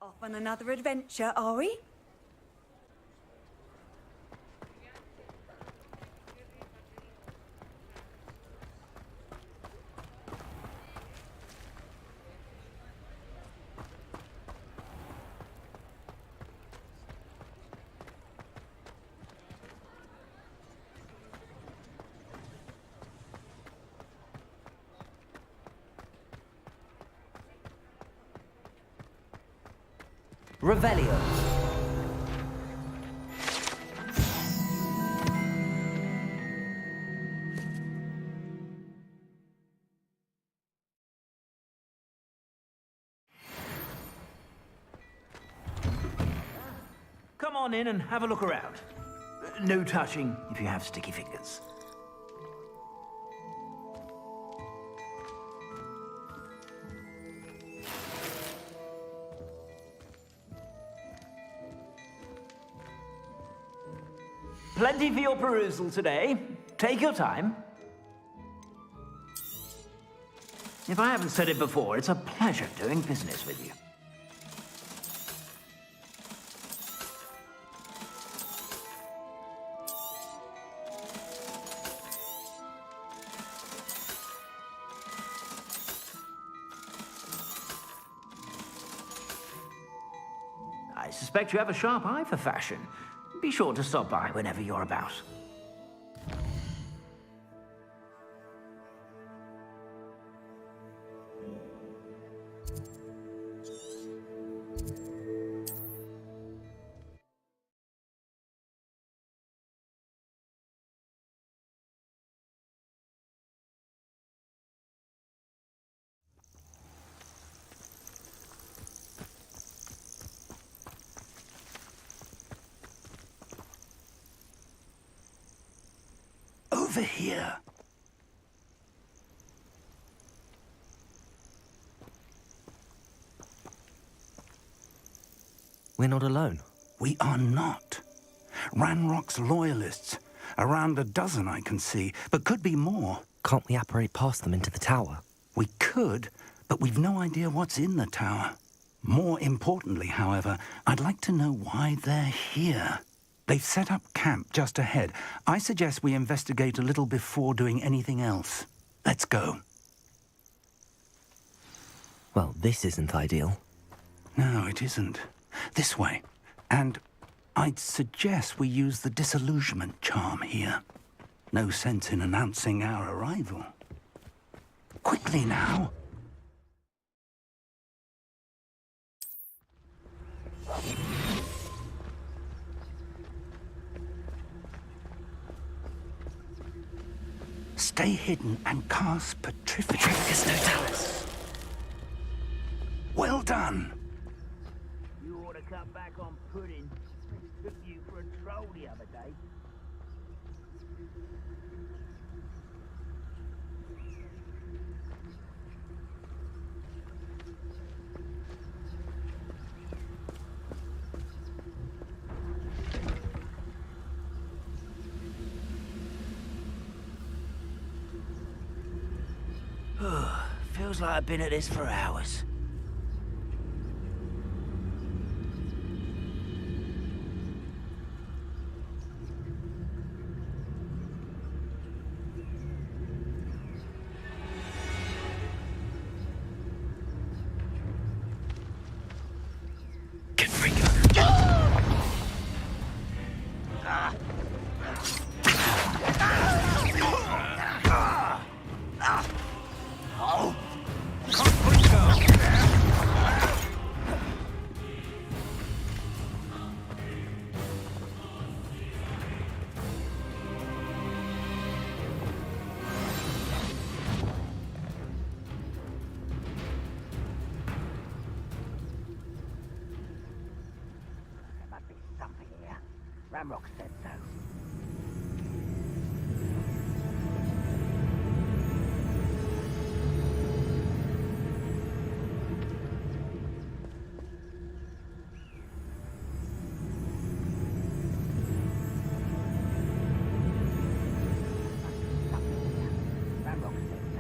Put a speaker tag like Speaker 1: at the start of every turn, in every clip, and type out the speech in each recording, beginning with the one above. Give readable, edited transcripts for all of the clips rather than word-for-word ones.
Speaker 1: Off on another adventure, are we?
Speaker 2: Revelio.
Speaker 3: Come on in and have a look around. No touching if you have sticky fingers. Plenty for your perusal today. Take your time. If I haven't said it before, it's a pleasure doing business with you. I suspect you have a sharp eye for fashion. Be sure to stop by whenever you're about. Over here.
Speaker 2: We're not alone.
Speaker 4: We are not. Ranrock's loyalists. Around a dozen I can see, but could be more.
Speaker 2: Can't we apparate past them into the tower?
Speaker 4: We could, but we've no idea what's in the tower. More importantly, however, I'd like to know why they're here. They've set up camp just ahead. I suggest we investigate a little before doing anything else. Let's go.
Speaker 2: Well, this isn't ideal.
Speaker 4: No, it isn't. This way. And I'd suggest we use the disillusionment charm here. No sense in announcing our arrival. Quickly now. Stay hidden and cast Petrificus Notalis. Well done.
Speaker 3: You ought to cut back on pudding. Took you for a troll the other day. Feels like I've been at this for hours. Ramrock said so. Ramrock said so.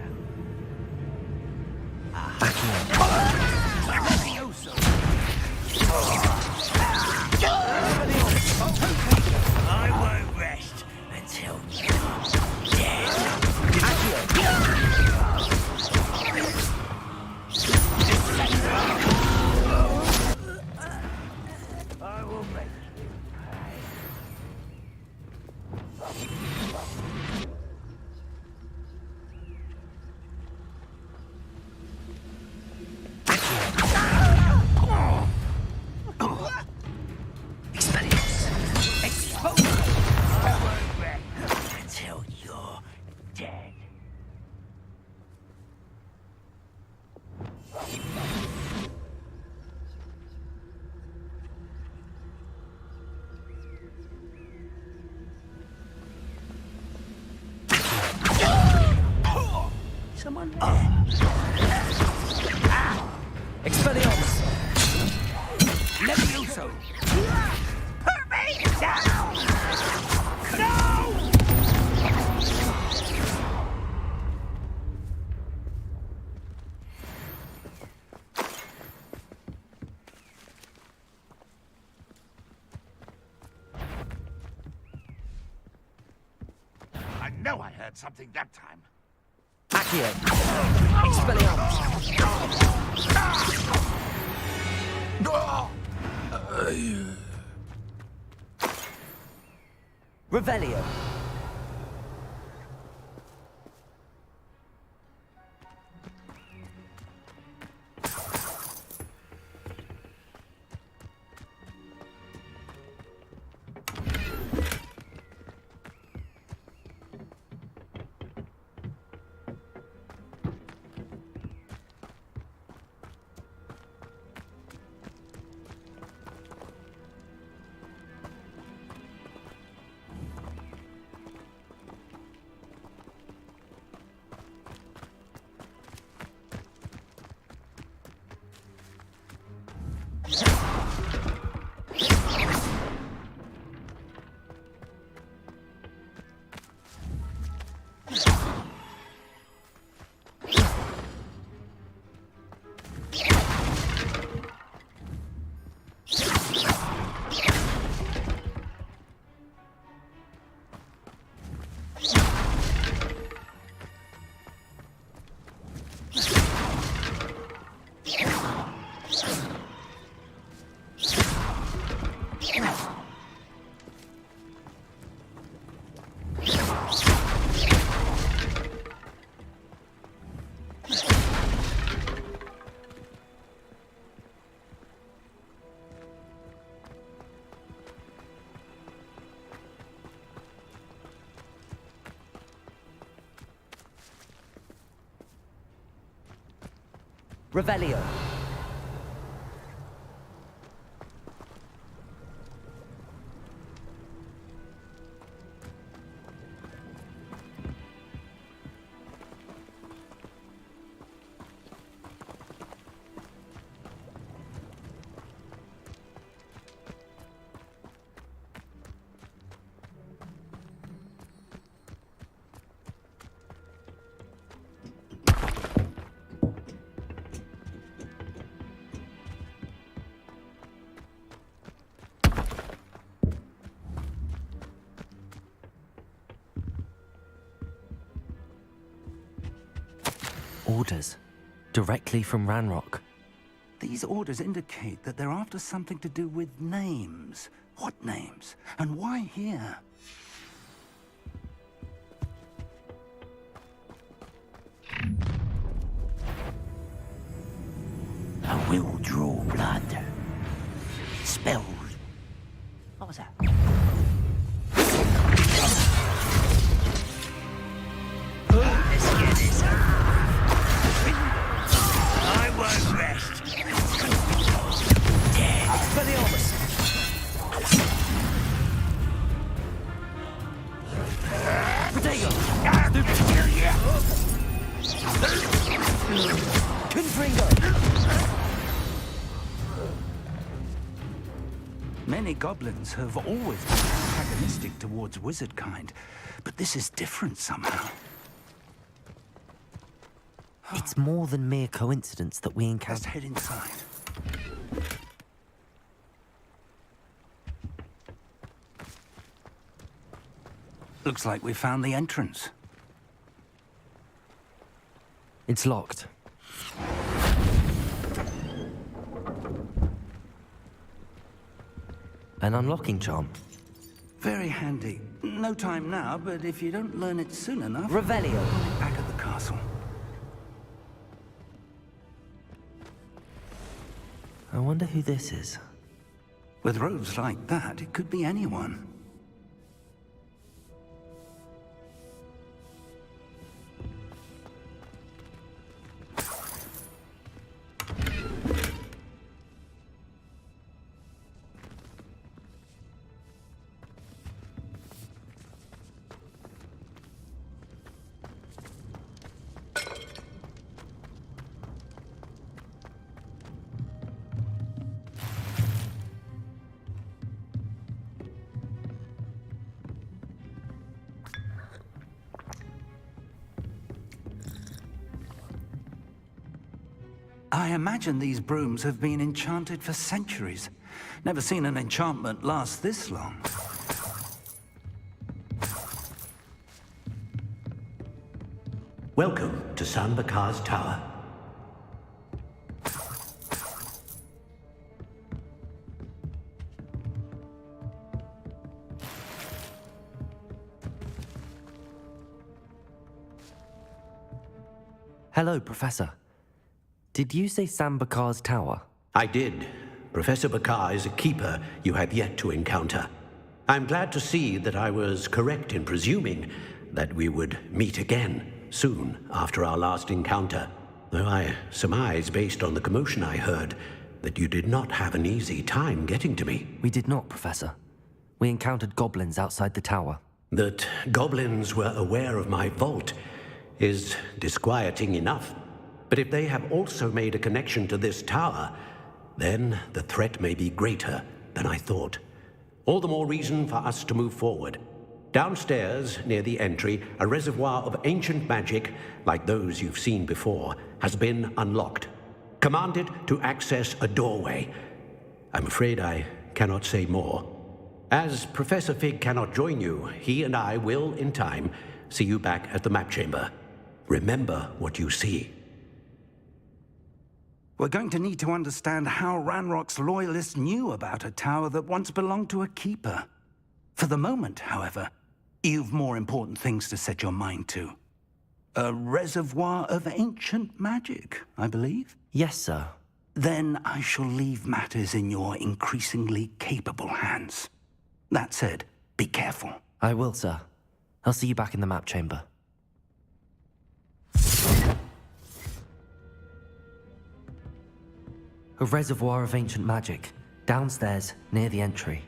Speaker 3: someone?
Speaker 2: Expelliarmus!
Speaker 3: Let me do so. Hurt me! Down! No!
Speaker 5: I know I heard something that time.
Speaker 2: Accio! Expelliarmus! Revelio! Revelio! Orders. Directly from Ranrock.
Speaker 4: These orders indicate that they're after something to do with names. What names? And why here?
Speaker 3: I will draw blood. Spells. What was that? Let's get this over. I won't rest. Dead.
Speaker 2: Expelliarmus! Protego!
Speaker 3: Kill ya!
Speaker 2: Confringo!
Speaker 4: Many goblins have always been antagonistic towards wizard kind, but this is different somehow.
Speaker 2: It's more than mere coincidence that we
Speaker 4: Let's
Speaker 2: encounter.
Speaker 4: head inside. Looks like we found the entrance.
Speaker 2: It's locked. An unlocking charm.
Speaker 4: Very handy. No time now, but if you don't learn it soon enough...
Speaker 2: Revelio.
Speaker 4: Back at the castle.
Speaker 2: I wonder who this is.
Speaker 4: With robes like that, it could be anyone. I imagine these brooms have been enchanted for centuries. Never seen an enchantment last this long.
Speaker 6: Welcome to San Bakar's Tower.
Speaker 2: Hello, Professor. Did you say Sam Bakar's tower?
Speaker 6: I did. Professor Bakar is a keeper you have yet to encounter. I'm glad to see that I was correct in presuming that we would meet again soon after our last encounter, though I surmise, based on the commotion I heard, that you did not have an easy time getting to me.
Speaker 2: We did not, Professor. We encountered goblins outside the tower.
Speaker 6: That goblins were aware of my vault is disquieting enough. But if they have also made a connection to this tower, then the threat may be greater than I thought. All the more reason for us to move forward. Downstairs, near the entry, a reservoir of ancient magic, like those you've seen before, has been unlocked. Commanded to access a doorway. I'm afraid I cannot say more. As Professor Fig cannot join you, he and I will, in time, see you back at the map chamber. Remember what you see.
Speaker 4: We're going to need to understand how Ranrock's loyalists knew about a tower that once belonged to a keeper. For the moment, however, you've more important things to set your mind to. A reservoir of ancient magic, I believe?
Speaker 2: Yes, sir.
Speaker 4: Then I shall leave matters in your increasingly capable hands. That said, be careful.
Speaker 2: I will, sir. I'll see you back in the map chamber. A reservoir of ancient magic, downstairs, near the entry.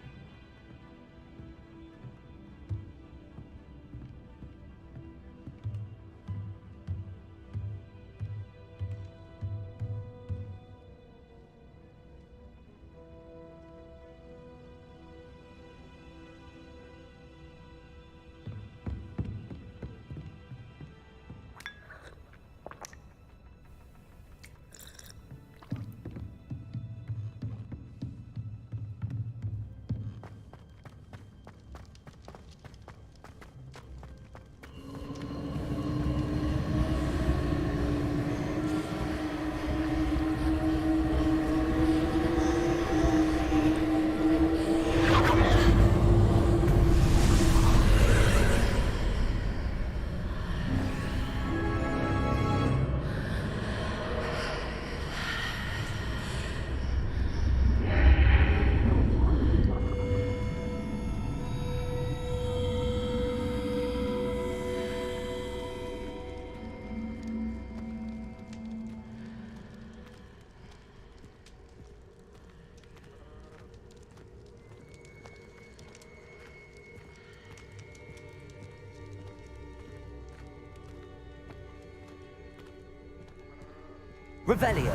Speaker 2: Revelio.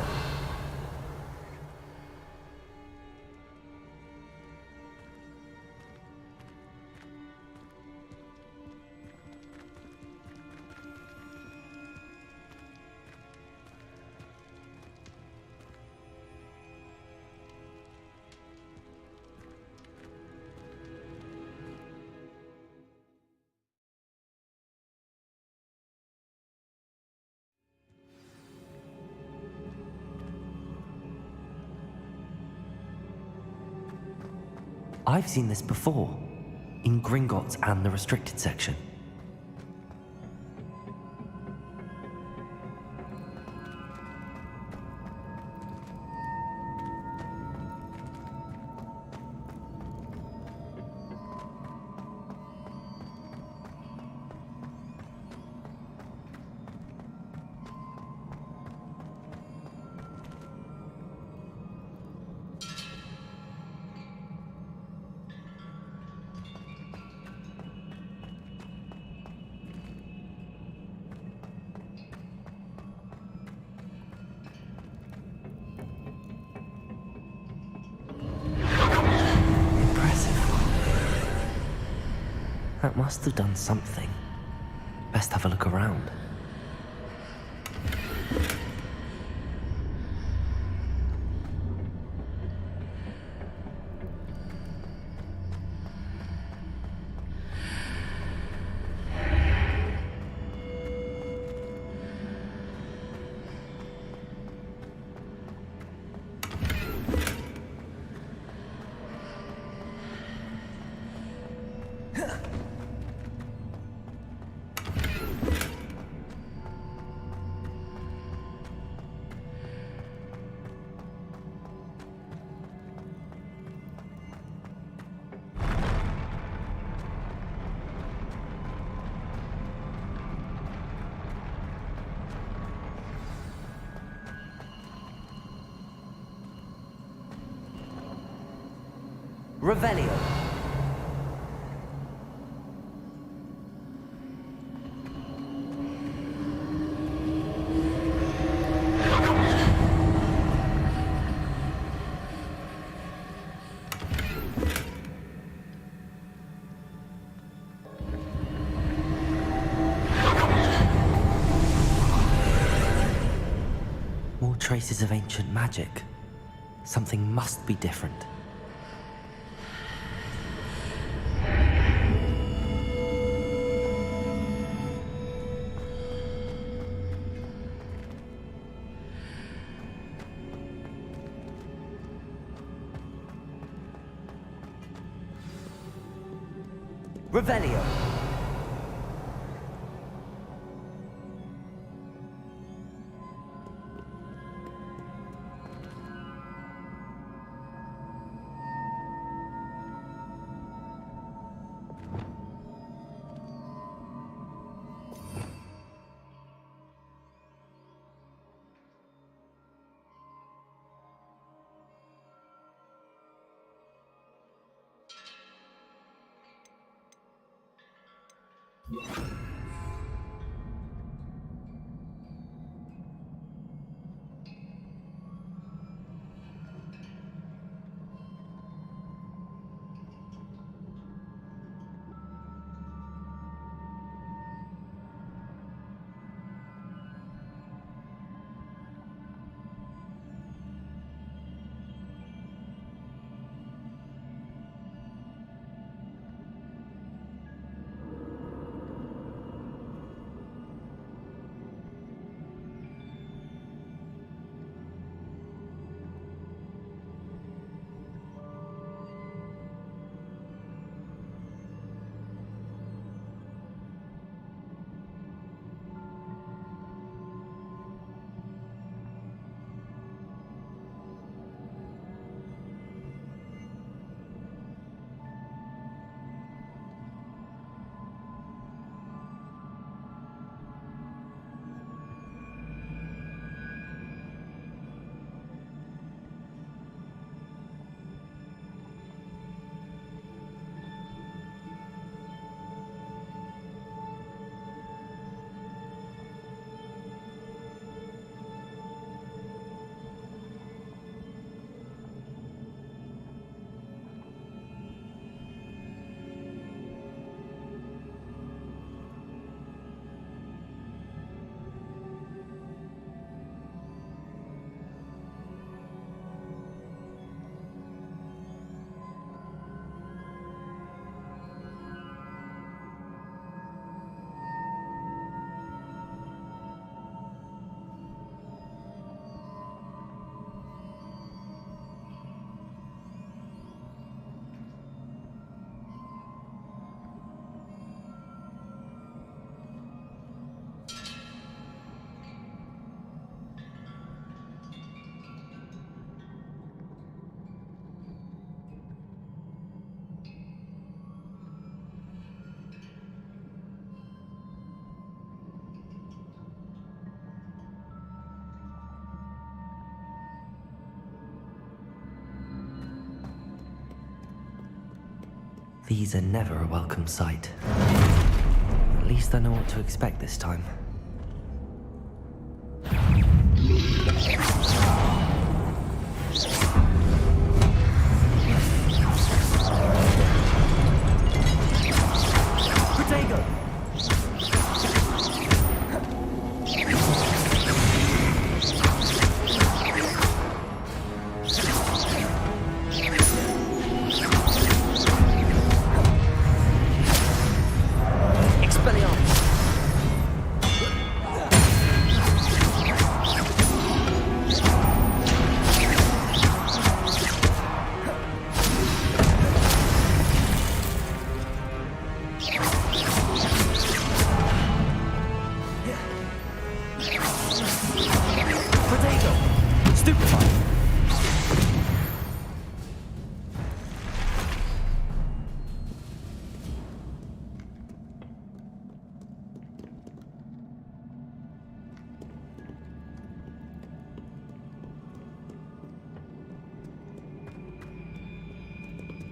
Speaker 2: I've seen this before, in Gringotts and the restricted section. That must have done something. Best have a look around. Revelio. More traces of ancient magic. Something must be different. Revelio. These are never a welcome sight. At least I know what to expect this time. Protego!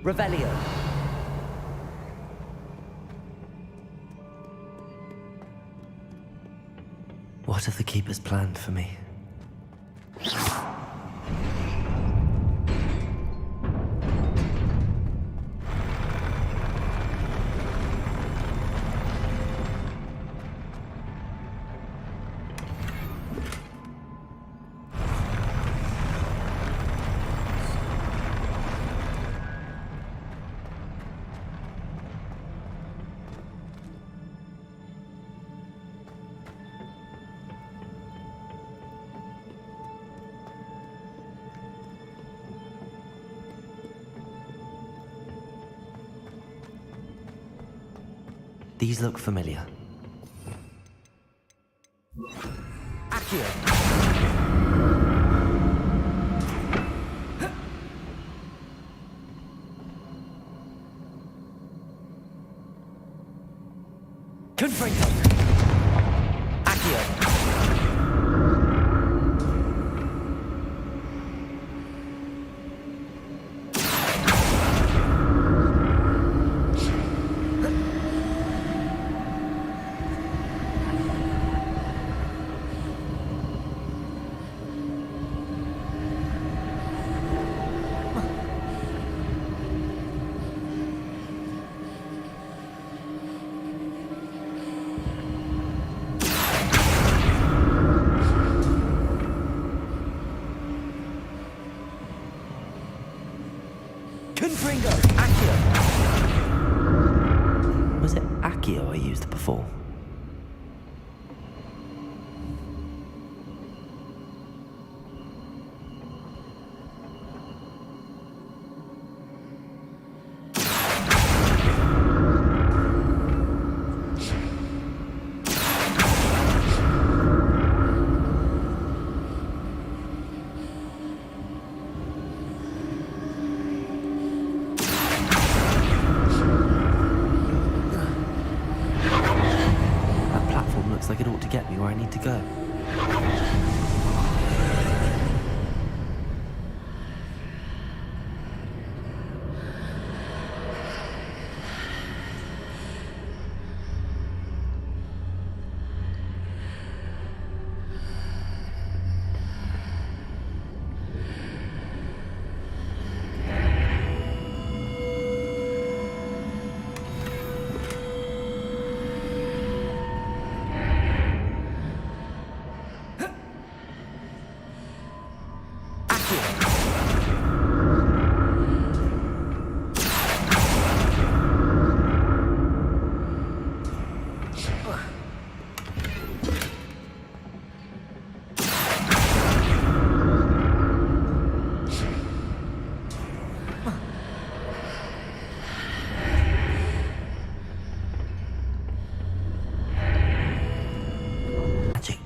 Speaker 2: Revelio. What have the Keepers planned for me? These look familiar. Accio! Confringo! Accio! Confringo! Accio! Was it Accio I used before? Looks like it ought to get me where I need to go.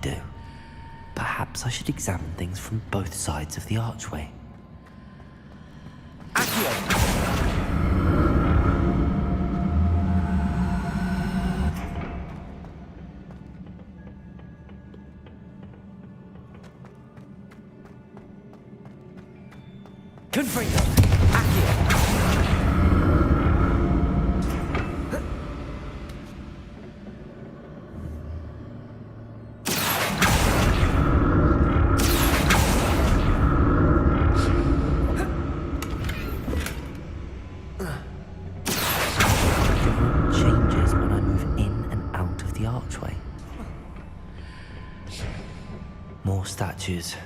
Speaker 2: Do. Perhaps I should examine things from both sides of the archway. Accio! Confringo! Accio! More statues.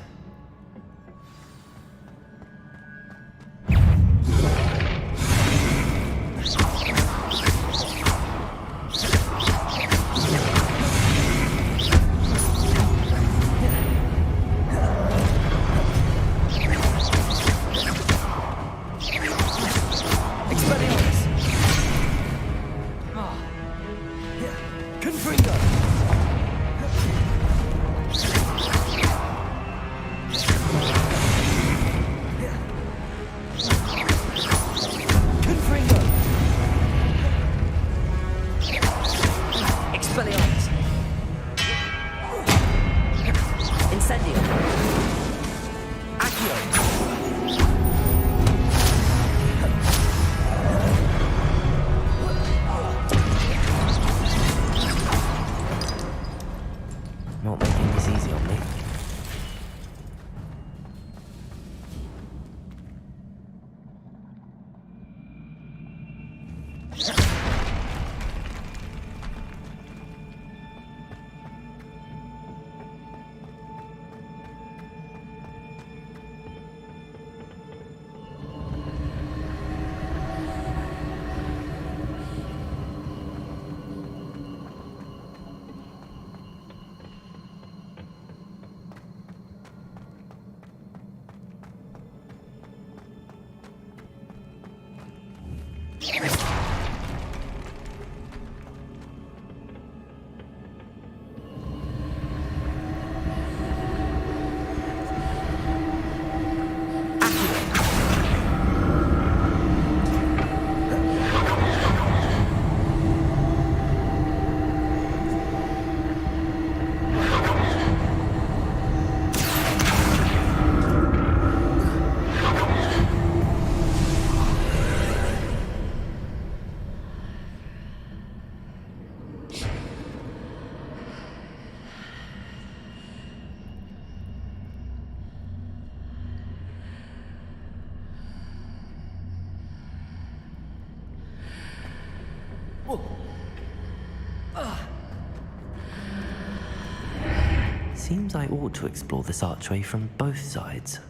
Speaker 2: Seems I ought to explore this archway from both sides.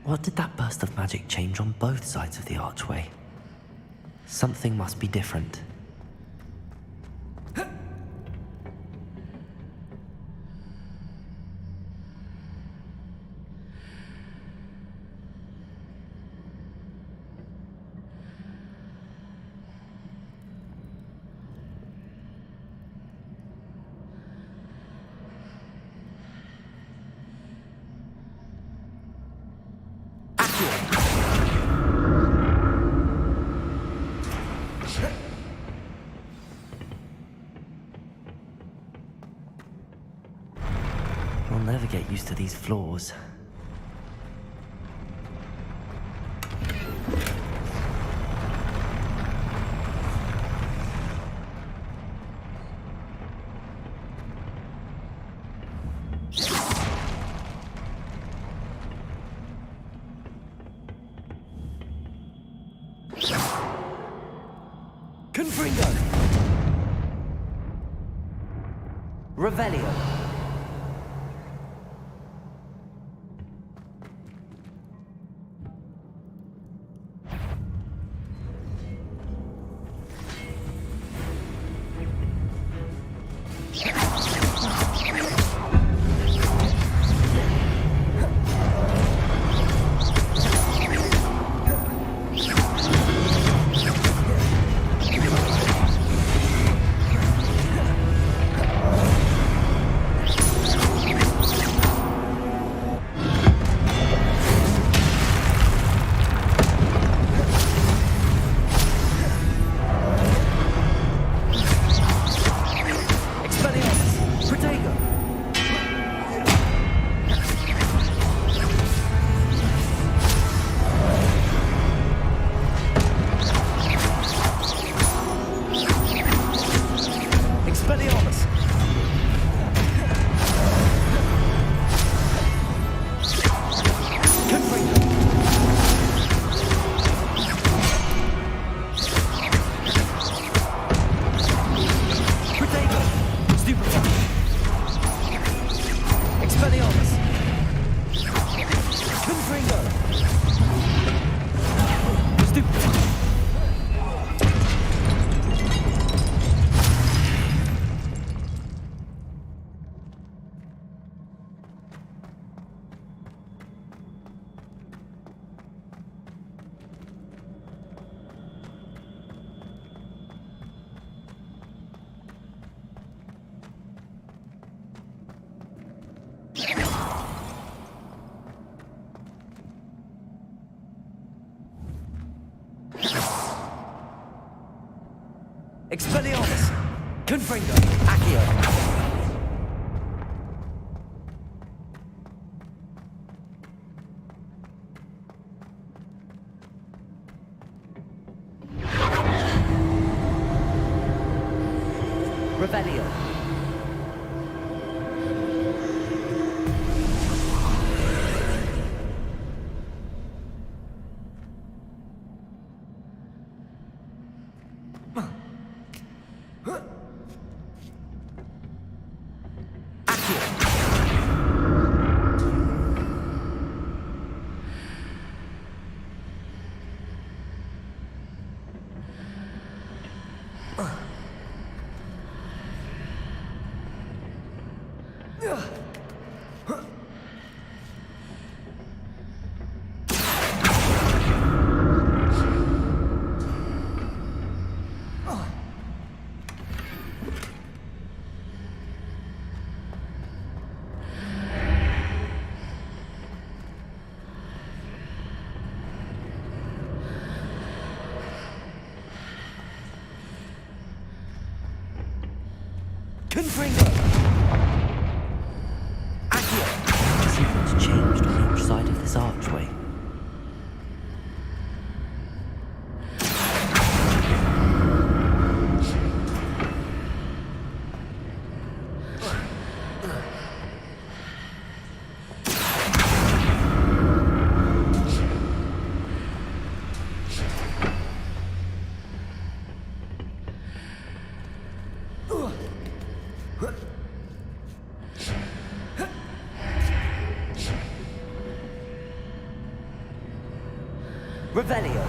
Speaker 2: What did that burst of magic change on both sides of the archway? Something must be different. I'll never get used to these floors.
Speaker 7: Confringo! Revelio! Expelliarmus! Confringo! Accio! Revelio! Confringo! Accio!
Speaker 2: To see what's changed on each side of this archway.
Speaker 7: Revelio!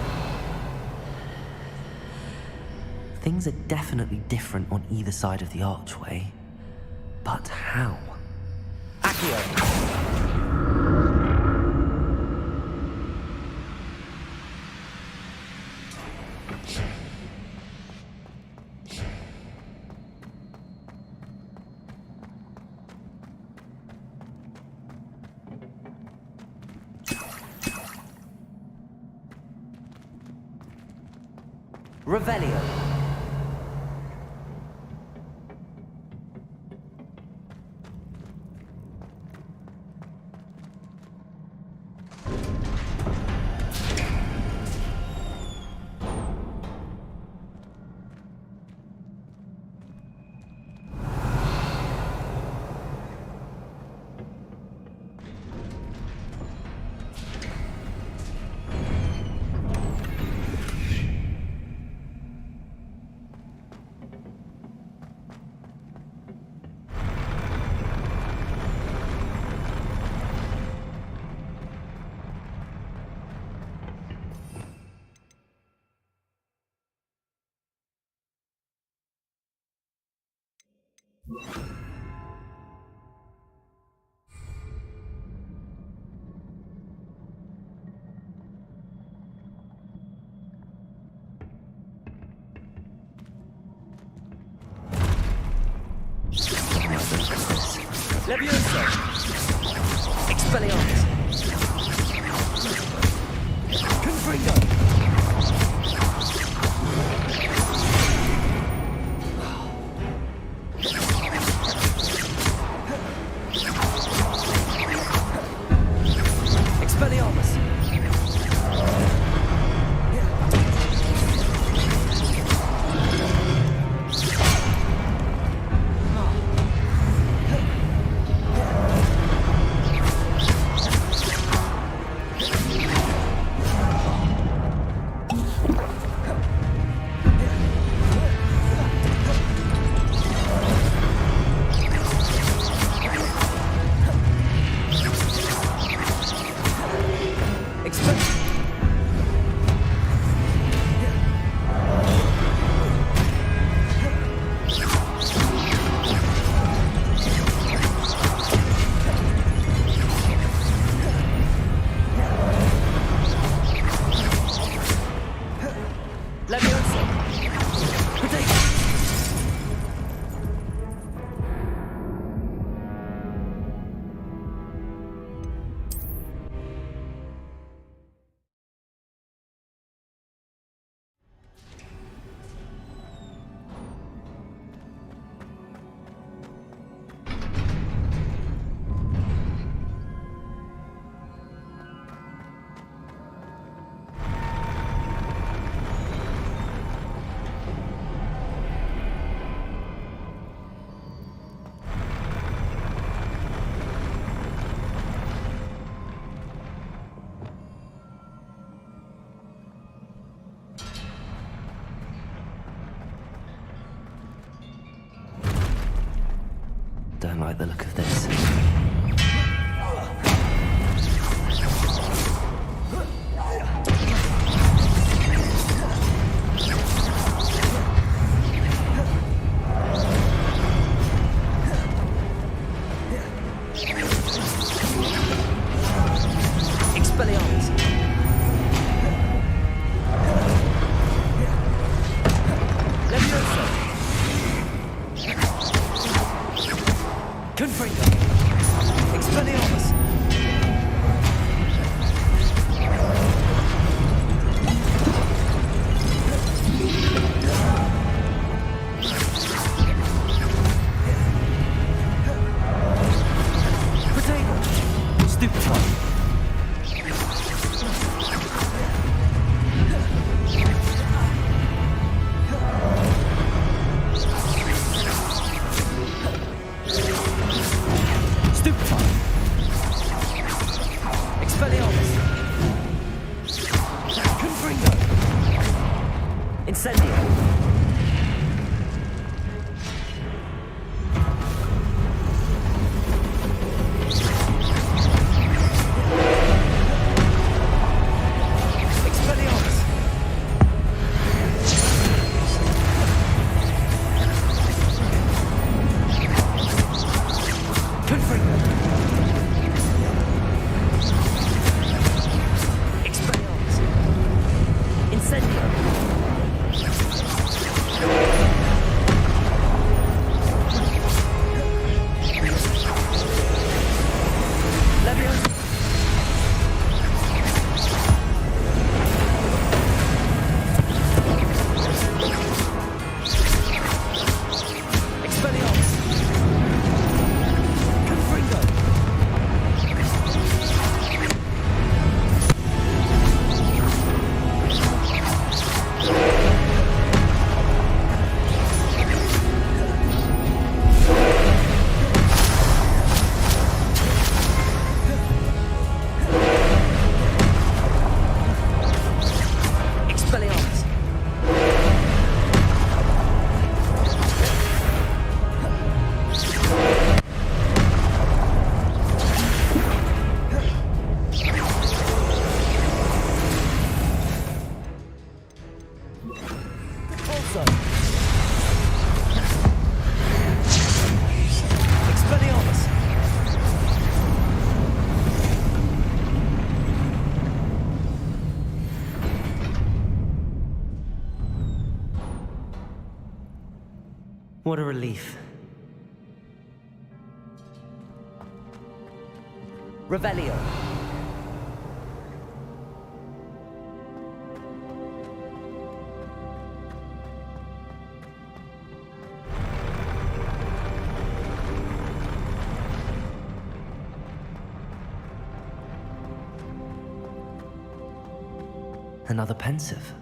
Speaker 2: Things are definitely different on either side of the archway. But how?
Speaker 7: Accio! Revelio! Levioso! Expelliarmus! Confringo! Expelliarmus!
Speaker 2: Don't like the look of this.
Speaker 7: Expelliarmus! Levioso! Confringo! Expelliarmus! Stupefy. Stupefy. Expelliarmus. Confringo. Incendio.
Speaker 2: What a relief.
Speaker 7: Revelio.
Speaker 2: Another pensive.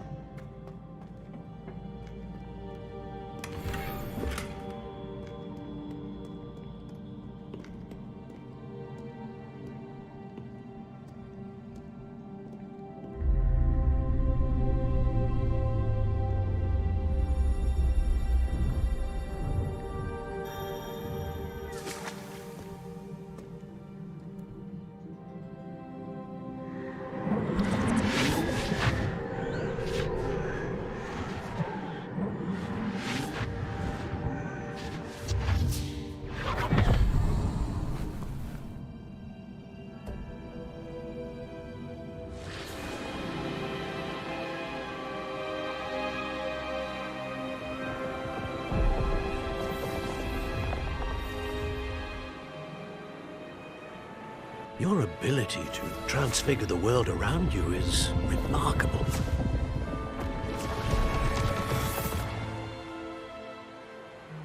Speaker 6: Your ability to transfigure the world around you is remarkable.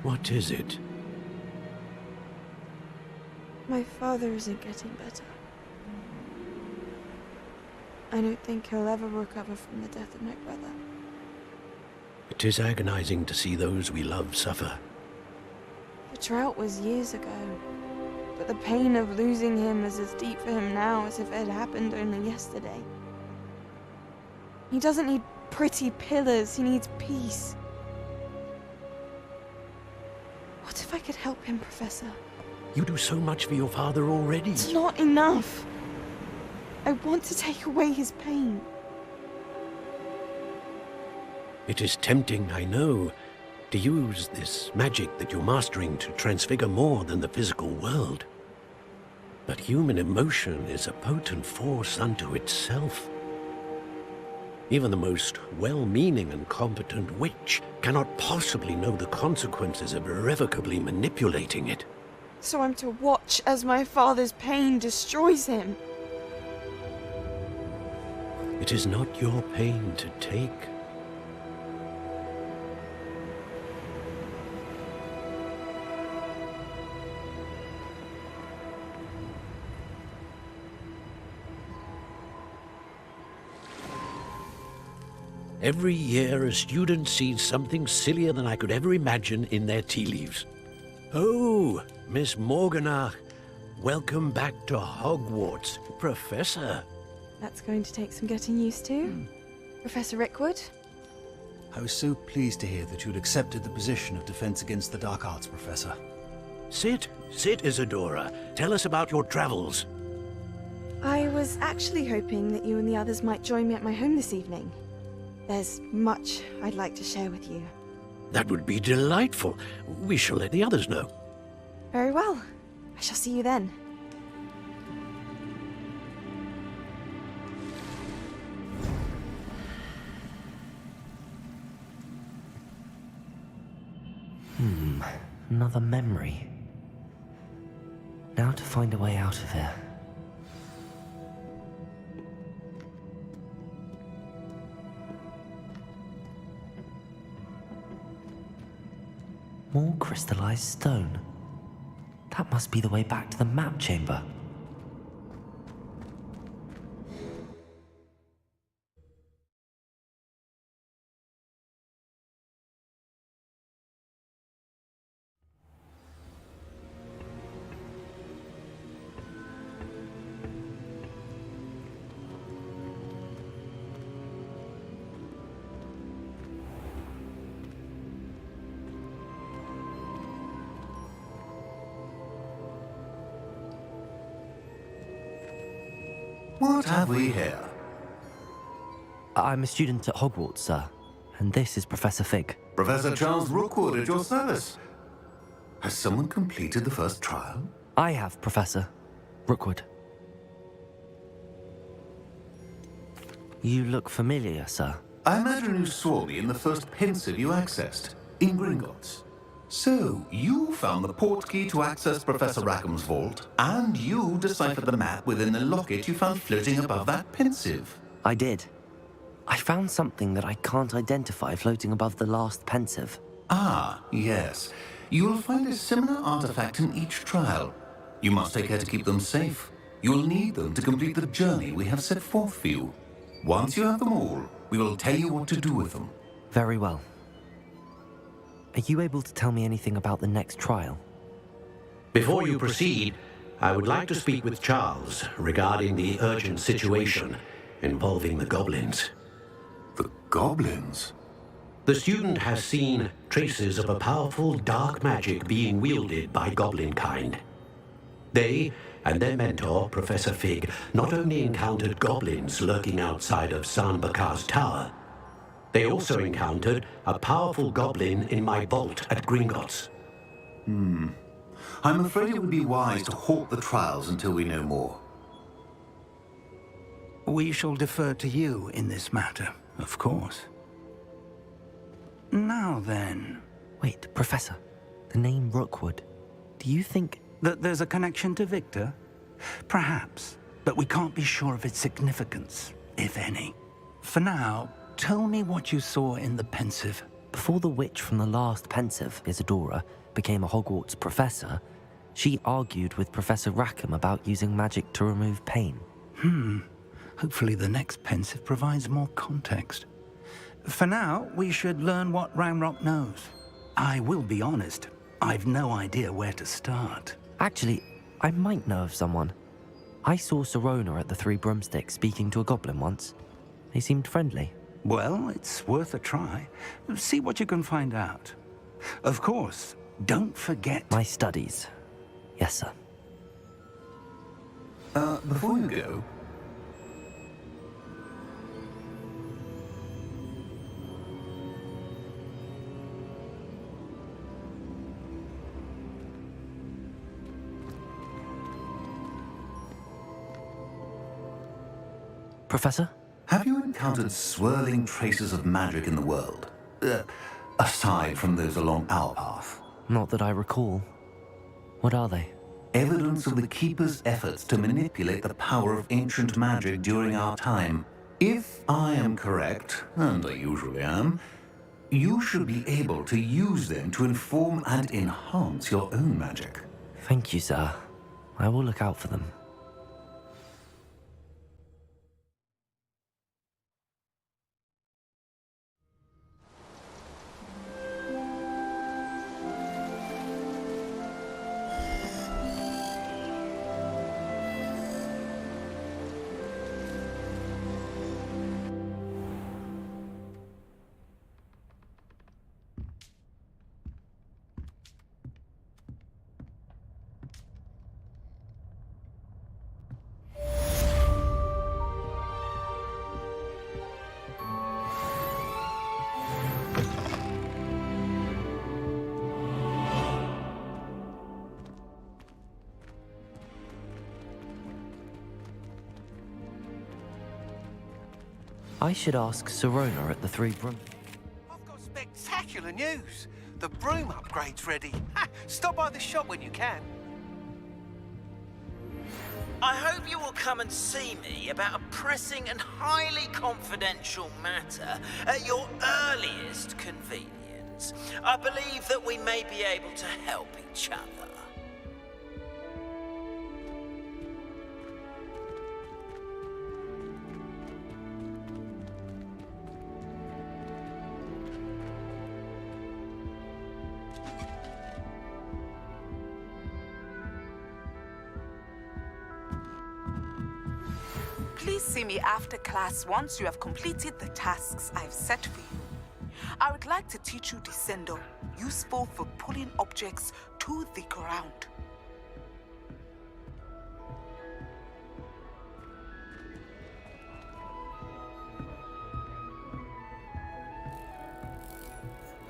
Speaker 6: What is it?
Speaker 8: My father isn't getting better. I don't think he'll ever recover from the death of my brother.
Speaker 6: It is agonizing to see those we love suffer.
Speaker 8: The drought was years ago, but the pain of losing him is as deep for him now as if it had happened only yesterday. He doesn't need pretty pillars, he needs peace. What if I could help him, Professor?
Speaker 6: You do so much for your father already.
Speaker 8: It's not enough. I want to take away his pain.
Speaker 6: It is tempting, I know, to use this magic that you're mastering to transfigure more than the physical world. But human emotion is a potent force unto itself. Even the most well-meaning and competent witch cannot possibly know the consequences of irrevocably manipulating it.
Speaker 8: So I'm to watch as my father's pain destroys him.
Speaker 6: It is not your pain to take. Every year a student sees something sillier than I could ever imagine in their tea leaves. Oh, Miss Morganach, welcome back to Hogwarts, Professor.
Speaker 8: That's going to take some getting used to. Professor Rickwood?
Speaker 9: I was so pleased to hear that you'd accepted the position of Defense Against the Dark Arts, Professor.
Speaker 6: Sit, Isadora. Tell us about your travels.
Speaker 8: I was actually hoping that you and the others might join me at my home this evening. There's much I'd like to share with you.
Speaker 6: That would be delightful. We shall let the others know.
Speaker 8: Very well. I shall see you then.
Speaker 2: Another memory. Now to find a way out of here. More crystallized stone. That must be the way back to the map chamber.
Speaker 5: What have we here?
Speaker 2: I'm a student at Hogwarts, sir. And this is Professor Fig.
Speaker 5: Professor Charles Rookwood at your service. Has someone completed the first trial?
Speaker 2: I have, Professor Rookwood. You look familiar, sir.
Speaker 5: I imagine you saw me in the first pensive you accessed, in Gringotts. So, you found the portkey to access Professor Rackham's vault, and you deciphered the map within the locket you found floating above that pensive.
Speaker 2: I did. I found something that I can't identify floating above the last pensive.
Speaker 5: Ah, yes. You will find a similar artifact in each trial. You must take care to keep them safe. You will need them to complete the journey we have set forth for you. Once you have them all, we will tell you what to do with them.
Speaker 2: Very well. Are you able to tell me anything about the next trial?
Speaker 6: Before you proceed, I would like to speak with Charles regarding the urgent situation involving the goblins.
Speaker 5: The goblins?
Speaker 6: The student has seen traces of a powerful dark magic being wielded by goblin kind. They and their mentor, Professor Fig, not only encountered goblins lurking outside of San Bakar's tower, they also encountered a powerful goblin in my vault at Gringotts.
Speaker 5: I'm afraid it would be wise to halt the trials until we know more.
Speaker 4: We shall defer to you in this matter, of course. Now then...
Speaker 2: Wait, Professor. The name Rookwood. Do you think...
Speaker 4: that there's a connection to Victor? Perhaps, but we can't be sure of its significance, if any. For now, tell me what you saw in the pensive.
Speaker 2: Before the witch from the last pensive, Isadora, became a Hogwarts professor, she argued with Professor Rackham about using magic to remove pain.
Speaker 4: Hopefully the next pensive provides more context. For now, we should learn what Ramrock knows. I will be honest, I've no idea where to start.
Speaker 2: Actually, I might know of someone. I saw Serona at the Three Broomsticks speaking to a goblin once. They seemed friendly.
Speaker 4: Well, it's worth a try. See what you can find out. Of course, don't forget...
Speaker 2: My studies. Yes, sir.
Speaker 5: Before you go...
Speaker 2: Professor?
Speaker 5: Have you encountered swirling traces of magic in the world? Aside from those along our path.
Speaker 2: Not that I recall. What are they?
Speaker 5: Evidence of the Keeper's efforts to manipulate the power of ancient magic during our time. If I am correct, and I usually am, you should be able to use them to inform and enhance your own magic.
Speaker 2: Thank you, sir. I will look out for them. I should ask Sirona at the Three Broom.
Speaker 10: I've got spectacular news. The broom upgrade's ready. Ha! Stop by the shop when you can.
Speaker 11: I hope you will come and see me about a pressing and highly confidential matter at your earliest convenience. I believe that we may be able to help each other.
Speaker 12: Please see me after class once you have completed the tasks I've set for you. I would like to teach you Descendo, useful for pulling objects to the ground.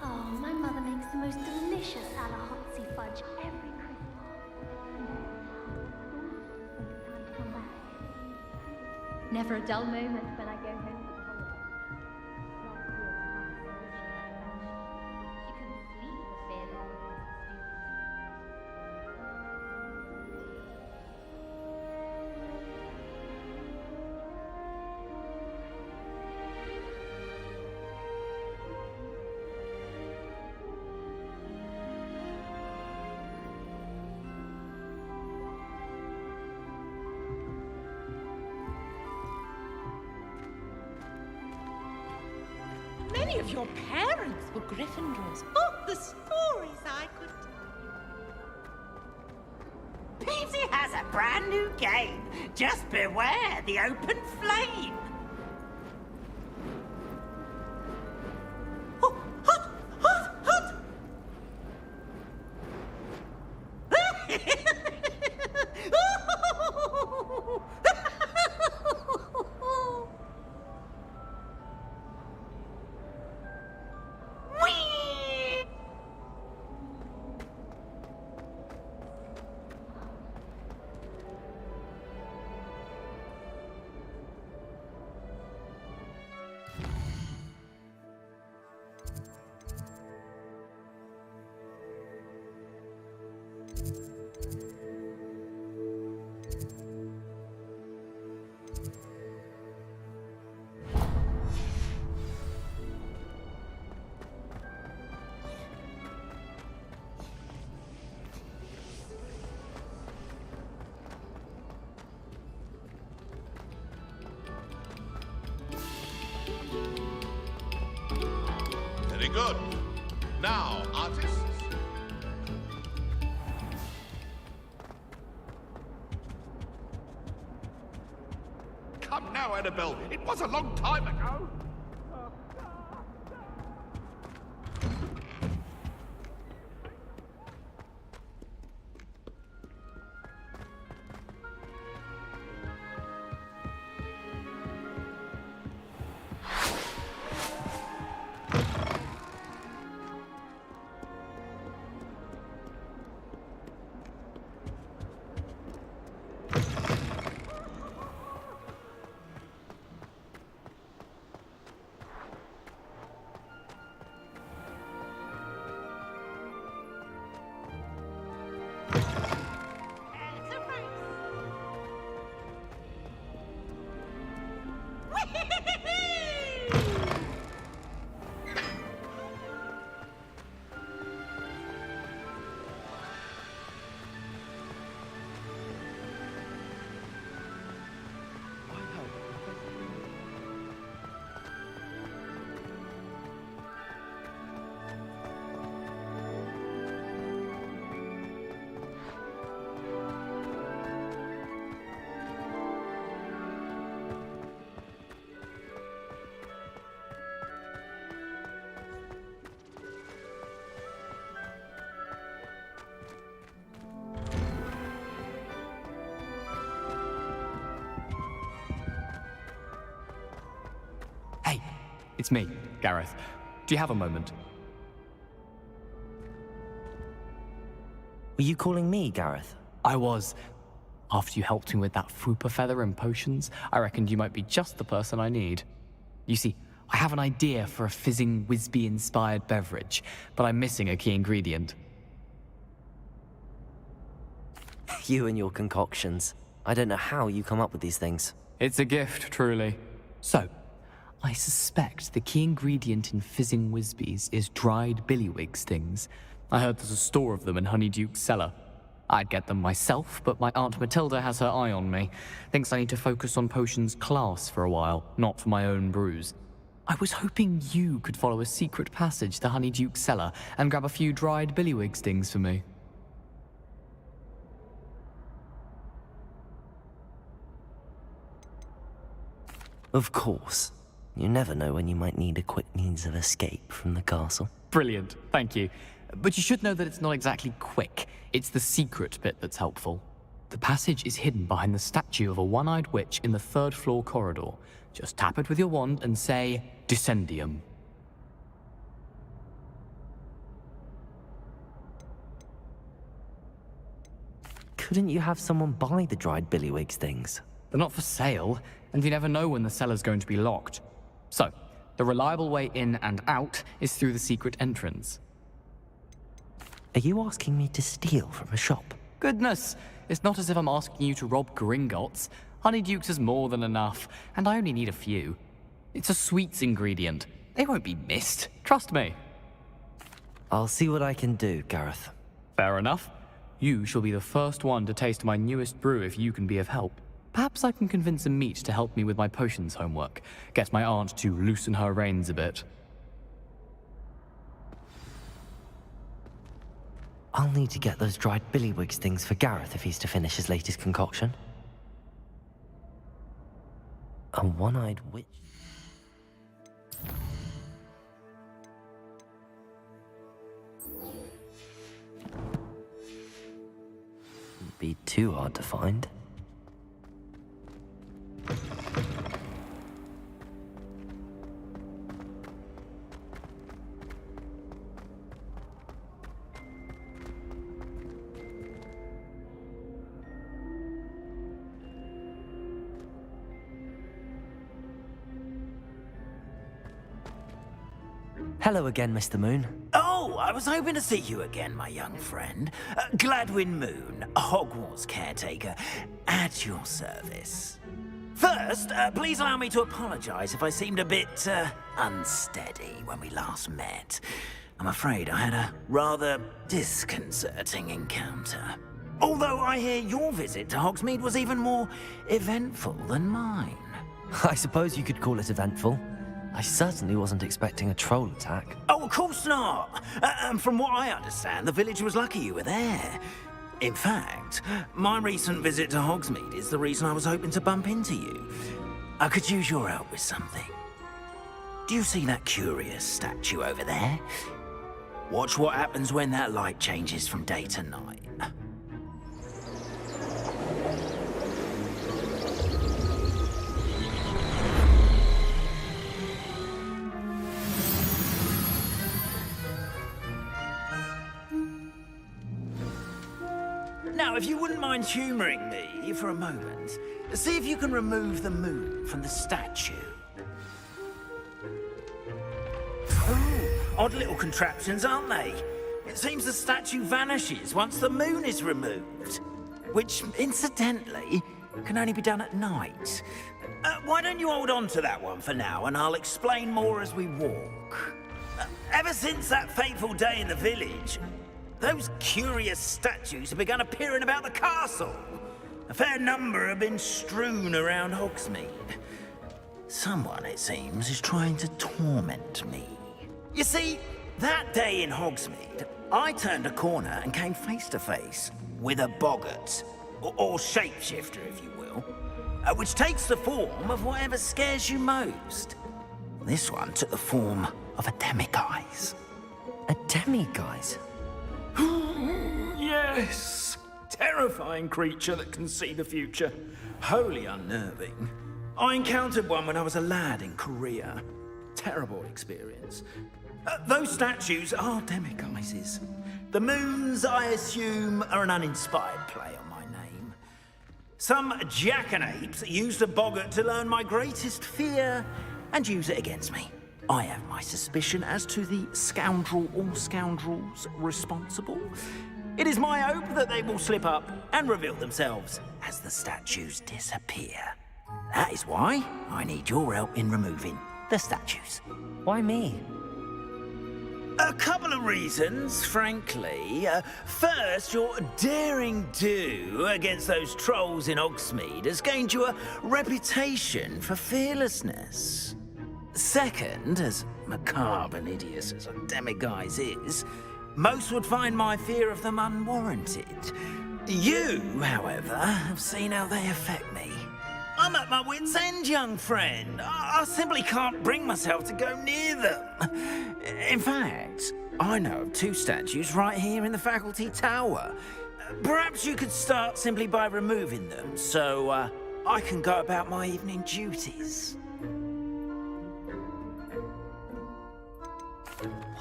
Speaker 13: Oh, my mother makes the most delicious Alahotzi fudge every Christmas. Time to come back. Never a dull moment when I go home for the holidays. She couldn't sleep for fear that I was going to sleep.
Speaker 14: Many of your parents were Gryffindors. Oh, the stories I could tell.
Speaker 3: Peasy has a brand new game. Just beware the open flame.
Speaker 15: Very good. Now, artists. Come now, Annabelle. It was a long time ago.
Speaker 16: It's me, Gareth. Do you have a moment?
Speaker 2: Were you calling me, Gareth?
Speaker 16: I was. After you helped me with that Fupa feather and potions, I reckoned you might be just the person I need. You see, I have an idea for a fizzing Whizbee-inspired beverage, but I'm missing a key ingredient.
Speaker 2: You and your concoctions. I don't know how you come up with these things.
Speaker 16: It's a gift, truly. So, I suspect the key ingredient in fizzing Whizbees is dried billywig stings. I heard there's a store of them in Honeyduke's cellar. I'd get them myself, but my Aunt Matilda has her eye on me. Thinks I need to focus on potions class for a while, not for my own brews. I was hoping you could follow a secret passage to Honeyduke's cellar and grab a few dried billywig stings for me.
Speaker 2: Of course. You never know when you might need a quick means of escape from the castle.
Speaker 16: Brilliant, thank you. But you should know that it's not exactly quick. It's the secret bit that's helpful. The passage is hidden behind the statue of a one-eyed witch in the third-floor corridor. Just tap it with your wand and say, Descendium.
Speaker 2: Couldn't you have someone buy the dried billywig stings?
Speaker 16: They're not for sale, and you never know when the cellar's going to be locked. So, the reliable way in and out is through the secret entrance.
Speaker 2: Are you asking me to steal from a shop?
Speaker 16: Goodness, it's not as if I'm asking you to rob Gringotts. Honeyduke's is more than enough, and I only need a few. It's a sweets ingredient. They won't be missed, trust me.
Speaker 2: I'll see what I can do, Gareth.
Speaker 16: Fair enough. You shall be the first one to taste my newest brew if you can be of help. Perhaps I can convince a meat to help me with my potions homework. Get my aunt to loosen her reins a bit.
Speaker 2: I'll need to get those dried billywig stings for Gareth if he's to finish his latest concoction. A one-eyed witch? Wouldn't be too hard to find. Hello again, Mr. Moon.
Speaker 11: Oh, I was hoping to see you again, my young friend. Gladwin Moon, Hogwarts caretaker, at your service. First, please allow me to apologize if I seemed a bit unsteady when we last met. I'm afraid I had a rather disconcerting encounter. Although I hear your visit to Hogsmeade was even more eventful than mine.
Speaker 2: I suppose you could call it eventful. I certainly wasn't expecting a troll attack.
Speaker 11: Oh, of course not. And from what I understand, the village was lucky you were there. In fact, my recent visit to Hogsmeade is the reason I was hoping to bump into you. I could use your help with something. Do you see that curious statue over there? Watch what happens when that light changes from day to night. Now, if you wouldn't mind humouring me for a moment, see if you can remove the moon from the statue. Ooh, odd little contraptions, aren't they? It seems the statue vanishes once the moon is removed, which, incidentally, can only be done at night. Why don't you hold on to that one for now, and I'll explain more as we walk. Ever since that fateful day in the village, those curious statues have begun appearing about the castle. A fair number have been strewn around Hogsmeade. Someone, it seems, is trying to torment me. You see, that day in Hogsmeade, I turned a corner and came face to face with a boggart, or shapeshifter, if you will, which takes the form of whatever scares you most. This one took the form of a demiguise.
Speaker 2: A demiguise?
Speaker 11: Yes! Terrifying creature that can see the future. Wholly unnerving. I encountered one when I was a lad in Korea. Terrible experience. Those statues are demiguises. The moons, I assume, are an uninspired play on my name. Some jackanapes used a boggart to learn my greatest fear and use it against me. I have my suspicion as to the scoundrel or scoundrels responsible. It is my hope that they will slip up and reveal themselves as the statues disappear. That is why I need your help in removing the statues.
Speaker 2: Why me?
Speaker 11: A couple of reasons, frankly. First, your daring do against those trolls in Hogsmeade has gained you a reputation for fearlessness. Second, as macabre and hideous as a demiguise is, most would find my fear of them unwarranted. You, however, have seen how they affect me. I'm at my wit's end, young friend. I simply can't bring myself to go near them. In fact, I know of 2 statues right here in the faculty tower. Perhaps you could start simply by removing them, so I can go about my evening duties.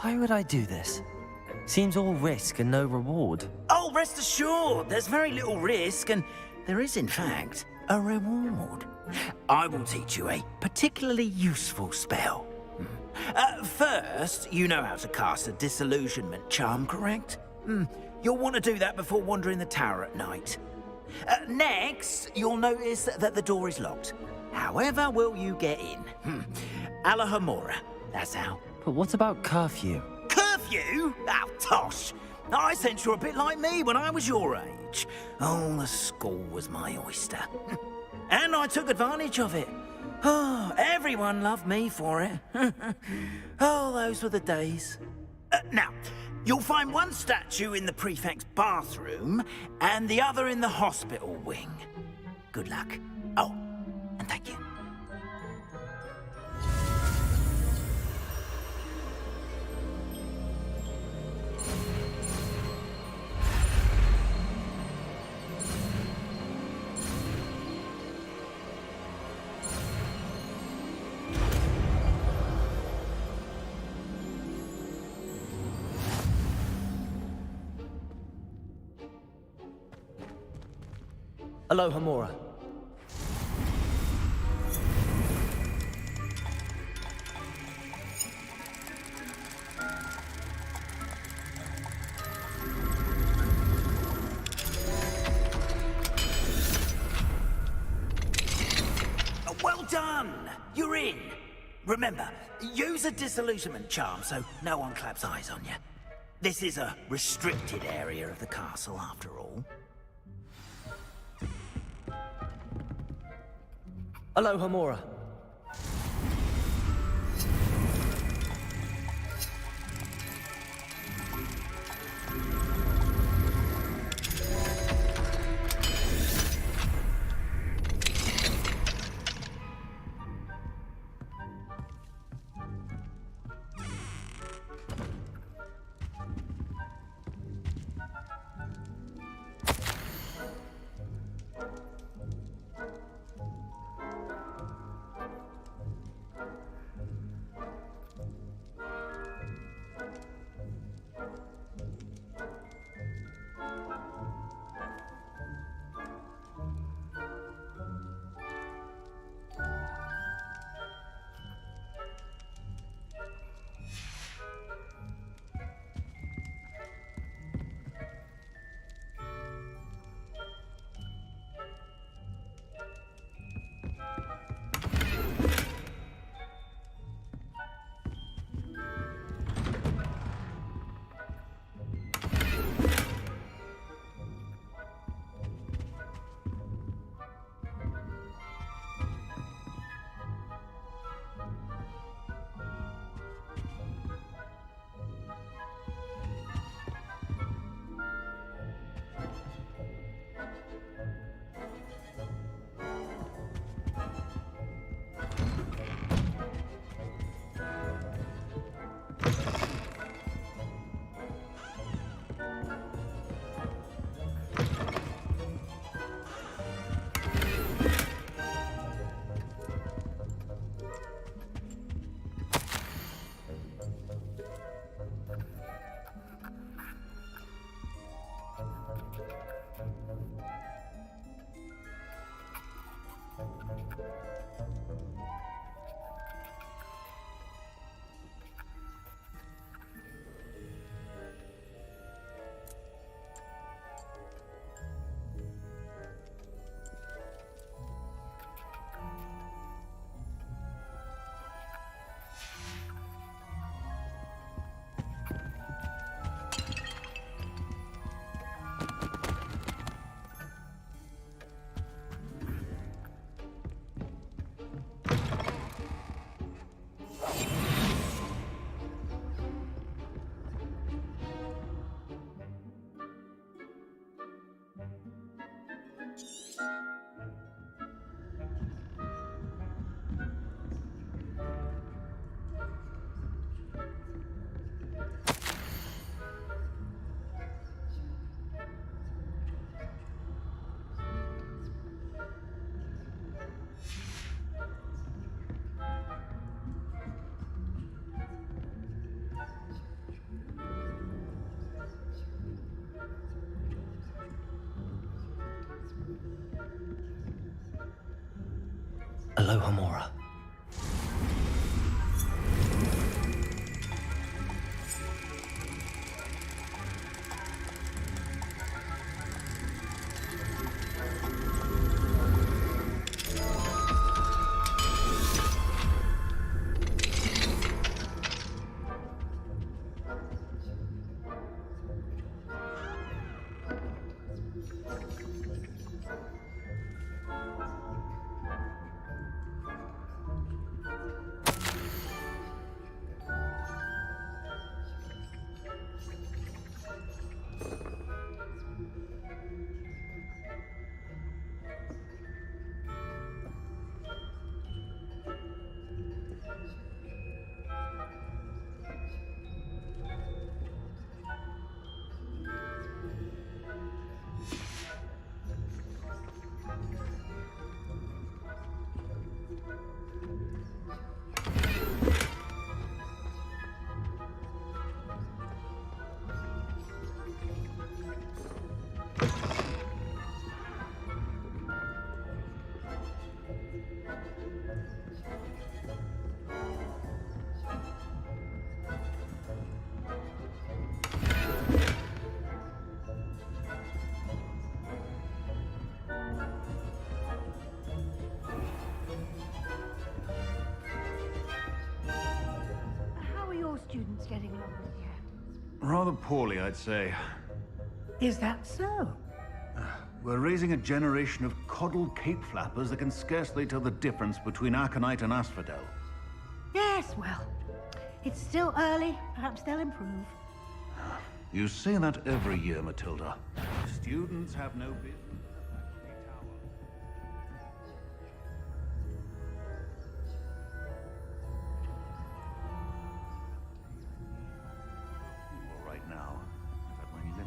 Speaker 2: Why would I do this? Seems all risk and no reward.
Speaker 11: Oh, rest assured, there's very little risk, and there is, in fact, a reward. I will teach you a particularly useful spell. First, you know how to cast a disillusionment charm, correct? You'll want to do that before wandering the tower at night. Next, you'll notice that the door is locked. However will you get in? Alahomora, that's how.
Speaker 2: But what about curfew?
Speaker 11: Curfew? Oh, tosh! I sense you're a bit like me when I was your age. Oh, the school was my oyster. And I took advantage of it. Oh, everyone loved me for it. Oh, those were the days. Now, you'll find one statue in the prefect's bathroom and the other in the hospital wing. Good luck. Oh, and thank you.
Speaker 2: Alohomora.
Speaker 11: Well done! You're in. Remember, use a disillusionment charm so no one claps eyes on you. This is a restricted area of the castle, after all.
Speaker 2: Alohomora. Aloha Mora.
Speaker 14: Students getting along this year?
Speaker 9: Rather poorly, I'd say.
Speaker 14: Is that so?
Speaker 9: We're raising a generation of coddled cape flappers that can scarcely tell the difference between aconite and asphodel.
Speaker 14: Yes, well, it's still early. Perhaps they'll improve.
Speaker 9: You say that every year, Matilda. Students have no business. Right now, is at my limit.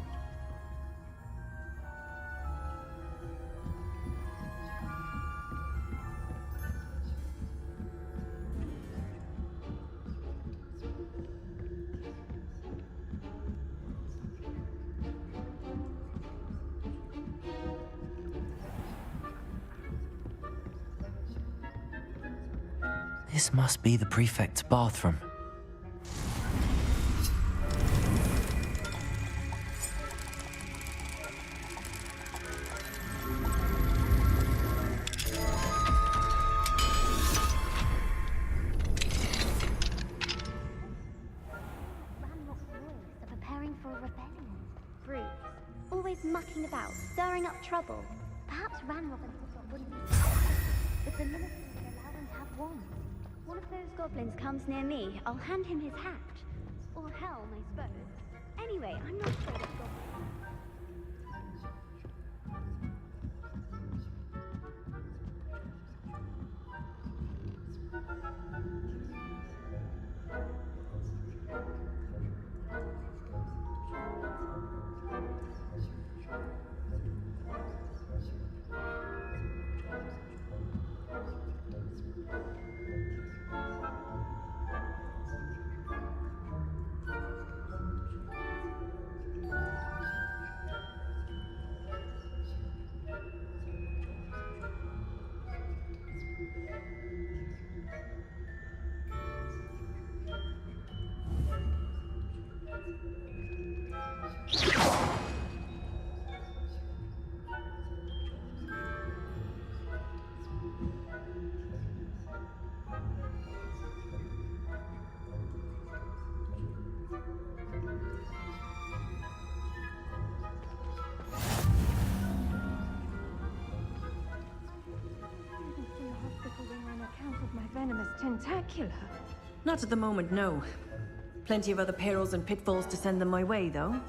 Speaker 2: This must be the prefect's bathroom.
Speaker 13: Mucking about, stirring up trouble. Perhaps Ranrock and Hogwarts wouldn't be but the minister would allow them to have wands. One of those goblins comes near me, I'll hand him his hat. Or helm, I suppose. Anyway, I'm not afraid of goblins.
Speaker 14: Venomous tentacular.
Speaker 1: Not at the moment, no. Plenty of other perils and pitfalls to send them my way, though.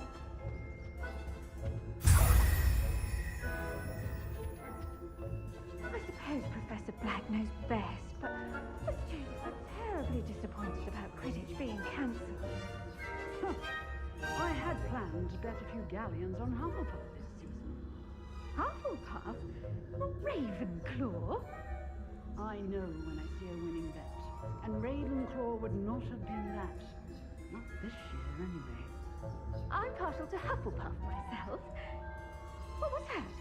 Speaker 14: I suppose Professor Black knows best, but the students are terribly disappointed about Quidditch being cancelled.
Speaker 17: I had planned to bet a few galleons on Hufflepuff this season.
Speaker 14: Hufflepuff? Or Ravenclaw?
Speaker 17: I know when I see a winning bet, and Ravenclaw would not have been that. Not this year, anyway.
Speaker 14: I'm partial to Hufflepuff myself. What was that?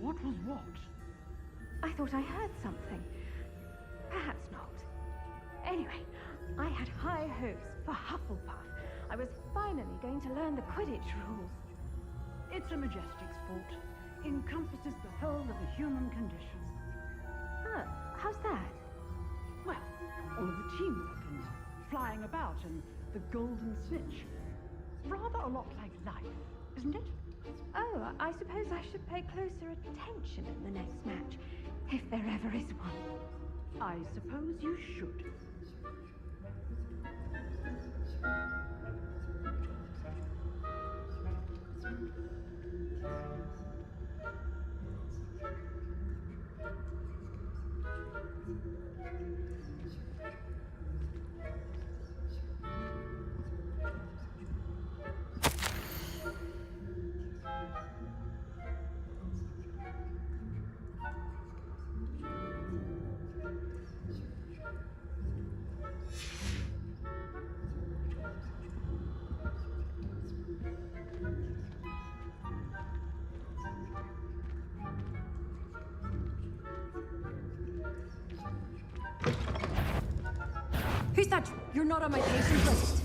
Speaker 17: What was what?
Speaker 14: I thought I heard something. Perhaps not. Anyway, I had high hopes for Hufflepuff. I was finally going to learn the Quidditch rules.
Speaker 17: It's a majestic sport. Encompasses the whole of the human condition.
Speaker 14: Oh, how's that?
Speaker 17: Well, all of the teamwork and flying about and the golden snitch. Rather a lot like life, isn't it?
Speaker 14: Oh, I suppose I should pay closer attention in the next match, if there ever is one.
Speaker 17: I suppose you should.
Speaker 1: Who's that? You're not on my patient list.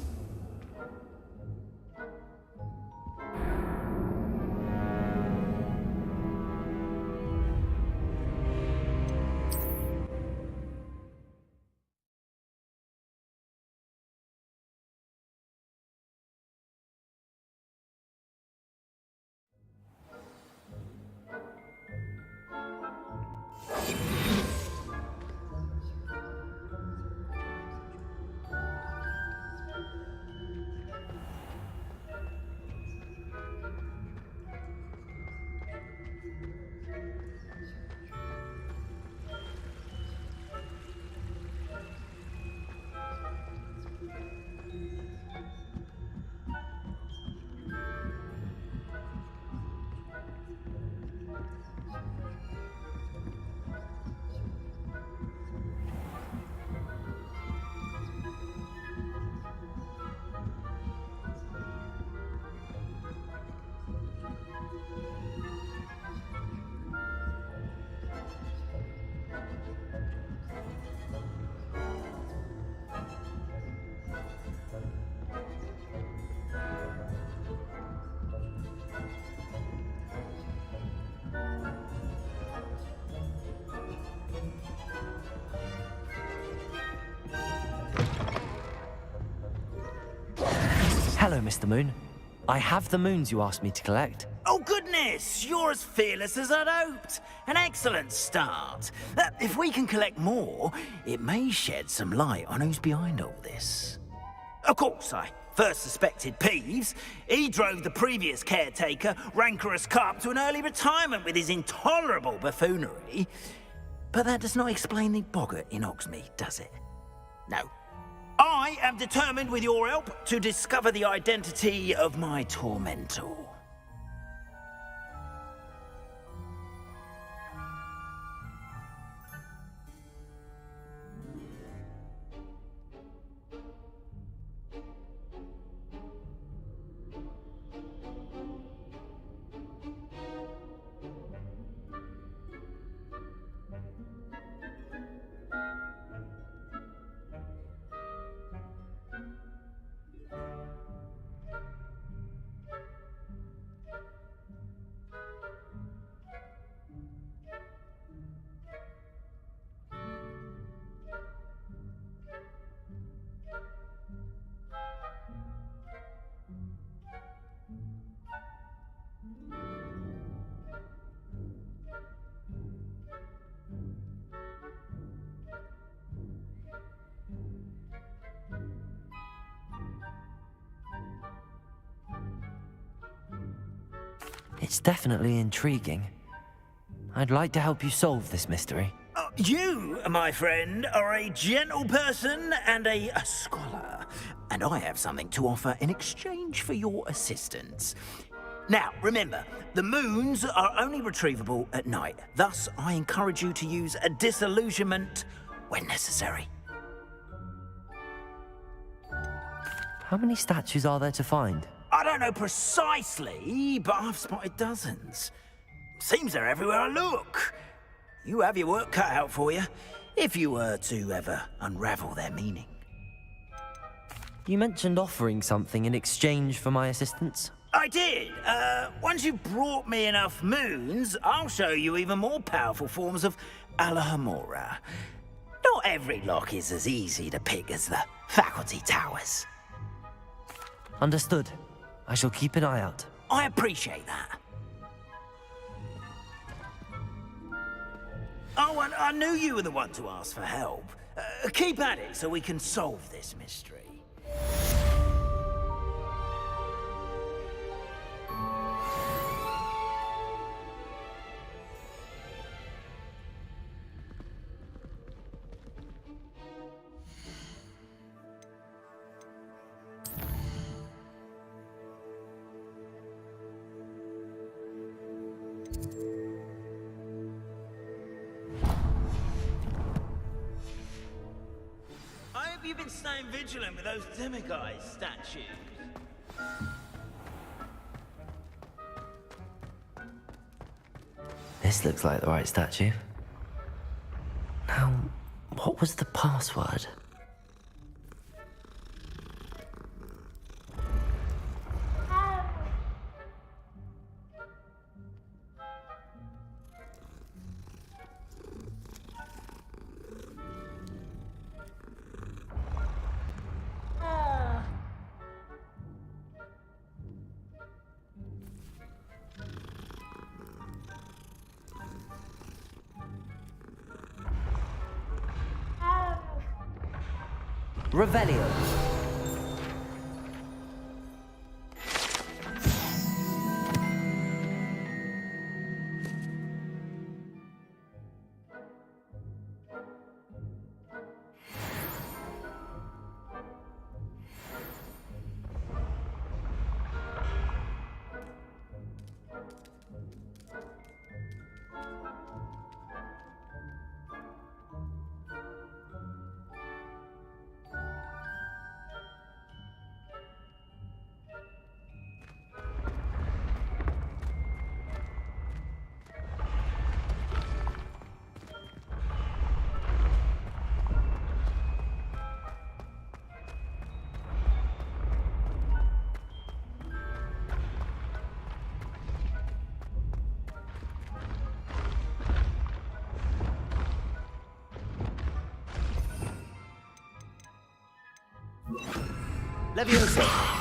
Speaker 2: Hello, Mr. Moon. I have the moons you asked me to collect.
Speaker 11: Oh, goodness! You're as fearless as I'd hoped. An excellent start. If we can collect more, it may shed some light on who's behind all this. Of course, I first suspected Peeves. He drove the previous caretaker, Rancorous Carp, to an early retirement with his intolerable buffoonery. But that does not explain the boggart in Hogsmeade, does it? No. I am determined, with your help, to discover the identity of my tormentor.
Speaker 2: It's definitely intriguing. I'd like to help you solve this mystery.
Speaker 11: You, my friend, are a gentle person and a scholar, and I have something to offer in exchange for your assistance. Now, remember, the moons are only retrievable at night. Thus, I encourage you to use a disillusionment when necessary.
Speaker 2: How many statues are there to find?
Speaker 11: I don't know precisely, but I've spotted dozens. Seems they're everywhere I look. You have your work cut out for you. if you were to ever unravel their meaning.
Speaker 2: You mentioned offering something in exchange for my assistance.
Speaker 11: I did. Once you've brought me enough moons, I'll show you even more powerful forms of Alahamora. Not every lock is as easy to pick as the faculty towers.
Speaker 2: Understood. I shall keep an eye out.
Speaker 11: I appreciate that. Oh, and I knew you were the one to ask for help. Keep at it so we can solve this mystery. You've been staying vigilant with those demiguise statues.
Speaker 2: This looks like the right statue. Now, what was the password? Revelio.
Speaker 11: Leviosa.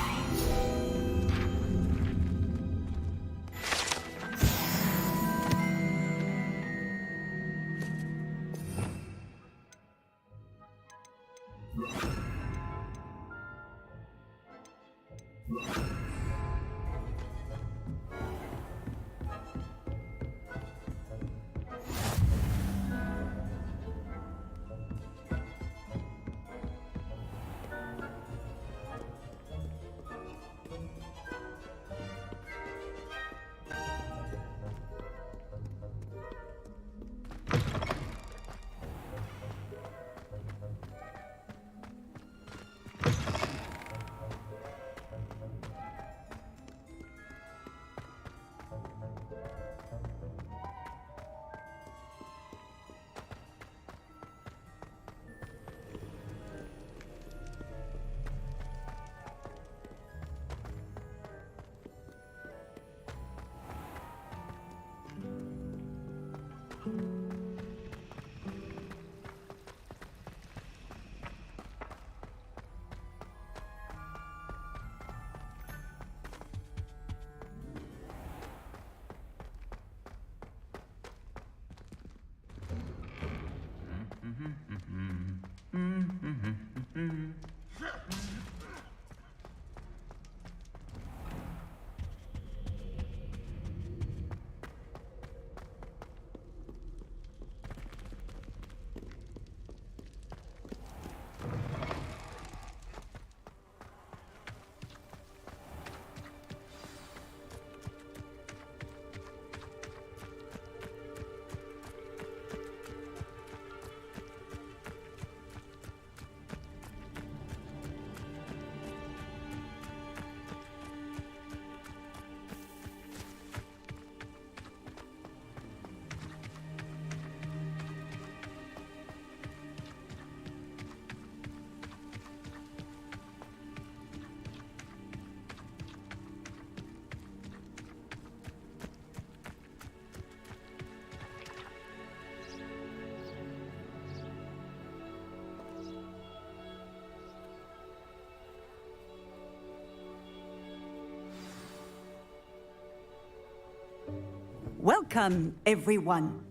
Speaker 18: Welcome, everyone.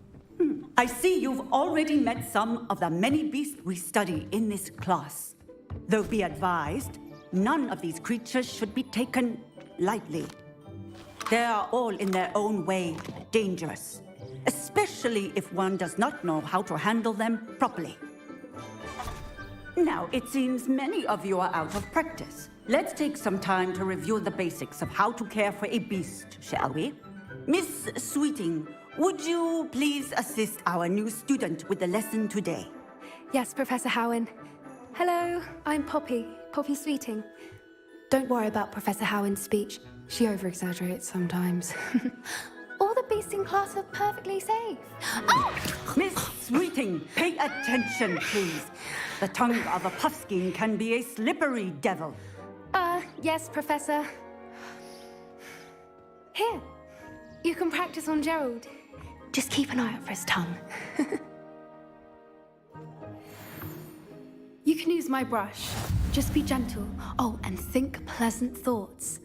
Speaker 18: I see you've already met some of the many beasts we study in this class. Though be advised, none of these creatures should be taken lightly. They are all in their own way dangerous, especially if one does not know how to handle them properly. Now, it seems many of you are out of practice. Let's take some time to review the basics of how to care for a beast, shall we? Miss Sweeting, would you please assist our new student with the lesson today?
Speaker 19: Yes, Professor Howen. Hello, I'm Poppy Sweeting. Don't worry about Professor Howen's speech. She over-exaggerates sometimes. All the beasts in class are perfectly safe. Oh!
Speaker 18: Miss Sweeting, pay attention, please. The tongue of a puffskein can be a slippery devil.
Speaker 19: Yes, Professor. Here, you can practice on Gerald. Just keep an eye out for his tongue. You can use my brush. Just be gentle. Oh, and think pleasant thoughts.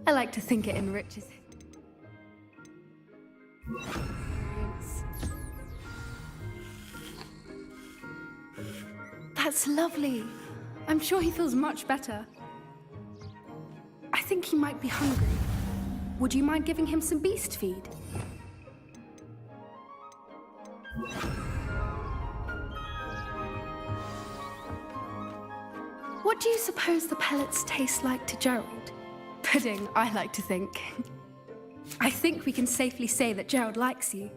Speaker 19: I like to think it enriches it. That's lovely. I'm sure he feels much better. I think he might be hungry. Would you mind giving him some beast feed? What do you suppose the pellets taste like to Gerald? Pudding, I like to think. I think we can safely say that Gerald likes you.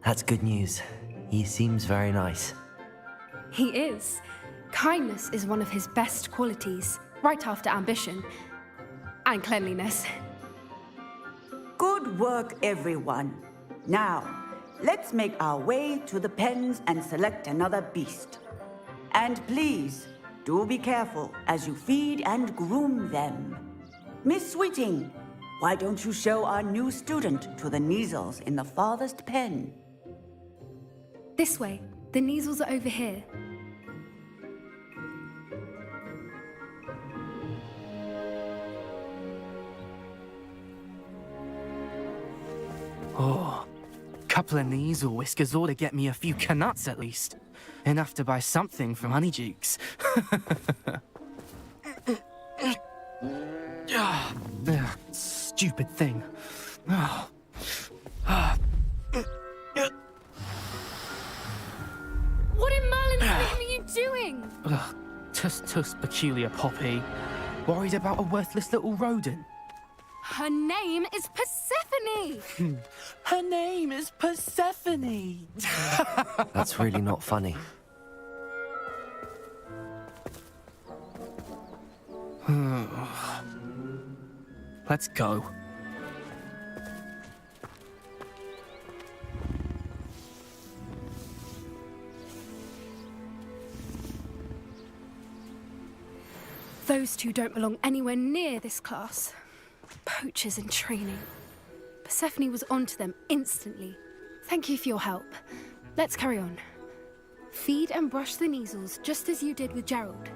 Speaker 2: That's good news. He seems very nice.
Speaker 19: He is. Kindness is one of his best qualities, right after ambition and cleanliness.
Speaker 18: Good work, everyone. Now, let's make our way to the pens and select another beast. And please, do be careful as you feed and groom them. Miss Sweeting, why don't you show our new student to the Neasels in the farthest pen?
Speaker 19: This way. The Neasels are over here.
Speaker 20: Oh, couple of Neasel whiskers ought to get me a few canuts at least. Enough to buy something from Honeydukes. Stupid thing. Oh.
Speaker 19: What in Merlin's name are you doing?
Speaker 20: Tuss peculiar Poppy. Worried about a worthless little rodent.
Speaker 19: Her name is Persephone!
Speaker 20: Her name is Persephone!
Speaker 2: That's really not funny.
Speaker 20: Let's go.
Speaker 19: Those two don't belong anywhere near this class. Poachers in training. Persephone was onto them instantly. Thank you for your help. Let's carry on. Feed and brush the Neasels just as you did with Gerald.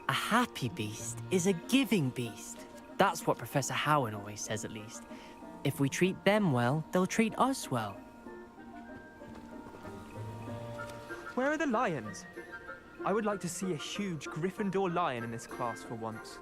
Speaker 21: A happy beast is a giving beast. That's what Professor Howen always says, at least. If we treat them well, they'll treat us well.
Speaker 22: Where are the lions? I would like to see a huge Gryffindor lion in this class for once.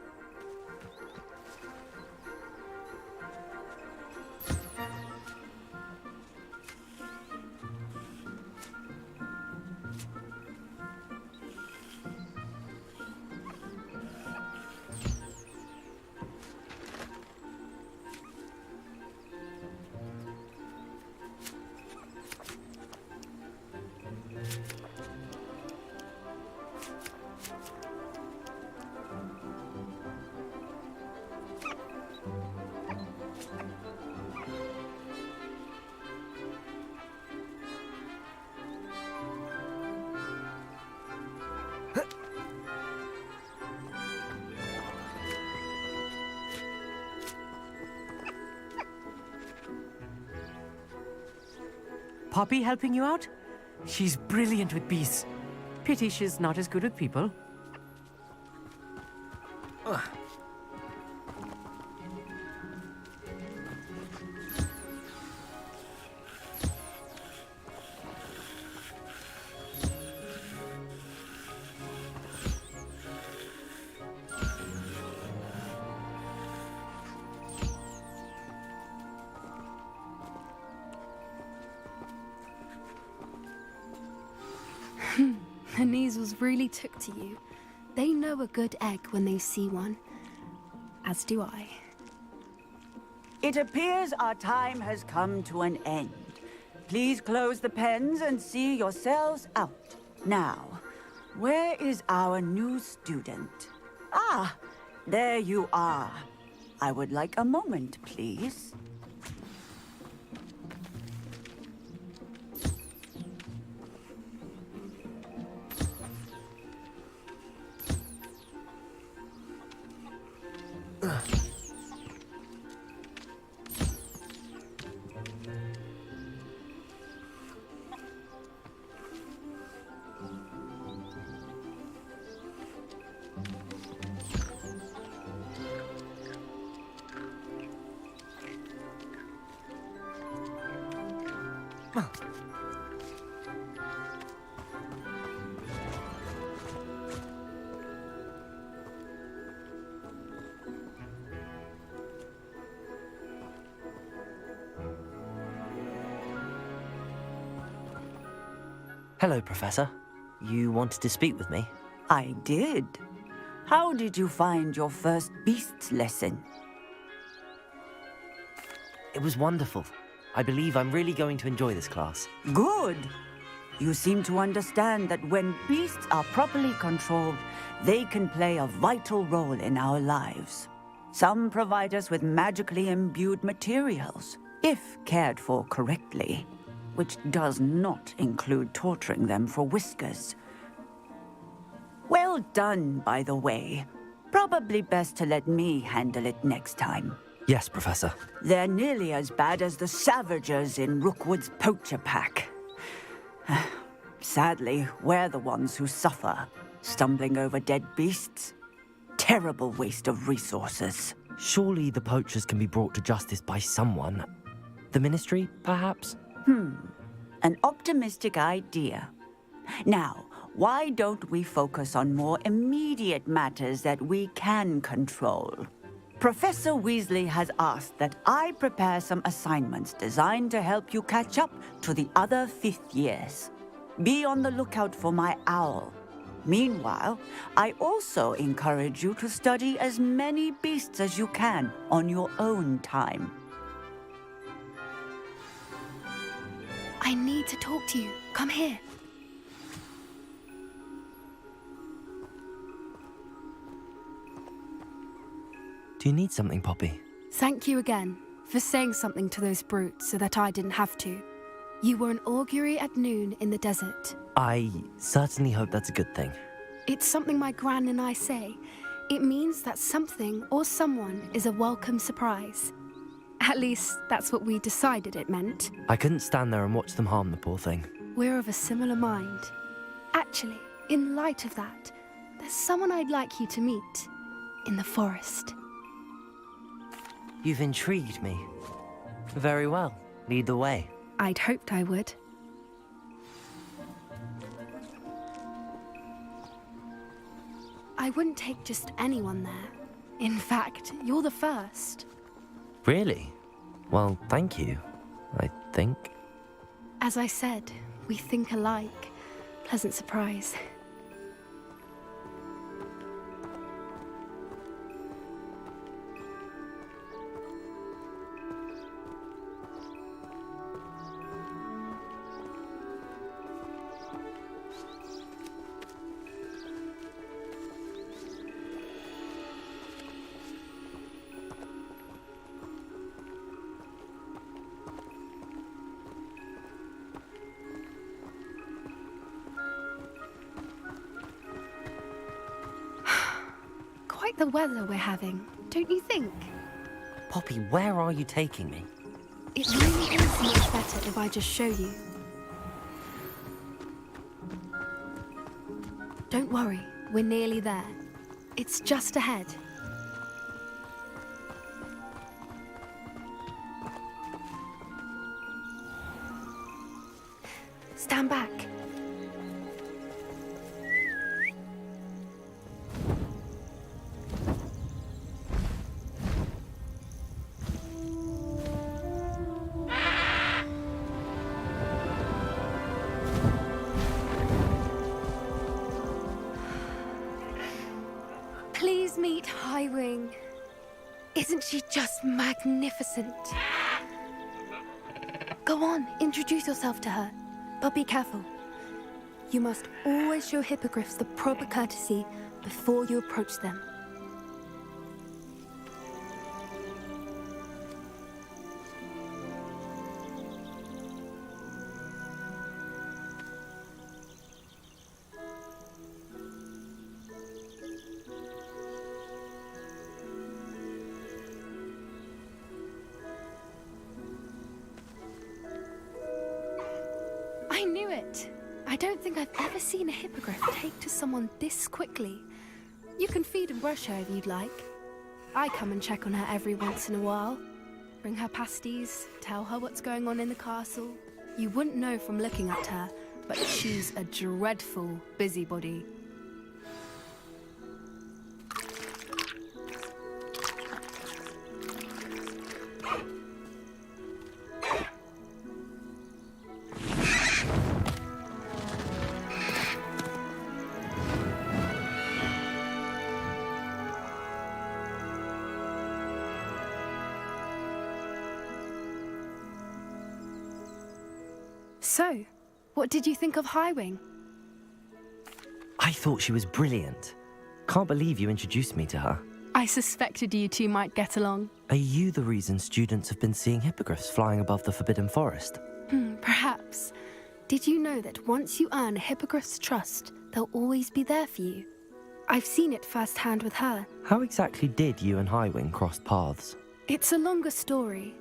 Speaker 21: Poppy helping you out? She's brilliant with beasts. Pity she's not as good with people. Ugh.
Speaker 19: The Neasels really took to you. They know a good egg when they see one. As do I.
Speaker 18: It appears our time has come to an end. Please close the pens and see yourselves out. Now, where is our new student? Ah, there you are. I would like a moment, please.
Speaker 2: Hello, Professor. You wanted to speak with me?
Speaker 18: I did. How did you find your first beasts lesson?
Speaker 2: It was wonderful. I believe I'm really going to enjoy this class.
Speaker 18: Good. You seem to understand that when beasts are properly controlled, they can play a vital role in our lives. Some provide us with magically imbued materials, if cared for correctly, which does not include torturing them for whiskers. Well done, by the way. Probably best to let me handle it next time.
Speaker 2: Yes, Professor.
Speaker 18: They're nearly as bad as the Savagers in Rookwood's poacher pack. Sadly, we're the ones who suffer, stumbling over dead beasts. Terrible waste of resources.
Speaker 2: Surely the poachers can be brought to justice by someone. The Ministry, perhaps?
Speaker 18: An optimistic idea. Now, why don't we focus on more immediate matters that we can control? Professor Weasley has asked that I prepare some assignments designed to help you catch up to the other 5th years. Be on the lookout for my owl. Meanwhile, I also encourage you to study as many beasts as you can on your own time.
Speaker 19: I need to talk to you. Come here.
Speaker 2: Do you need something, Poppy?
Speaker 19: Thank you again for saying something to those brutes so that I didn't have to. You were an augury at noon in the desert.
Speaker 2: I certainly hope that's a good thing.
Speaker 19: It's something my gran and I say. It means that something or someone is a welcome surprise. At least, that's what we decided it meant.
Speaker 2: I couldn't stand there and watch them harm the poor thing.
Speaker 19: We're of a similar mind. Actually, in light of that, there's someone I'd like you to meet. In the forest.
Speaker 2: You've intrigued me. Very well. Lead the way.
Speaker 19: I'd hoped I would. I wouldn't take just anyone there. In fact, you're the first.
Speaker 2: Really? Well, thank you, I think.
Speaker 19: As I said, we think alike. Pleasant surprise. Quite the weather we're having, don't you think?
Speaker 2: Poppy, where are you taking me?
Speaker 19: It really is much better if I just show you. Don't worry, we're nearly there. It's just ahead. Stand back. Please meet Highwing. Isn't she just magnificent? Go on, introduce yourself to her. But be careful. You must always show hippogriffs the proper courtesy before you approach them. I knew it! I don't think I've ever seen a hippogriff take to someone this quickly. You can feed and brush her if you'd like. I come and check on her every once in a while. Bring her pasties, tell her what's going on in the castle. You wouldn't know from looking at her, but she's a dreadful busybody. So, what did you think of Highwing?
Speaker 2: I thought she was brilliant. Can't believe you introduced me to her.
Speaker 19: I suspected you two might get along.
Speaker 2: Are you the reason students have been seeing hippogriffs flying above the Forbidden Forest?
Speaker 19: Perhaps. Did you know that once you earn a hippogriff's trust, they'll always be there for you? I've seen it firsthand with her.
Speaker 2: How exactly did you and Highwing cross paths?
Speaker 19: It's a longer story,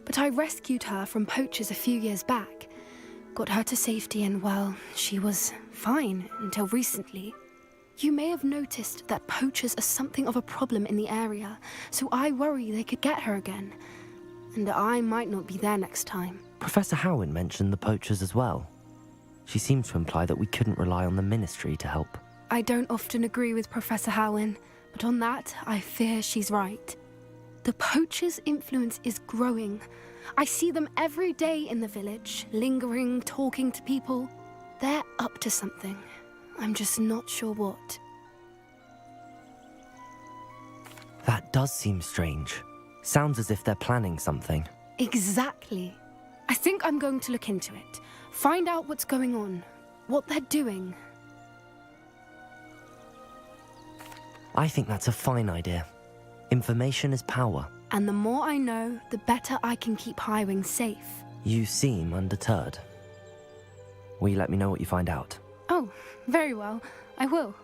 Speaker 19: but I rescued her from poachers a few years back. Got her to safety and, well, she was fine until recently. You may have noticed that poachers are something of a problem in the area, so I worry they could get her again. And I might not be there next time.
Speaker 2: Professor Howin mentioned the poachers as well. She seemed to imply that we couldn't rely on the ministry to help.
Speaker 19: I don't often agree with Professor Howin, but on that, I fear she's right. The poachers' influence is growing. I see them every day in the village, lingering, talking to people. They're up to something. I'm just not sure what.
Speaker 2: That does seem strange. Sounds as if they're planning something.
Speaker 19: Exactly. I think I'm going to look into it. Find out what's going on, what they're doing.
Speaker 2: I think that's a fine idea. Information is power.
Speaker 19: And the more I know, the better I can keep Highwing safe.
Speaker 2: You seem undeterred. Will you let me know what you find out?
Speaker 19: Oh, very well. I will.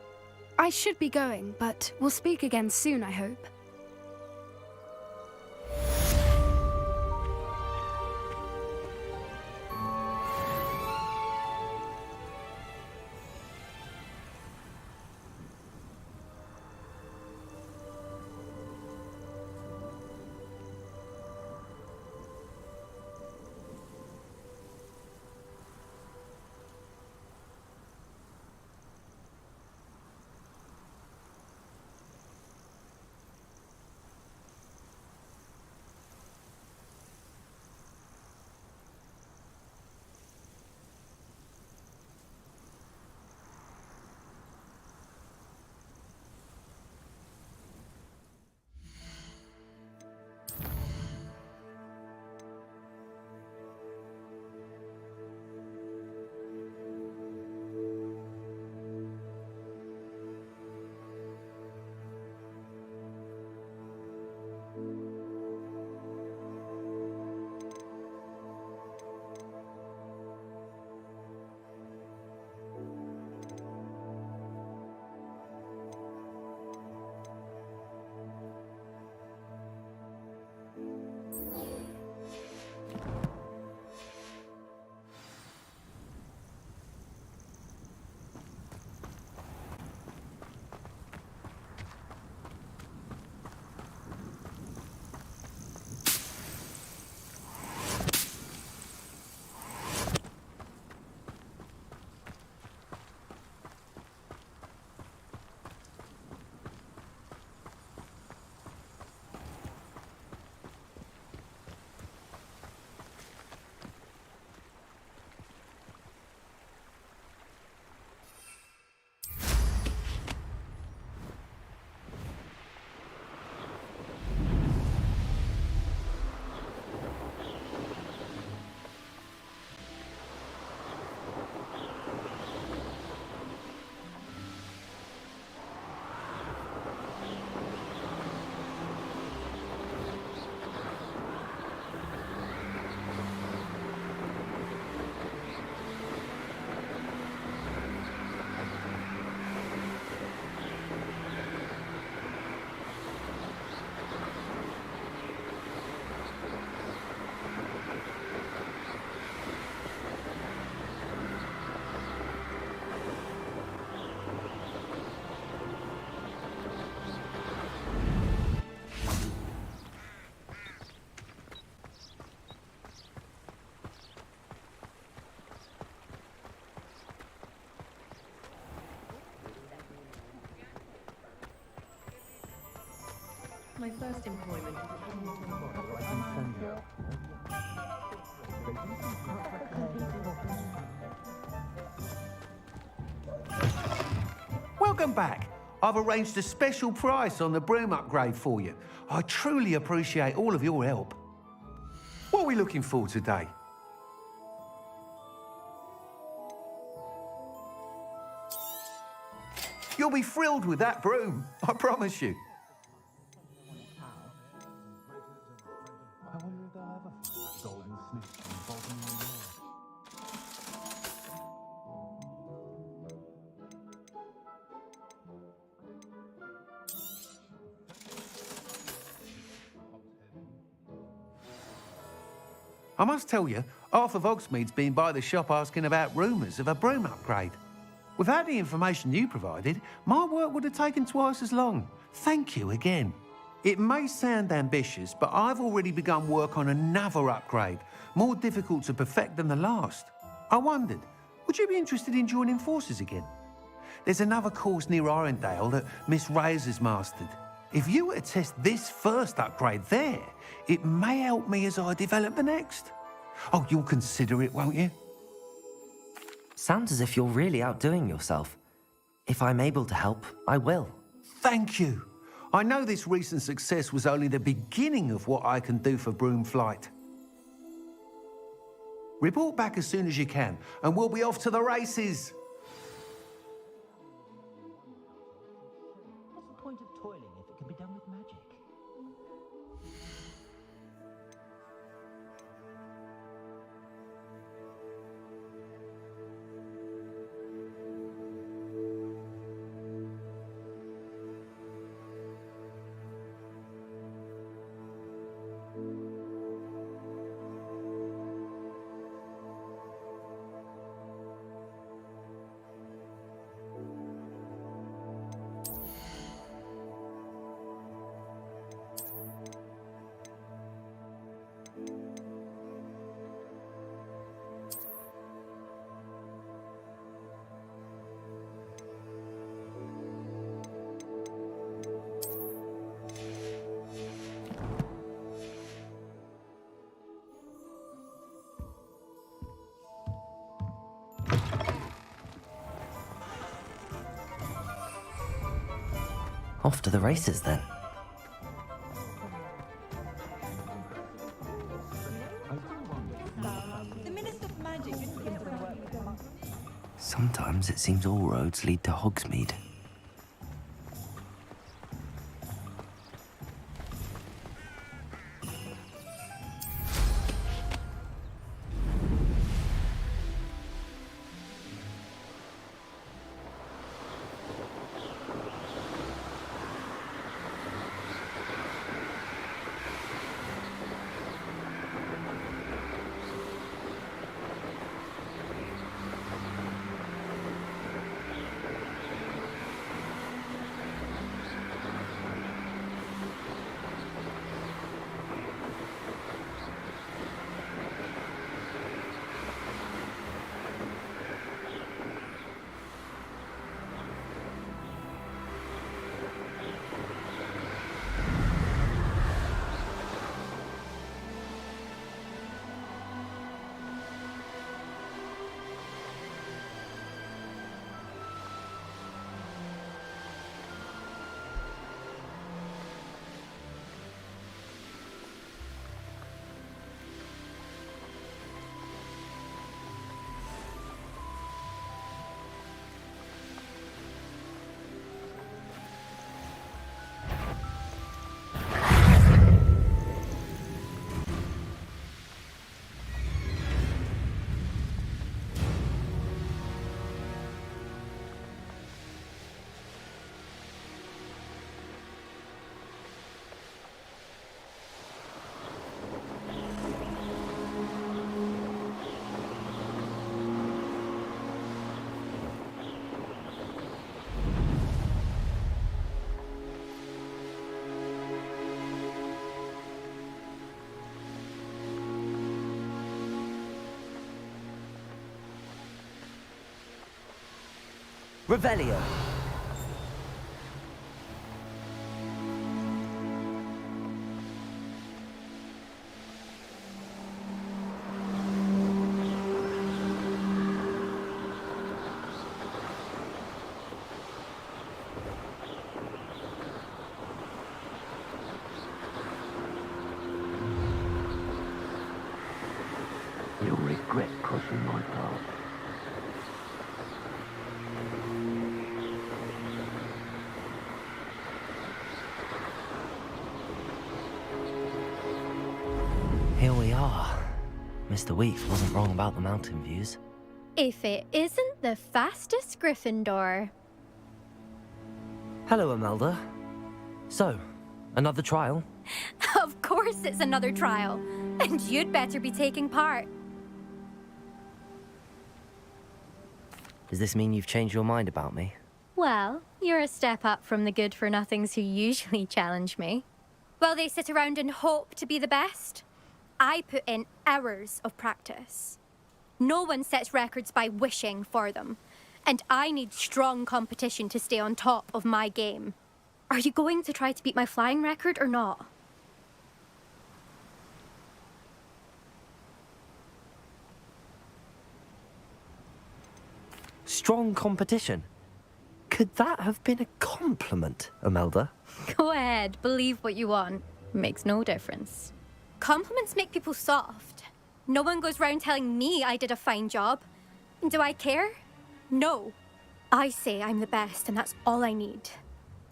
Speaker 19: I should be going, but we'll speak again soon, I hope.
Speaker 1: my first employment was
Speaker 10: Welcome back. I've arranged a special price on the broom upgrade for you. I truly appreciate all of your help. What are we looking for today? You'll be thrilled with that broom, I promise you. I must tell you, half of Hogsmeade's been by the shop asking about rumours of a broom upgrade. Without the information you provided, my work would have taken twice as long. Thank you again. It may sound ambitious, but I've already begun work on another upgrade, more difficult to perfect than the last. I wondered, would you be interested in joining forces again? There's another course near Arendale that Miss Reyes has mastered. If you were to test this first upgrade there, it may help me as I develop the next. Oh, you'll consider it, won't you?
Speaker 2: Sounds as if you're really outdoing yourself. If I'm able to help, I will.
Speaker 10: Thank you. I know this recent success was only the beginning of what I can do for broom flight. Report back as soon as you can, and we'll be off to the races.
Speaker 3: What's the point of toiling if it can be done with magic?
Speaker 2: Off to the races then. Sometimes it seems all roads lead to Hogsmeade. Revelio. Mr. Weeks wasn't wrong about the mountain views.
Speaker 7: If it isn't the fastest Gryffindor.
Speaker 2: Hello, Imelda. So, another trial?
Speaker 7: Of course it's another trial. And you'd better be taking part.
Speaker 2: Does this mean you've changed your mind about me?
Speaker 7: Well, you're a step up from the good-for-nothings who usually challenge me. While they sit around and hope to be the best, I put in hours of practice. No one sets records by wishing for them, and I need strong competition to stay on top of my game. Are you going to try to beat my flying record or not?
Speaker 2: Strong competition? Could that have been a compliment, Imelda?
Speaker 7: Go ahead, believe what you want. Makes no difference. Compliments make people soft. No one goes round telling me I did a fine job. And do I care? No. I say I'm the best, and that's all I need.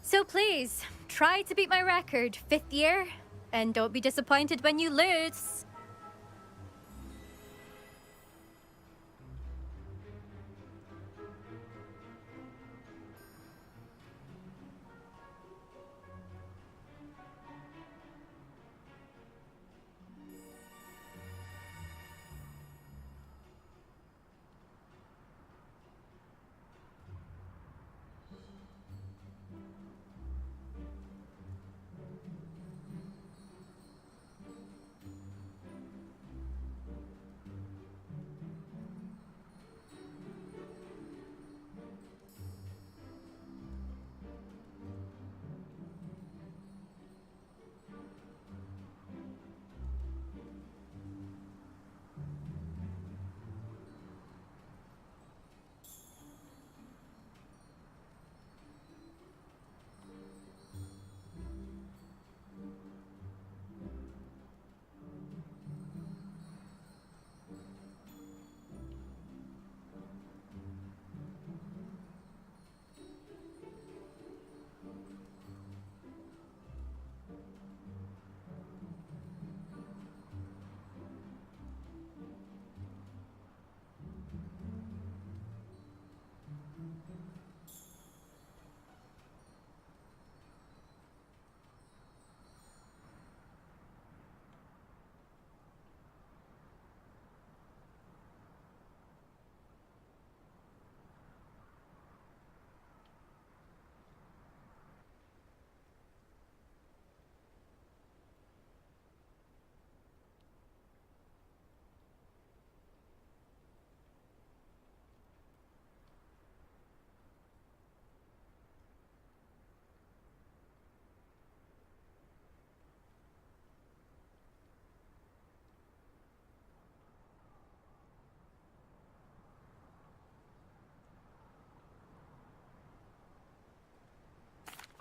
Speaker 7: So please, try to beat my record, 5th year, and don't be disappointed when you lose.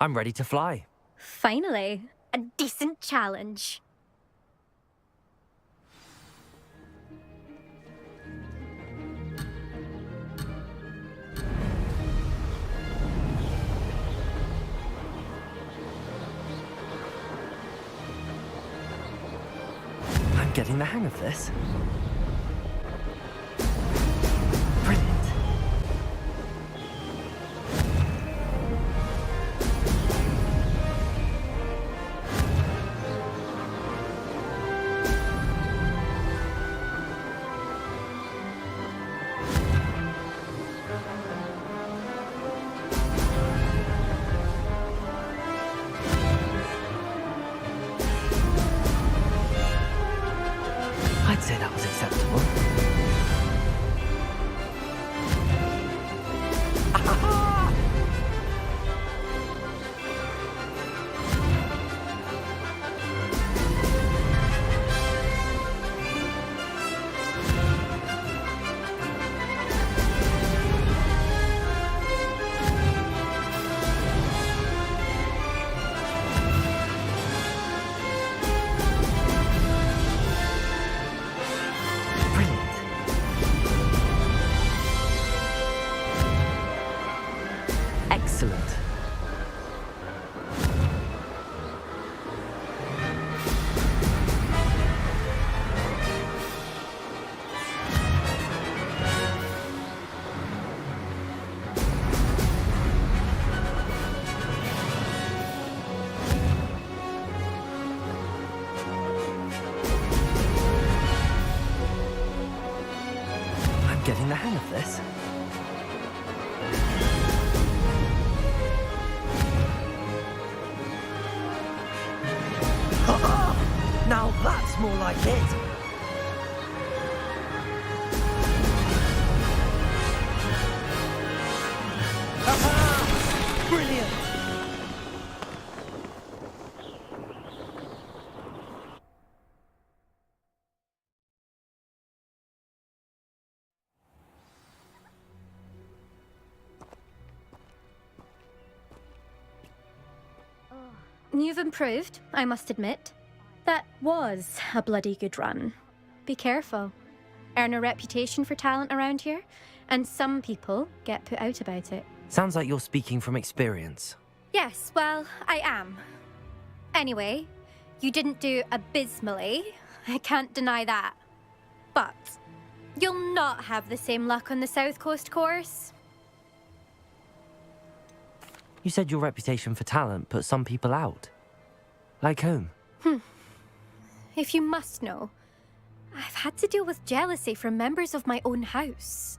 Speaker 2: I'm ready to fly.
Speaker 7: Finally, a decent challenge.
Speaker 2: I'm getting the hang of this. I'd say that was acceptable. Excellent. this. Now that's more like it. Aha! Brilliant!
Speaker 7: You've improved, I must admit. That was a bloody good run. Be careful. Earn a reputation for talent around here, and some people get put out about it.
Speaker 2: Sounds like you're speaking from experience.
Speaker 7: Yes, well, I am. Anyway, you didn't do abysmally. I can't deny that. But you'll not have the same luck on the South Coast course.
Speaker 2: You said your reputation for talent put some people out. Like whom?
Speaker 7: If you must know, I've had to deal with jealousy from members of my own house.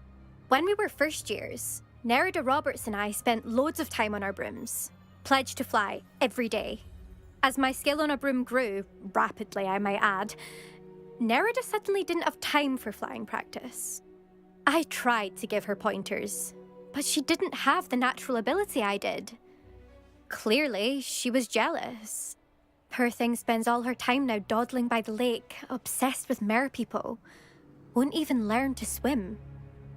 Speaker 7: When we were first years, Nerida Roberts and I spent loads of time on our brooms, pledged to fly every day. As my skill on a broom grew, rapidly I might add, Nerida suddenly didn't have time for flying practice. I tried to give her pointers, but she didn't have the natural ability I did. Clearly, she was jealous. Poor thing spends all her time now dawdling by the lake, obsessed with merpeople. Won't even learn to swim.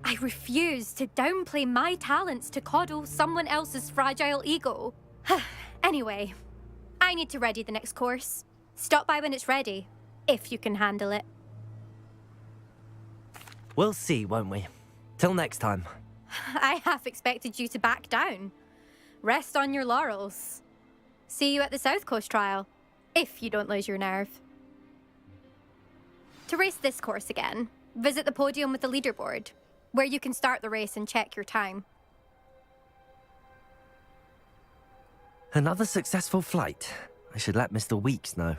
Speaker 7: I refuse to downplay my talents to coddle someone else's fragile ego. Anyway, I need to ready the next course. Stop by when it's ready, if you can handle it.
Speaker 2: We'll see, won't we? Till next time.
Speaker 7: I half expected you to back down. Rest on your laurels. See you at the South Coast trial, if you don't lose your nerve. To race this course again, visit the podium with the leaderboard, where you can start the race and check your time.
Speaker 2: Another successful flight. I should let Mr. Weeks know.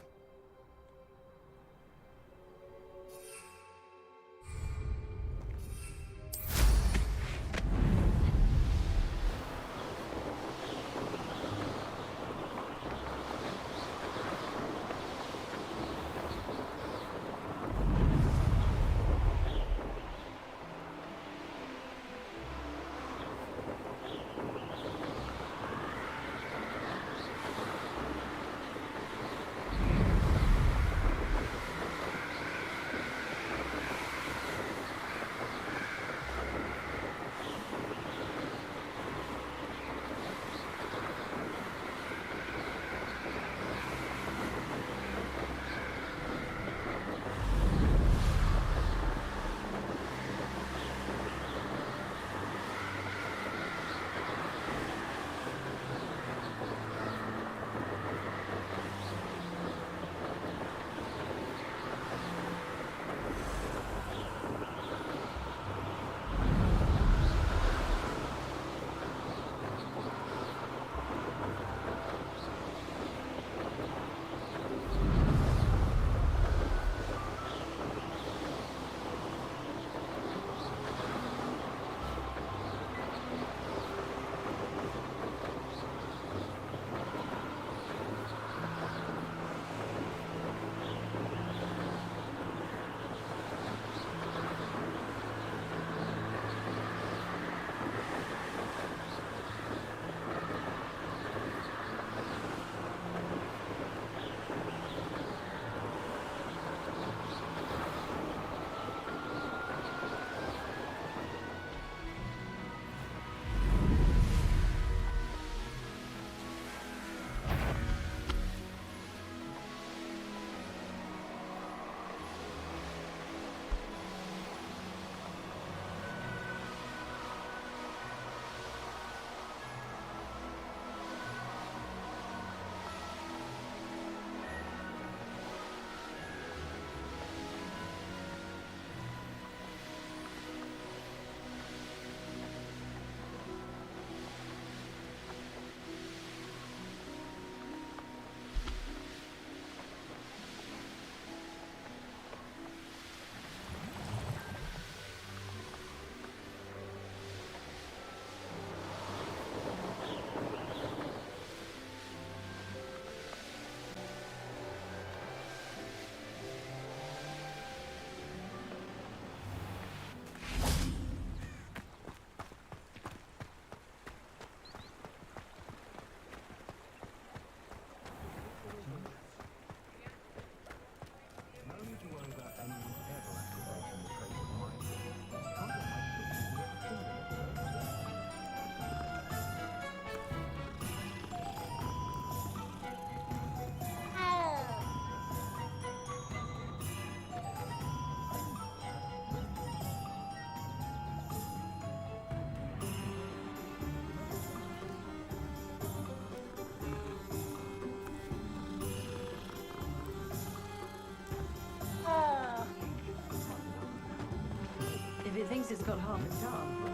Speaker 17: got half a chance.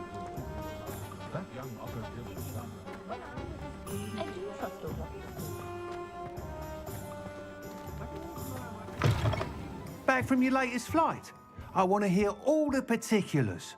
Speaker 15: That young otter gives us some.
Speaker 13: I do trust all
Speaker 10: Back from your latest flight? I want to hear all the particulars.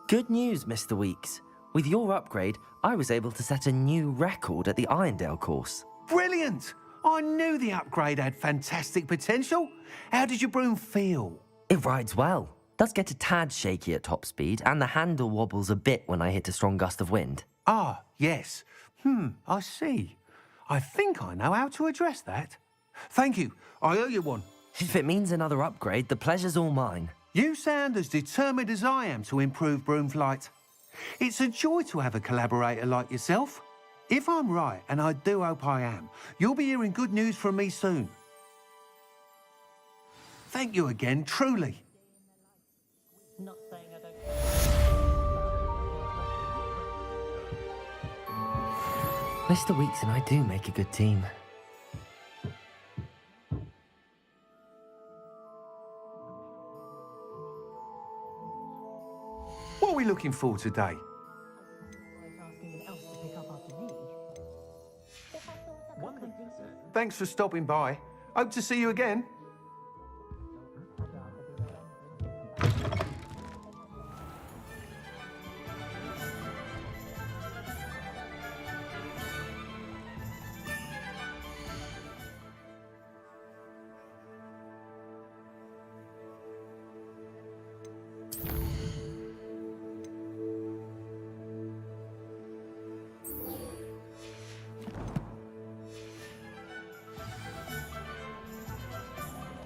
Speaker 2: Good news, Mr. Weeks. With your upgrade, I was able to set a new record at the Irondale course.
Speaker 10: Brilliant! I knew the upgrade had fantastic potential. How did your broom feel?
Speaker 2: It rides well. Does get a tad shaky at top speed, and the handle wobbles a bit when I hit a strong gust of wind.
Speaker 10: Ah, yes. I see. I think I know how to address that. Thank you. I owe you one.
Speaker 2: If it means another upgrade, the pleasure's all mine.
Speaker 10: You sound as determined as I am to improve broom flight. It's a joy to have a collaborator like yourself. If I'm right, and I do hope I am, you'll be hearing good news from me soon. Thank you again, truly.
Speaker 13: Not saying I don't.
Speaker 2: Mr. Weeks and I do make a good team.
Speaker 10: What are we looking for today? Thanks for stopping by. Hope to see you again.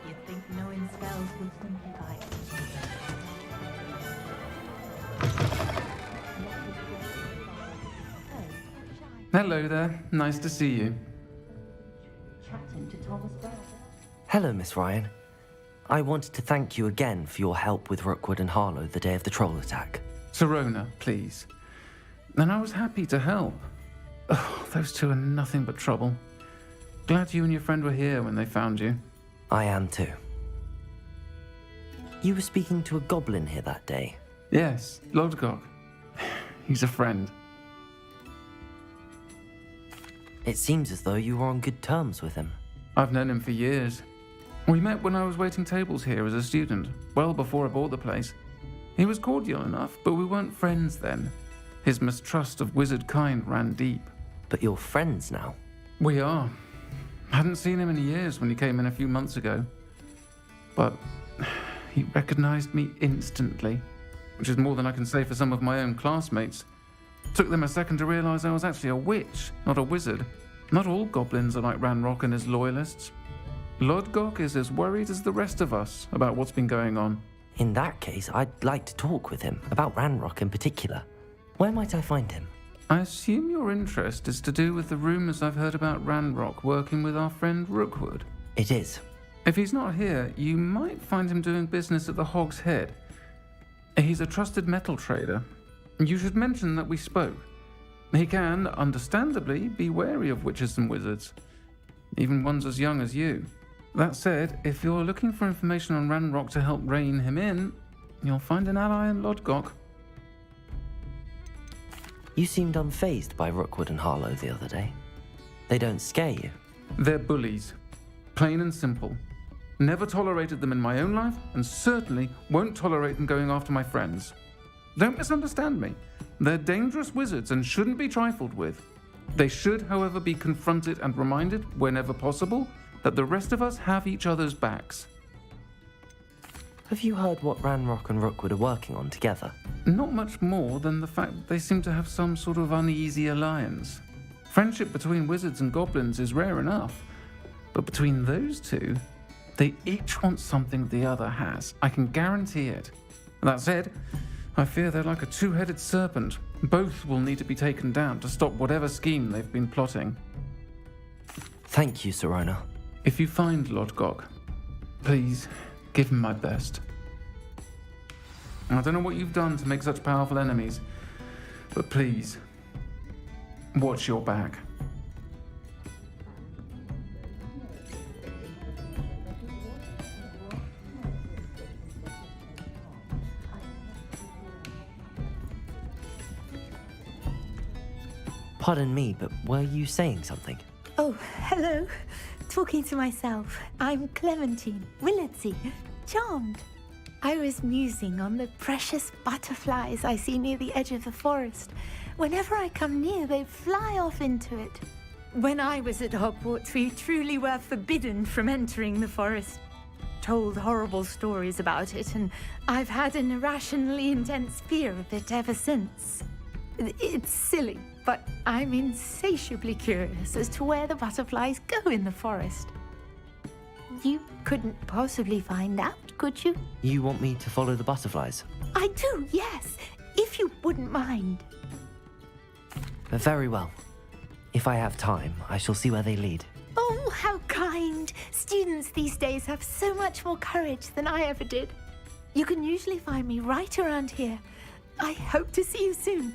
Speaker 13: You'd think knowing spells would simplify it.
Speaker 6: Hello there. Nice to see you.
Speaker 13: Chatting to Thomas Bird.
Speaker 2: Hello, Miss Ryan. I wanted to thank you again for your help with Rookwood and Harlow the day of the troll attack.
Speaker 6: Sirona, please. And I was happy to help. Oh, those two are nothing but trouble. Glad you and your friend were here when they found you.
Speaker 2: I am too. You were speaking to a goblin here that day.
Speaker 6: Yes, Lodgok. He's a friend.
Speaker 2: It seems as though you were on good terms with him.
Speaker 6: I've known him for years. We met when I was waiting tables here as a student, well before I bought the place. He was cordial enough, but we weren't friends then. His mistrust of wizard kind ran deep.
Speaker 2: But you're friends now?
Speaker 6: We are. Hadn't seen him in years when he came in a few months ago. But he recognized me instantly, which is more than I can say for some of my own classmates. Took them a second to realize I was actually a witch, not a wizard. Not all goblins are like Ranrock and his loyalists. Lodgok is as worried as the rest of us about what's been going on.
Speaker 2: In that case, I'd like to talk with him, about Ranrock in particular. Where might I find him?
Speaker 6: I assume your interest is to do with the rumors I've heard about Ranrock working with our friend Rookwood.
Speaker 2: It is.
Speaker 6: If he's not here, you might find him doing business at the Hog's Head. He's a trusted metal trader. You should mention that we spoke. He can, understandably, be wary of witches and wizards, even ones as young as you. That said, if you're looking for information on Ranrock to help rein him in, you'll find an ally in Lodgok.
Speaker 2: You seemed unfazed by Rookwood and Harlow the other day. They don't scare you.
Speaker 6: They're bullies. Plain and simple. Never tolerated them in my own life, and certainly won't tolerate them going after my friends. Don't misunderstand me. They're dangerous wizards and shouldn't be trifled with. They should, however, be confronted and reminded, whenever possible, that the rest of us have each other's backs.
Speaker 2: Have you heard what Ranrock and Rookwood are working on together?
Speaker 6: Not much more than the fact that they seem to have some sort of uneasy alliance. Friendship between wizards and goblins is rare enough, but between those two, they each want something the other has. I can guarantee it. That said, I fear they're like a two-headed serpent. Both will need to be taken down to stop whatever scheme they've been plotting.
Speaker 2: Thank you, Sirona.
Speaker 6: If you find Lodgok, please give him my best. I don't know what you've done to make such powerful enemies, but please, watch your back.
Speaker 2: Pardon me, but were you saying something?
Speaker 4: Oh, hello. Talking to myself. I'm Clementine Willardsey. Charmed. I was musing on the precious butterflies I see near the edge of the forest. Whenever I come near, they fly off into it. When I was at Hogwarts, we truly were forbidden from entering the forest. Told horrible stories about it, and I've had an irrationally intense fear of it ever since. It's silly, but I'm insatiably curious as to where the butterflies go in the forest. You couldn't possibly find out, could you?
Speaker 2: You want me to follow the butterflies?
Speaker 4: I do, yes, if you wouldn't mind.
Speaker 2: Very well. If I have time, I shall see where they lead.
Speaker 4: Oh, how kind. Students these days have so much more courage than I ever did. You can usually find me right around here. I hope to see you soon.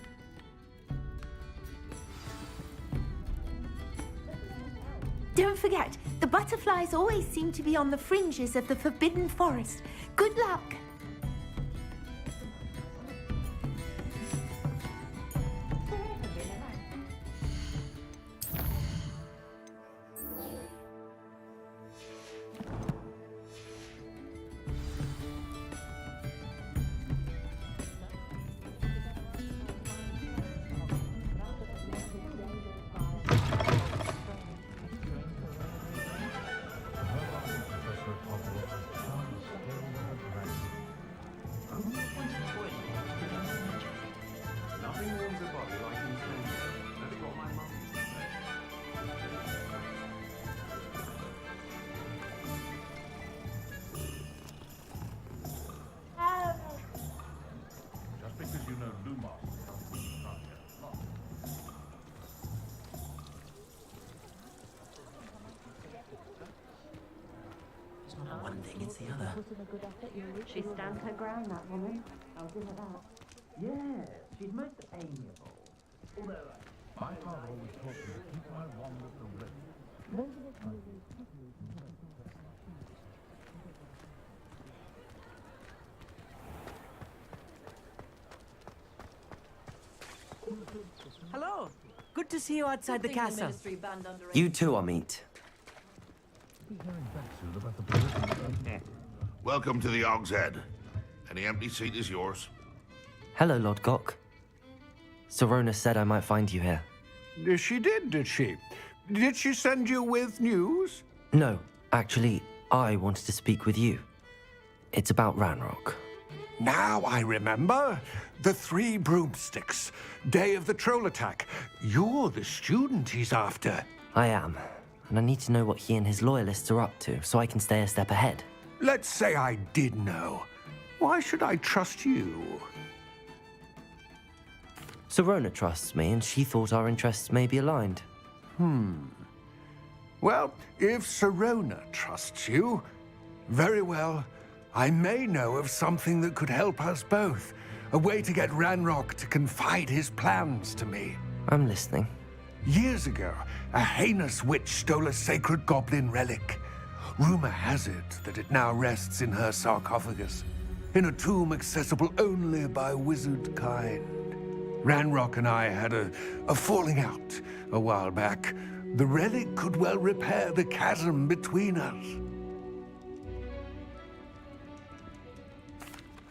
Speaker 4: Don't forget, the butterflies always seem to be on the fringes of the Forbidden Forest. Good luck!
Speaker 2: One thing, it's the other.
Speaker 17: She stands her ground, that woman. I'll give her that.
Speaker 3: Yeah, she's most amiable. Although, my father always taught me to keep my wand at the ready.
Speaker 8: Hello. Good to see you outside the castle.
Speaker 2: You too, Amit.
Speaker 15: Welcome to the Og's Head. Any empty seat is yours.
Speaker 2: Hello, Lord Gok. Serona said I might find you here.
Speaker 10: She did she? Did she send you with news?
Speaker 2: No, actually, I wanted to speak with you. It's about Ranrock.
Speaker 10: Now I remember. The 3 broomsticks. Day of the troll attack. You're the student he's after.
Speaker 2: I am, and I need to know what he and his loyalists are up to so I can stay a step ahead.
Speaker 10: Let's say I did know. Why should I trust you?
Speaker 2: Serona trusts me, and she thought our interests may be aligned.
Speaker 10: Well, if Serona trusts you, very well. I may know of something that could help us both. A way to get Ranrock to confide his plans to me.
Speaker 2: I'm listening.
Speaker 10: Years ago, a heinous witch stole a sacred goblin relic. Rumor has it that it now rests in her sarcophagus, in a tomb accessible only by wizard kind. Ranrock and I had a falling out a while back. The relic could well repair the chasm between us.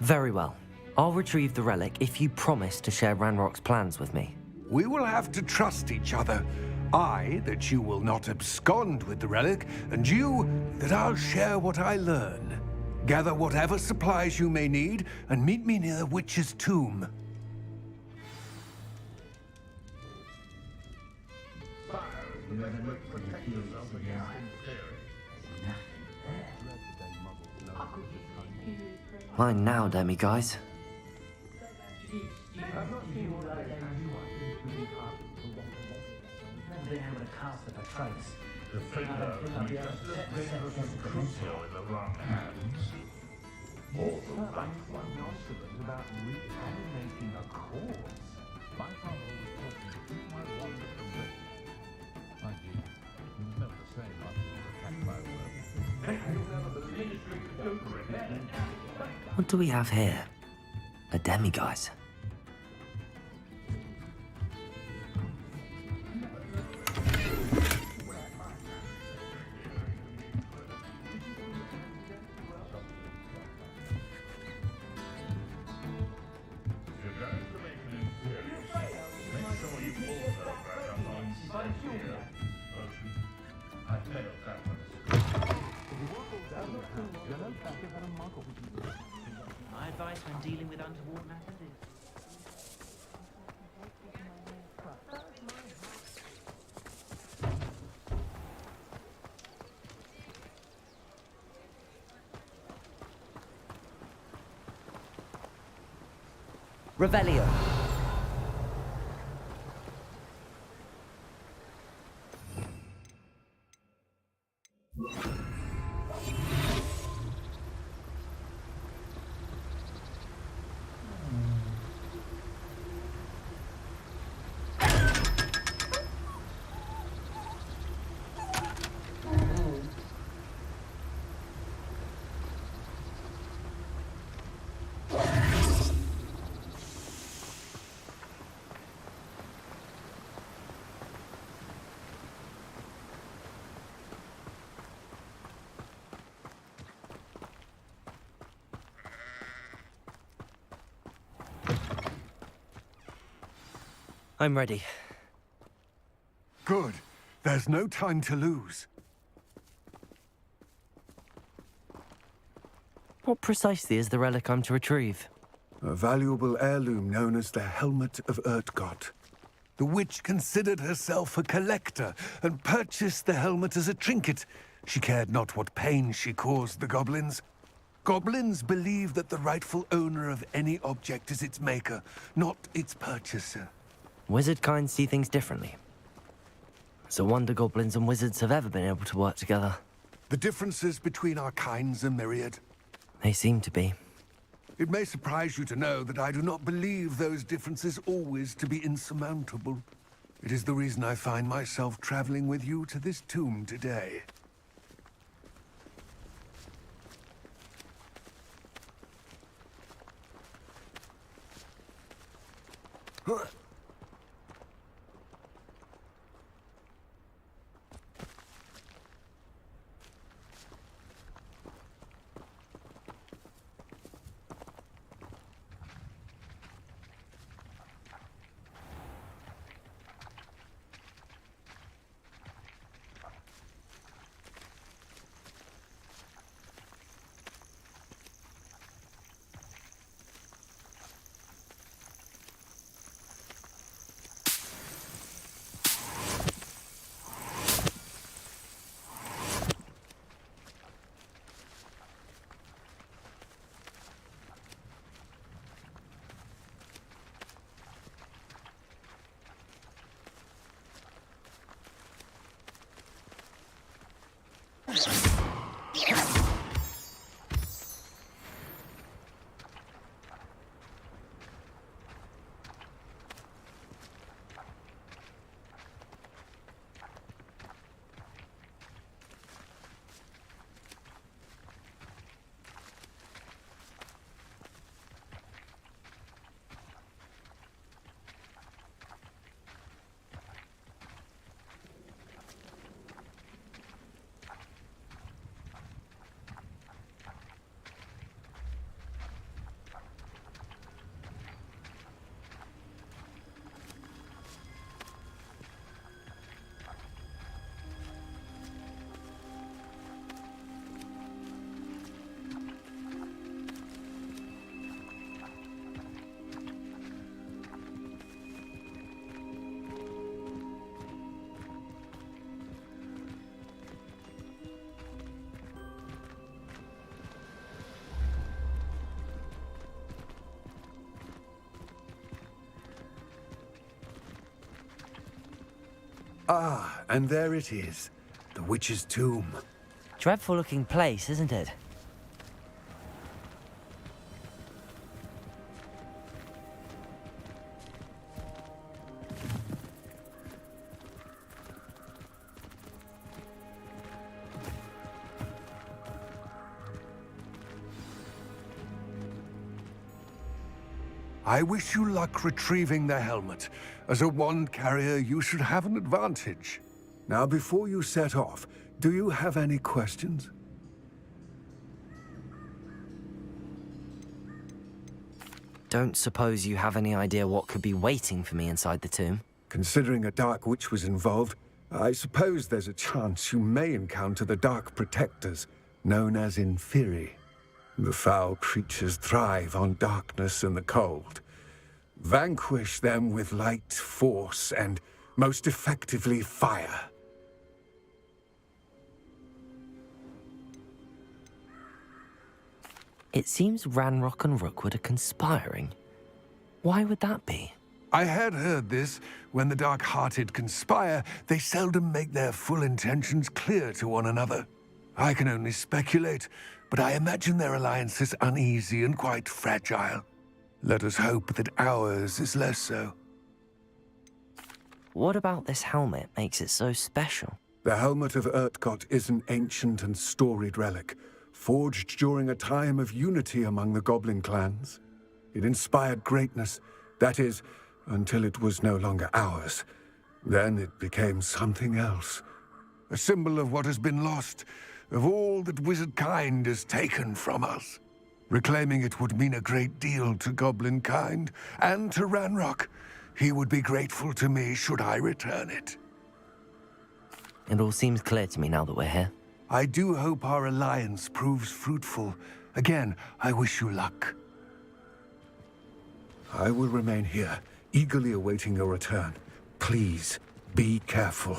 Speaker 2: Very well. I'll retrieve the relic if you promise to share Ranrock's plans with me.
Speaker 10: We will have to trust each other. I, that you will not abscond with the relic, and you, that I'll share what I learn. Gather whatever supplies you may need, and meet me near the witch's tomb.
Speaker 2: Mine now, demi-guys.
Speaker 3: The fate of the dangerous and crucial in the wrong hands. Or the right one knows about reanimating a corpse. My father always taught me to keep my wand at the ready. Mind you, he was never the same after he was attacked by a
Speaker 2: What do we have here? A demi-guise.
Speaker 11: My advice when dealing with untoward matters is...
Speaker 2: Revelio. I'm ready.
Speaker 5: Good. There's no time to lose.
Speaker 2: What precisely is the relic I'm to retrieve?
Speaker 5: A valuable heirloom known as the Helmet of Urtgott. The witch considered herself a collector and purchased the helmet as a trinket. She cared not what pain she caused the goblins. Goblins believe that the rightful owner of any object is its maker, not its purchaser.
Speaker 2: Wizard kind see things differently. It's a wonder goblins and wizards have ever been able to work together.
Speaker 5: The differences between our kinds are myriad.
Speaker 2: They seem to be.
Speaker 5: It may surprise you to know that I do not believe those differences always to be insurmountable. It is the reason I find myself traveling with you to this tomb today. Ah, and there it is. The witch's tomb.
Speaker 2: Dreadful looking place, isn't it?
Speaker 5: I wish you luck retrieving the helmet. As a wand carrier, you should have an advantage. Now, before you set off, do you have any questions?
Speaker 2: Don't suppose you have any idea what could be waiting for me inside the tomb?
Speaker 5: Considering a Dark Witch was involved, I suppose there's a chance you may encounter the Dark Protectors. known as inferi. The foul creatures thrive on darkness and the cold. Vanquish them with light, force, and most effectively fire.
Speaker 2: It seems Ranrock and Rookwood are conspiring. Why would that be?
Speaker 5: I had heard this. When the dark-hearted conspire, they seldom make their full intentions clear to one another. I can only speculate, but I imagine their alliance is uneasy and quite fragile. Let us hope that ours is less so.
Speaker 2: What about this helmet makes it so special?
Speaker 5: The helmet of Urtkot is an ancient and storied relic, forged during a time of unity among the goblin clans. It inspired greatness, that is, until it was no longer ours. Then it became something else. A symbol of what has been lost, of all that wizard kind has taken from us. Reclaiming it would mean a great deal to goblin kind, and to Ranrock. He would be grateful to me should I return it.
Speaker 2: It all seems clear to me now that we're here.
Speaker 5: I do hope our alliance proves fruitful. Again, I wish you luck. I will remain here, eagerly awaiting your return. Please, be careful.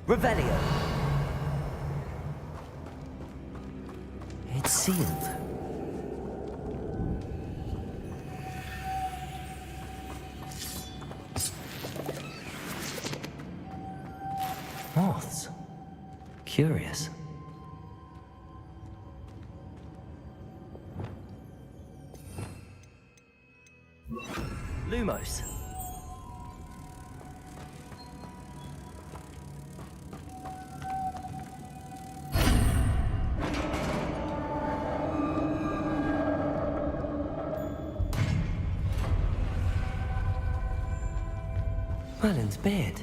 Speaker 2: Revelio. It's sealed. Moths. Curious. Lumos. Merlin's beard.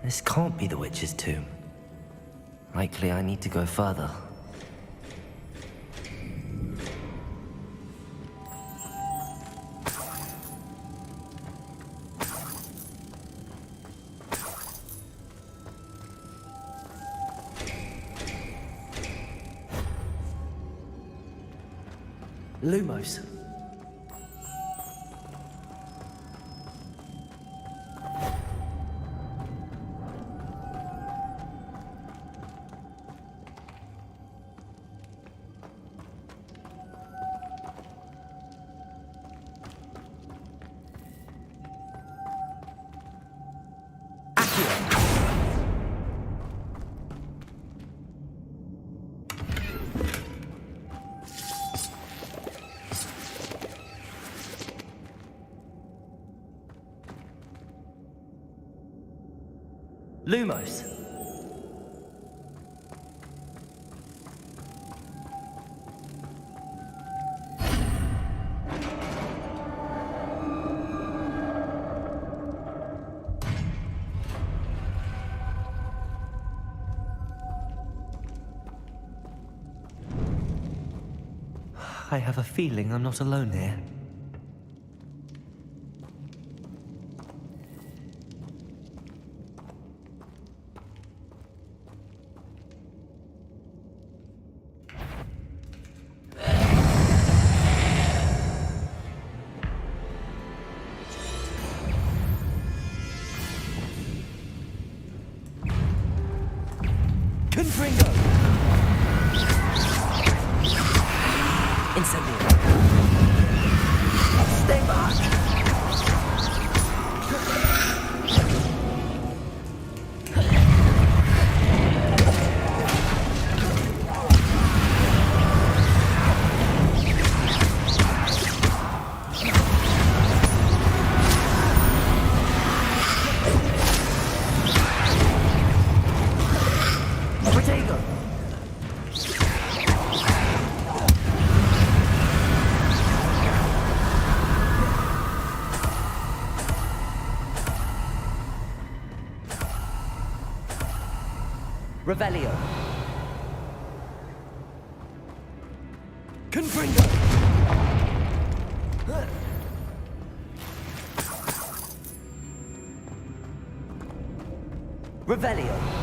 Speaker 2: This can't be the witch's tomb. Likely I need to go further. Lumos. Lumos. I have a feeling I'm not alone here. Confringo! Incendio! Stay back! Revelio. Confringo. Revelio.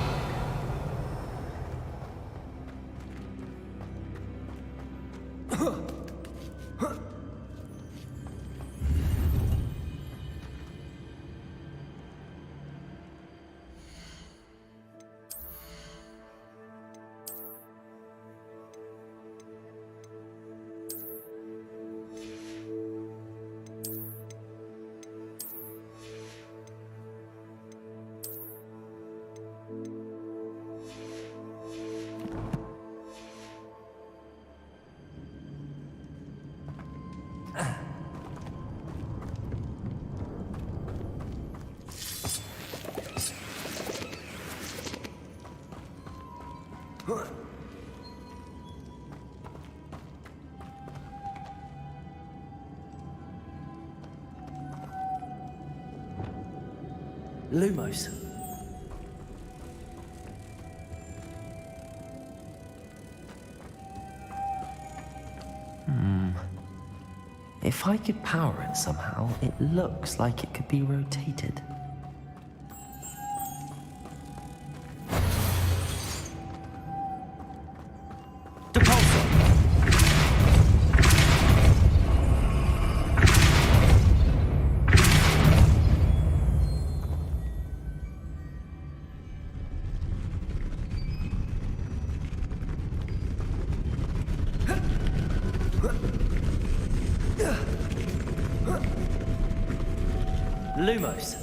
Speaker 2: Lumos. If I could power it somehow, it looks like it could be rotated. Lumos.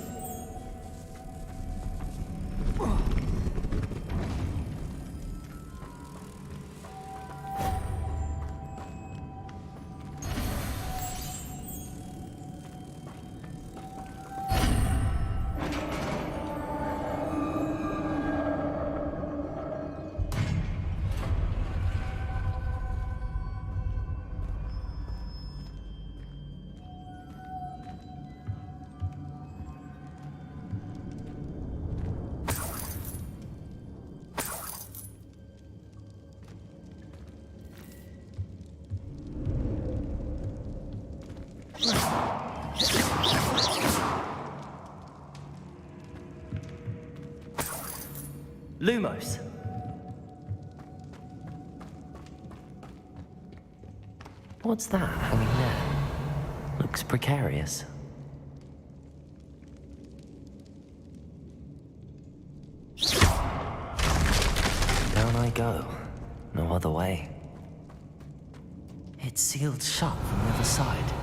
Speaker 2: Lumos. What's that hanging there? Looks precarious. Down I go. No other way. It's sealed shut from the other side.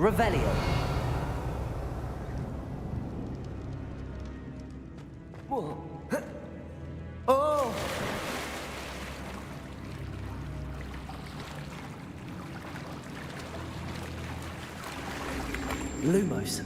Speaker 2: Revelio. Oh! Lumos.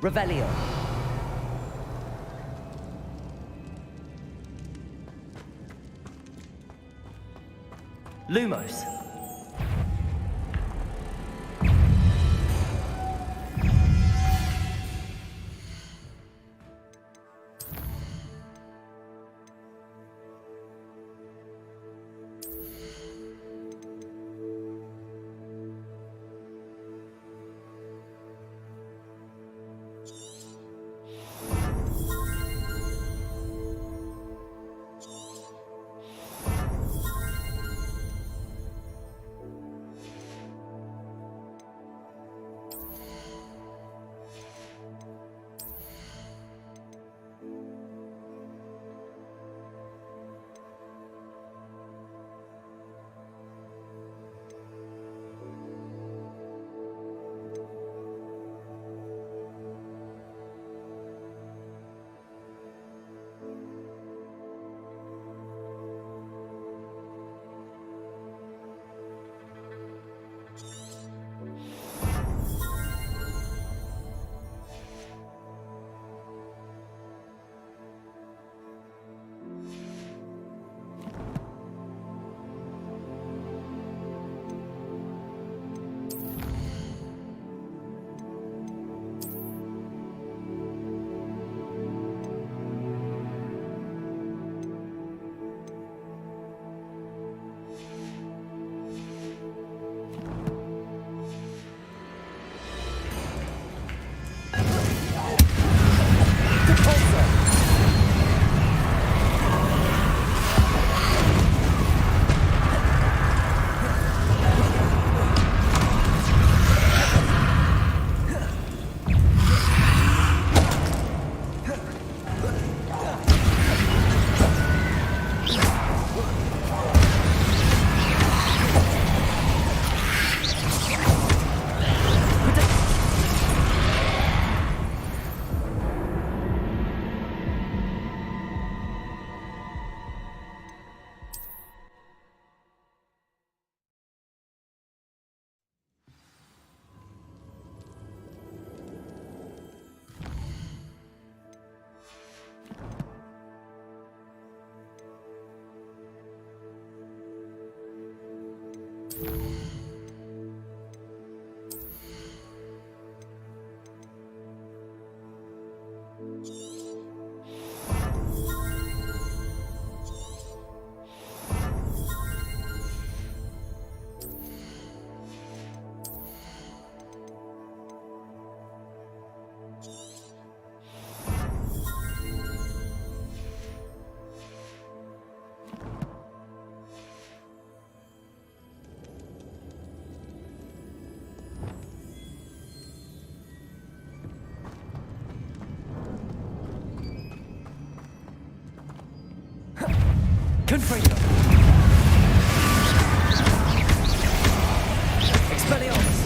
Speaker 2: Revelio. Lumos. Confringo. Expelliarmus.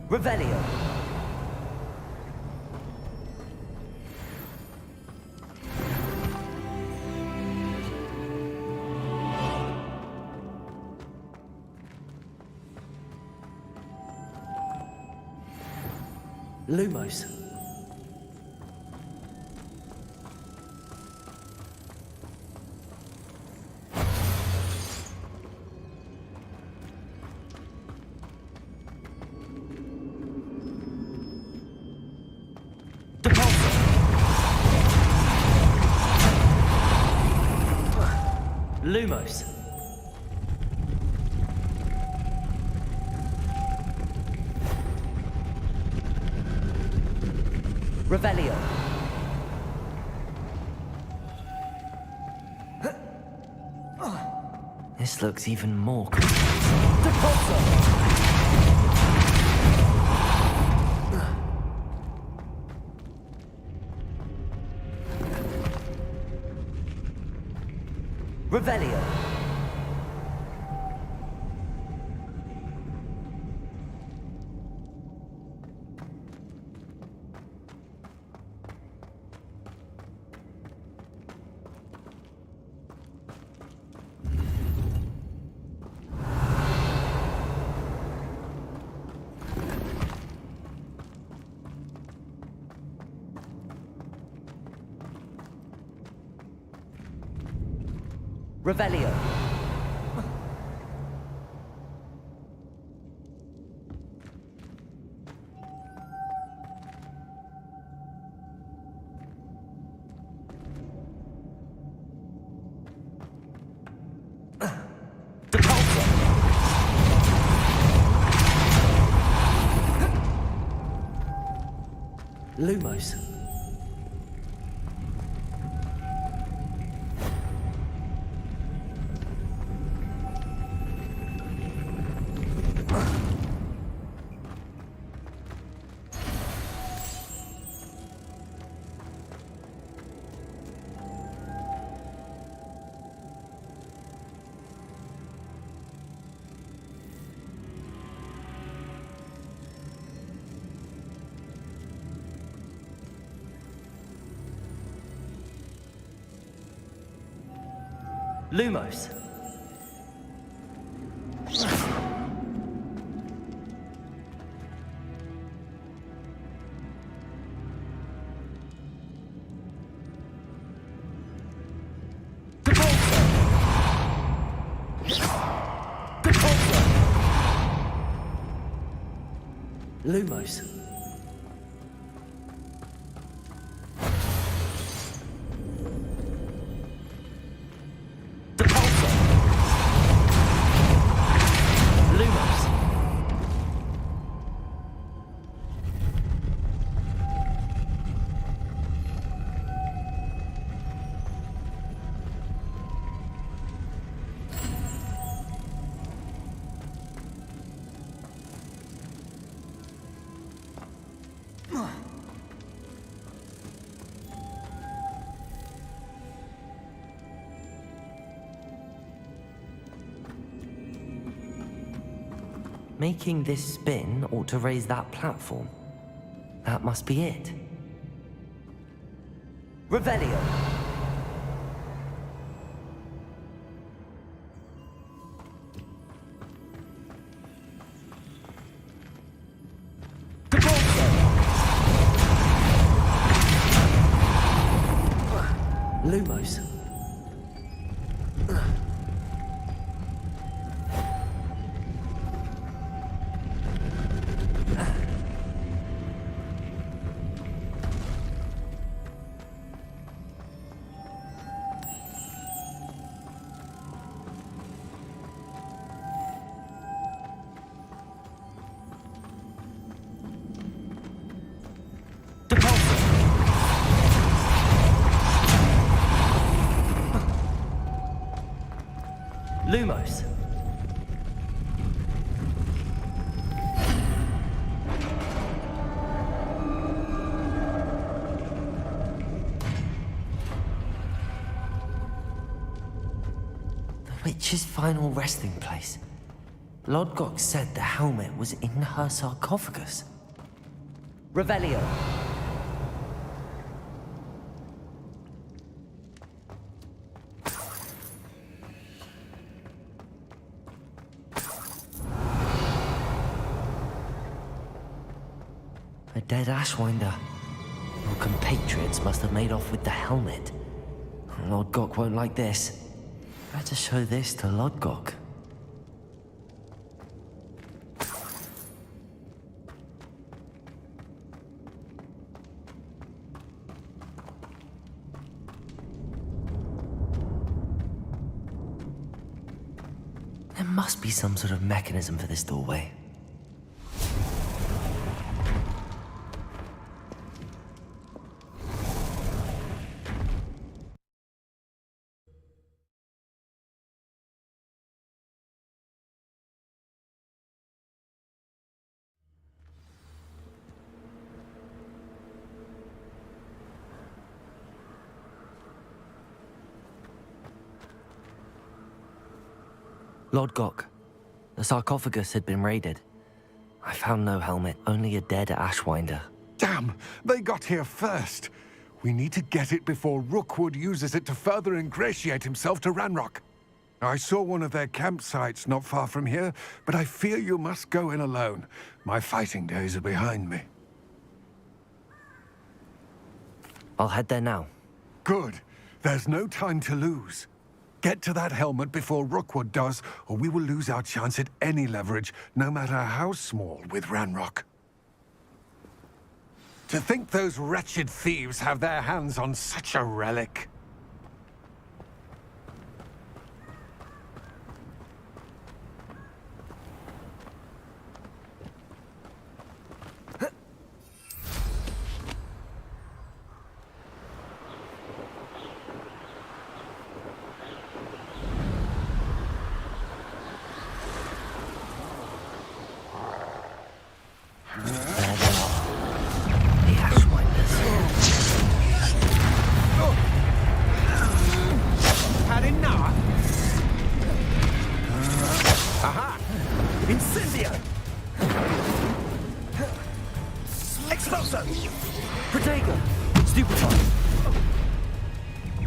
Speaker 2: Revelio. Lumos. Lumos. Revelio. This looks even more Revelio. Revelio. Lumos. Lumos. Lumos. Making this spin ought to raise that platform. That must be it. Revelio! Lumos. Lumos. The witch's final resting place. Lodgok said the helmet was in her sarcophagus. Revelio. A dead Ashwinder. Your compatriots must have made off with the helmet. Lodgok won't like this. Better show this to Lodgok. There must be some sort of mechanism for this doorway. Lodgok, the sarcophagus had been raided. I found no helmet, only a dead Ashwinder.
Speaker 5: Damn! They got here first. We need to get it before Rookwood uses it to further ingratiate himself to Ranrock. I saw one of their campsites not far from here, but I fear you must go in alone. My fighting days are behind me.
Speaker 2: I'll head there now.
Speaker 5: Good. There's no time to lose. Get to that helmet before Rookwood does, or we will lose our chance at any leverage, no matter how small, with Ranrock. To think those wretched thieves have their hands on such a relic.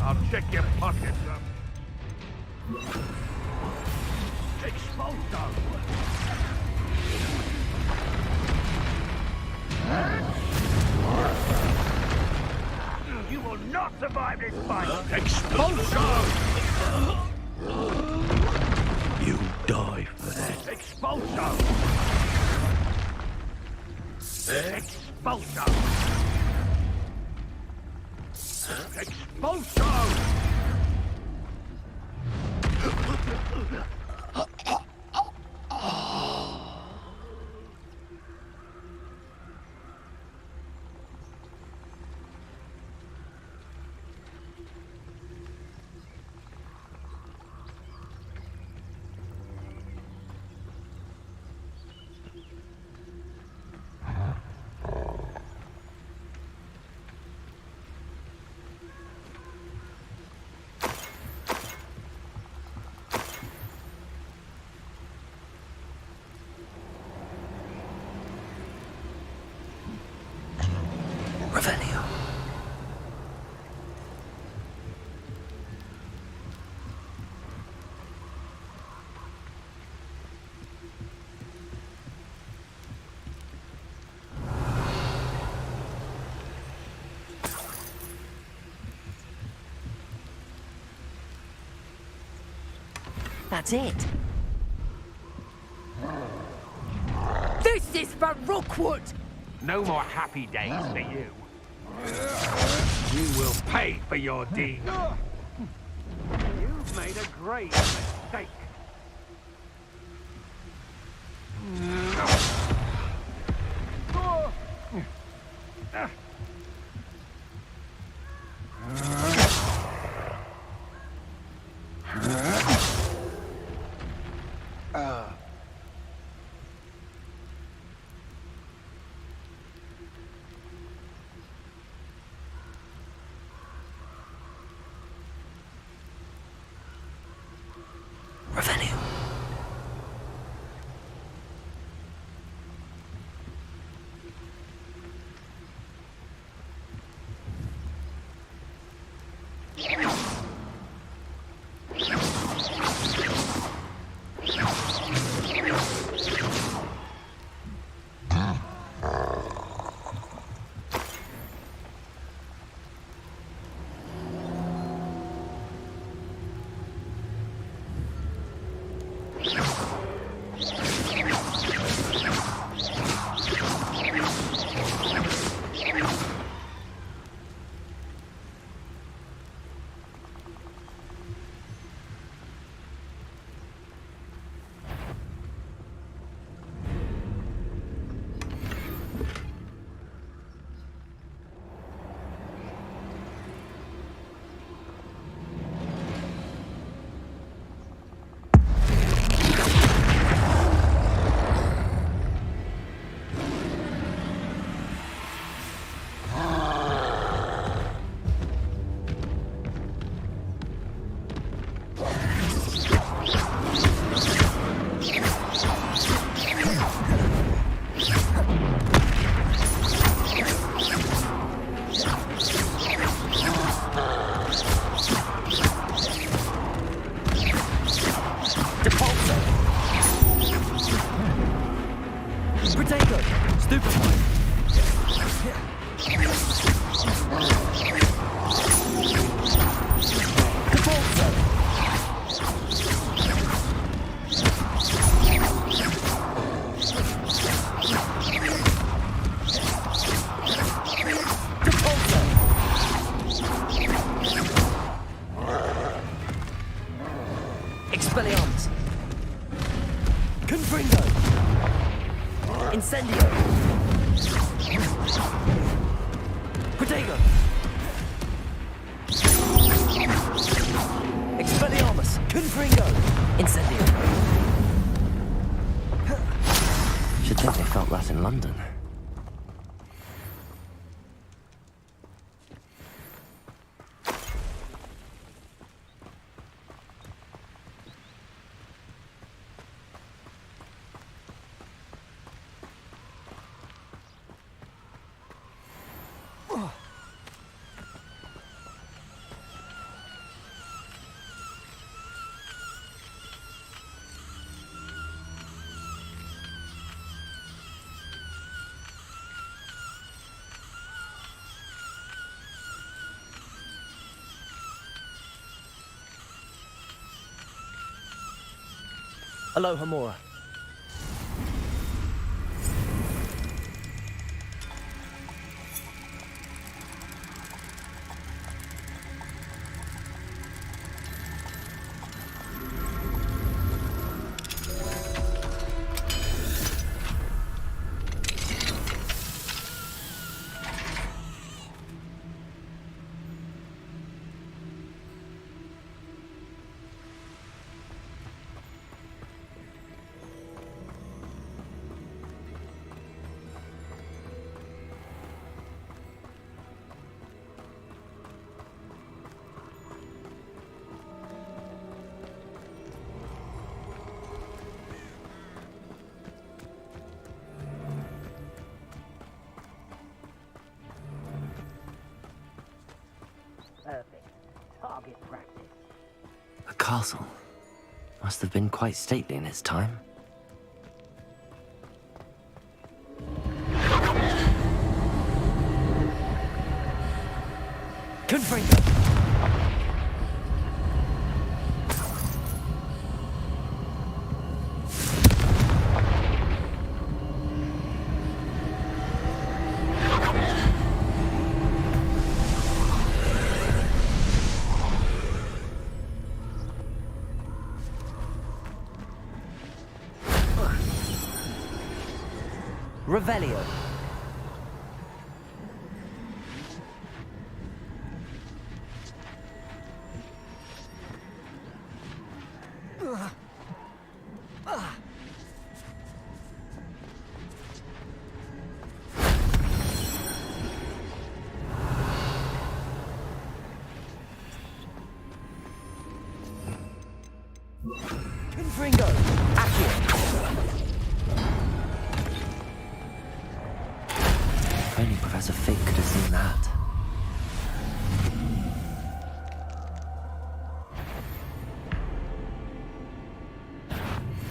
Speaker 15: I'll check your pockets up. Expulso! You will not survive this fight! Expulso! You die for that. Expulso! Expulso! Expulso!
Speaker 2: That's it.
Speaker 12: This is for Rookwood!
Speaker 3: No more happy days for you. You will pay for your deed. You've made a grave mistake.
Speaker 2: Revenue. Expelliarmus. Confringo. Incendio. Protego. Expelliarmus. Confringo. Incendio. Should think they felt that in London. Aloha Mora. Perfect. Target practice. The castle must have been quite stately in its time. Confringo. Revelio. Confringo. Accio. If only Professor Fig could have seen that.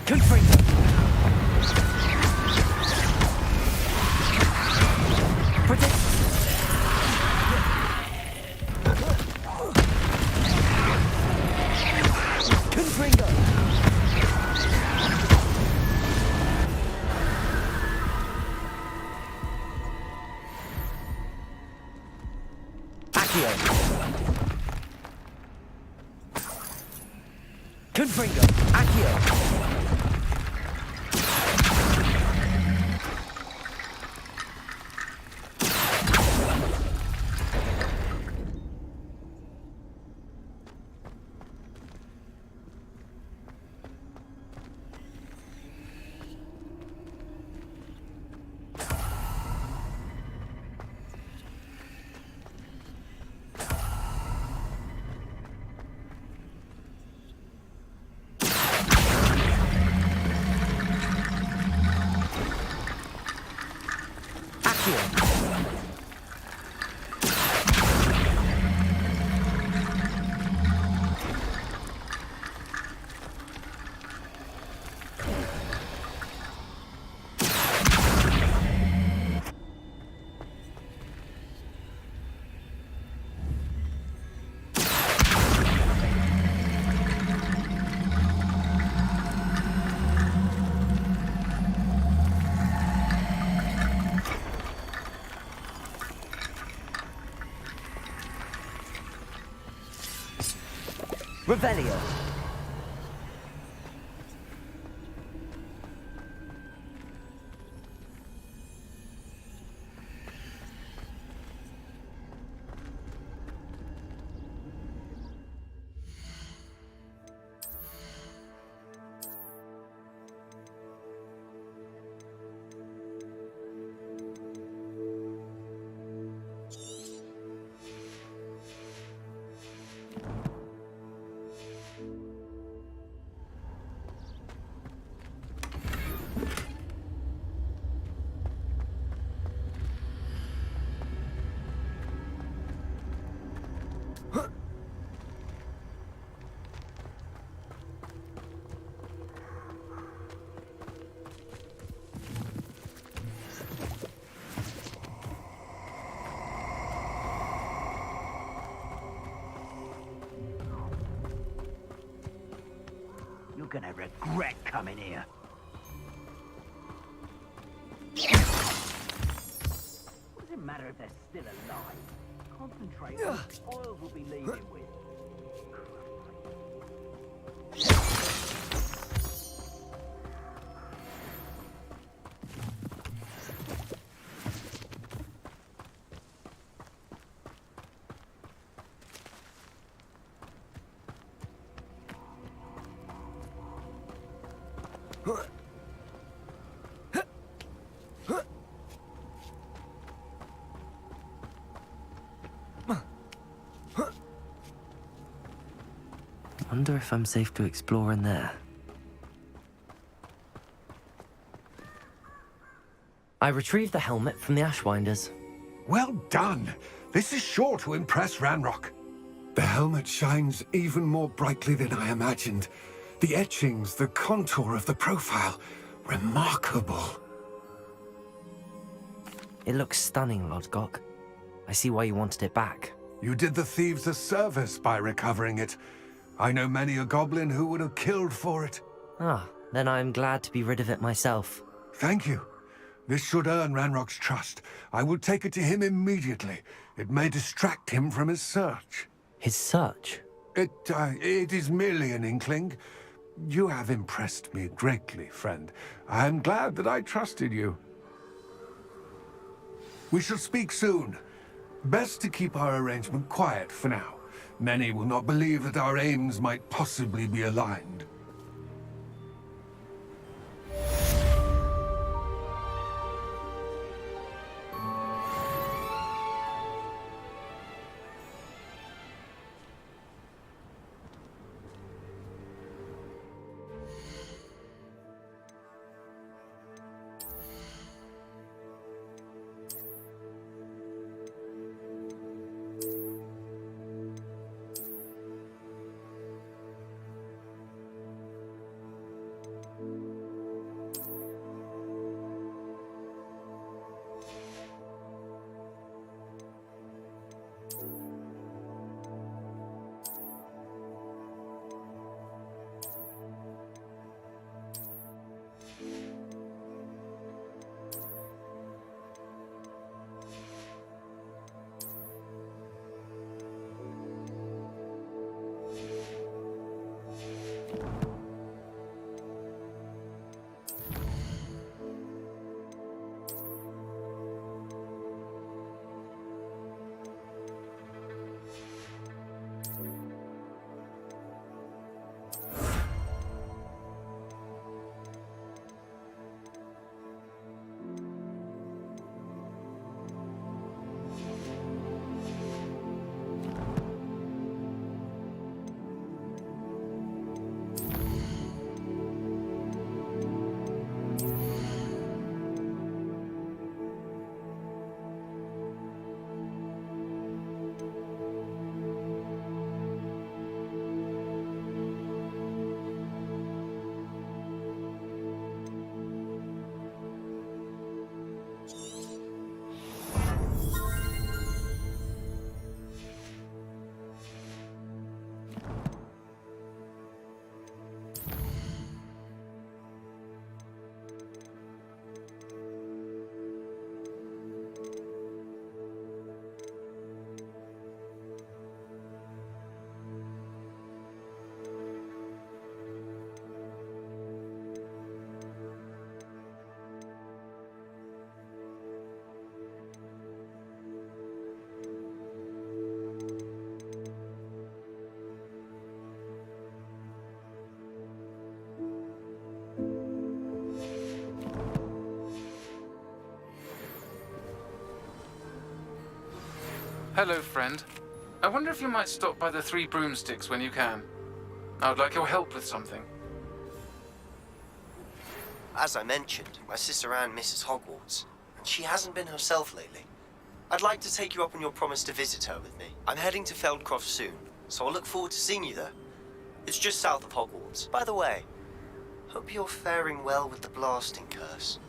Speaker 2: Confringo. Protect. Confringo. Accio. Confringo. Accio. Revelio.
Speaker 9: You're gonna regret coming here. What does it matter if they're still alive? Concentrate on the spoils we'll be leaving with.
Speaker 2: Wonder if I'm safe to explore in there. I retrieved the helmet from the Ashwinders.
Speaker 5: Well done. This is sure to impress Ranrock. The helmet shines even more brightly than I imagined. The etchings, the contour of the profile, remarkable.
Speaker 2: It looks stunning, Lodgok. I see why you wanted it back.
Speaker 5: You did the thieves a service by recovering it. I know many a goblin who would have killed for it.
Speaker 2: Ah, then I'm glad to be rid of it myself.
Speaker 5: Thank you. This should earn Ranrock's trust. I will take it to him immediately. It may distract him from his search.
Speaker 2: His search?
Speaker 5: It is merely an inkling. You have impressed me greatly, friend. I am glad that I trusted you. We shall speak soon. Best to keep our arrangement quiet for now. Many will not believe that our aims might possibly be aligned.
Speaker 6: Hello, friend. I wonder if you might stop by the Three Broomsticks when you can. I would like your help with something.
Speaker 14: As I mentioned, my sister Anne misses Hogwarts, and she hasn't been herself lately. I'd like to take you up on your promise to visit her with me. I'm heading to Feldcroft soon, so I'll look forward to seeing you there. It's just south of Hogwarts. By the way, hope you're faring well with the blasting curse.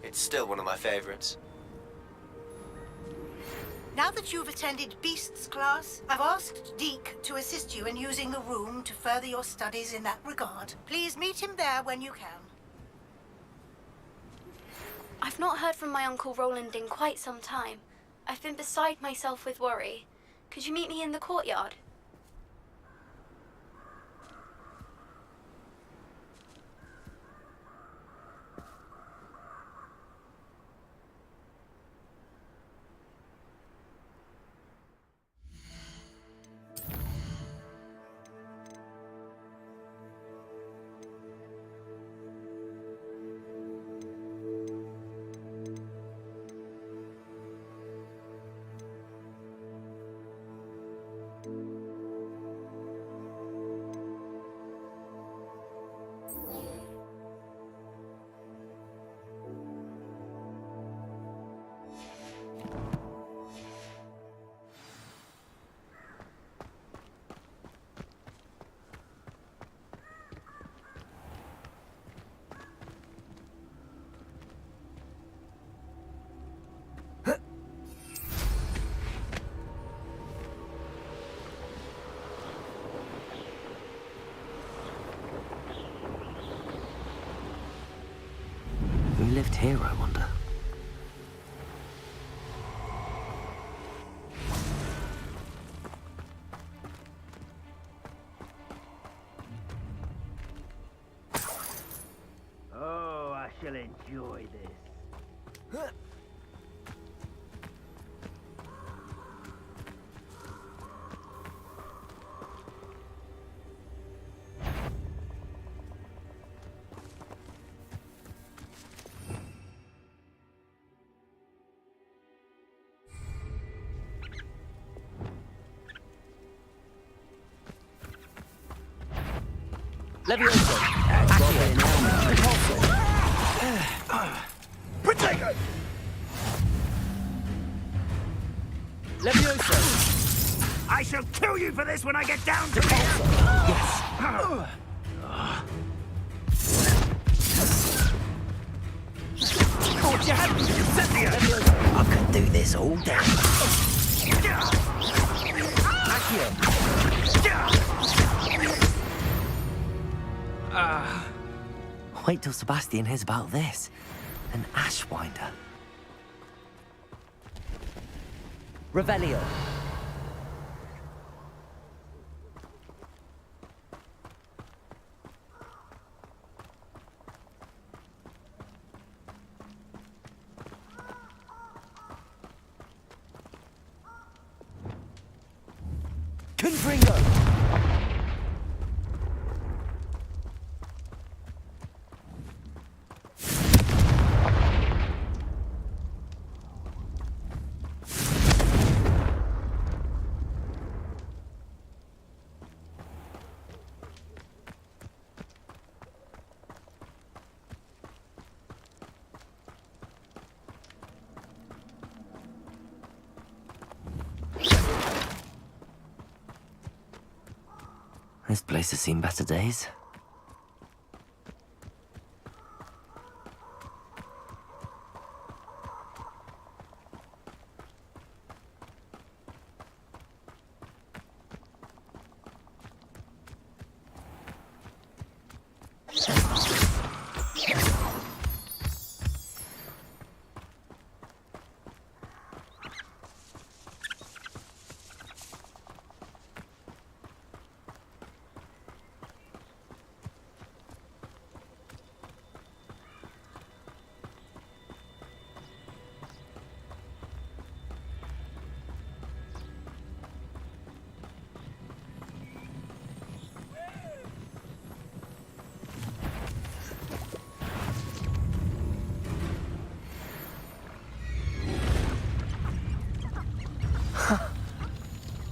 Speaker 14: It's still one of my favorites.
Speaker 16: Now that you've attended Beasts class, I've asked Deke to assist you in using the room to further your studies in that regard. Please meet him there when you can.
Speaker 23: I've not heard from my Uncle Roland in quite some time. I've been beside myself with worry. Could you meet me in the courtyard?
Speaker 2: Who lived here, I wonder?
Speaker 9: Oh, I shall enjoy this.
Speaker 2: Levioso.
Speaker 3: Protego!
Speaker 2: Levioso.
Speaker 3: I shall kill you for this when I get down to it!
Speaker 2: Yes.
Speaker 3: What you have?
Speaker 2: Levioso. I could do this all day. Wait till Sebastian hears about this. An Ashwinder. Revelio. Confringo. This place has seen better days.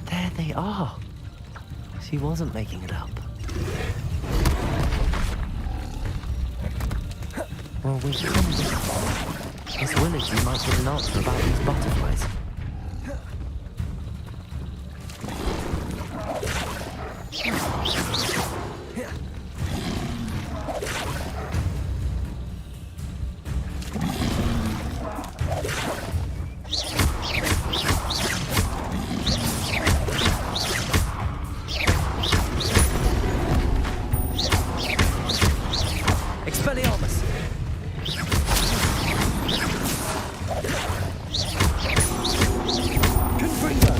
Speaker 2: There they are. She wasn't making it up. Well, we come before. Miss Willard, you might get an answer about these butterflies. Expelliarmus! Confringo!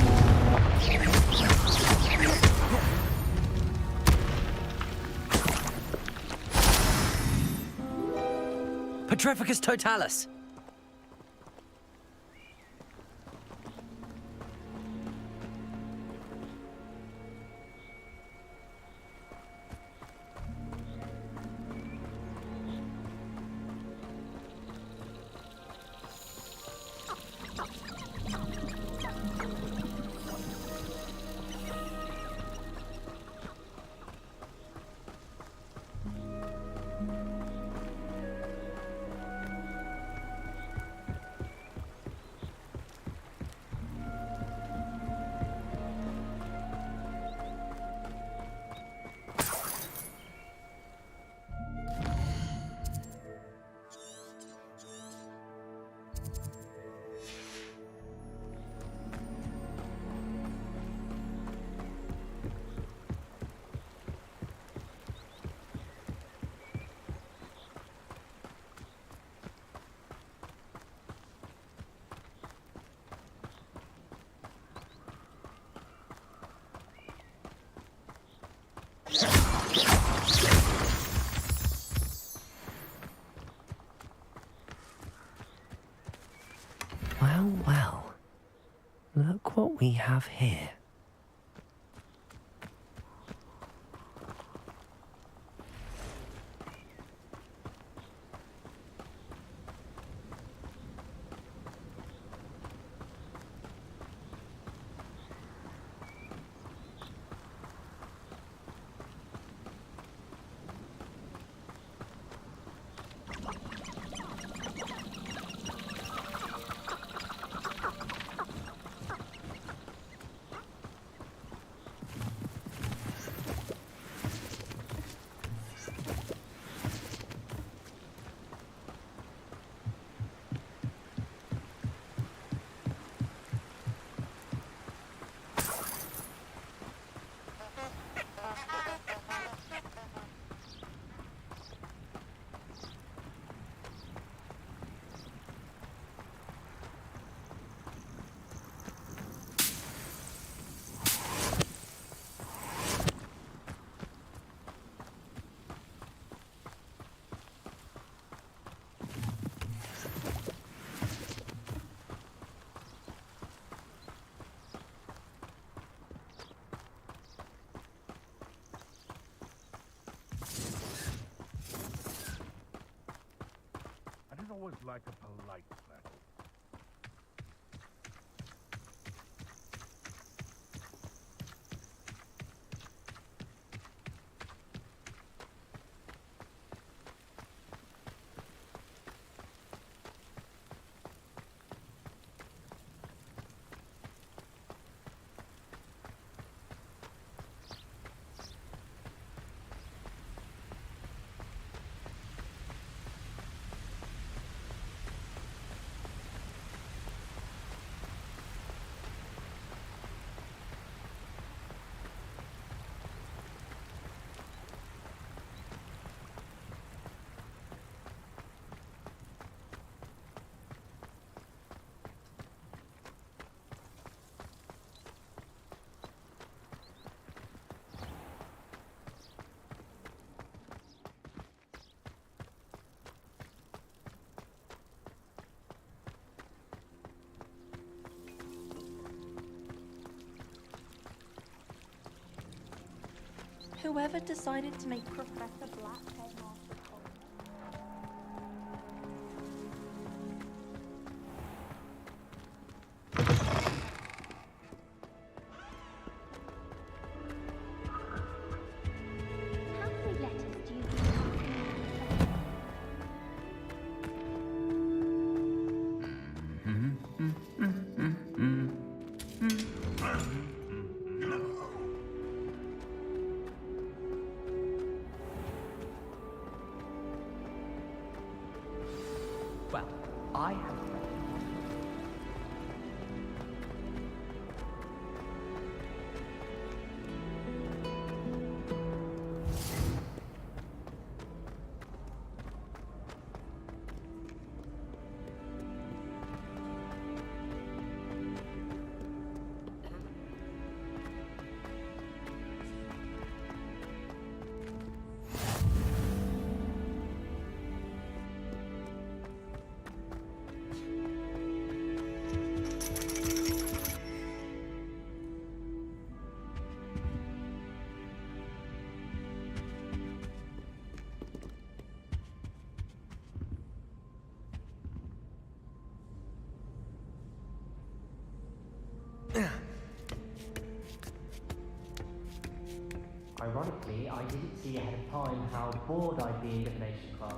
Speaker 2: Petrificus totalis! Well, well. Look what we have here.
Speaker 3: always like a polite flattery.
Speaker 20: Whoever decided to make Professor Black headmaster of Hogwarts.
Speaker 13: How many letters do you think?
Speaker 9: Well, I have.
Speaker 21: Ironically, I didn't see ahead of time how bored I'd be in divination class.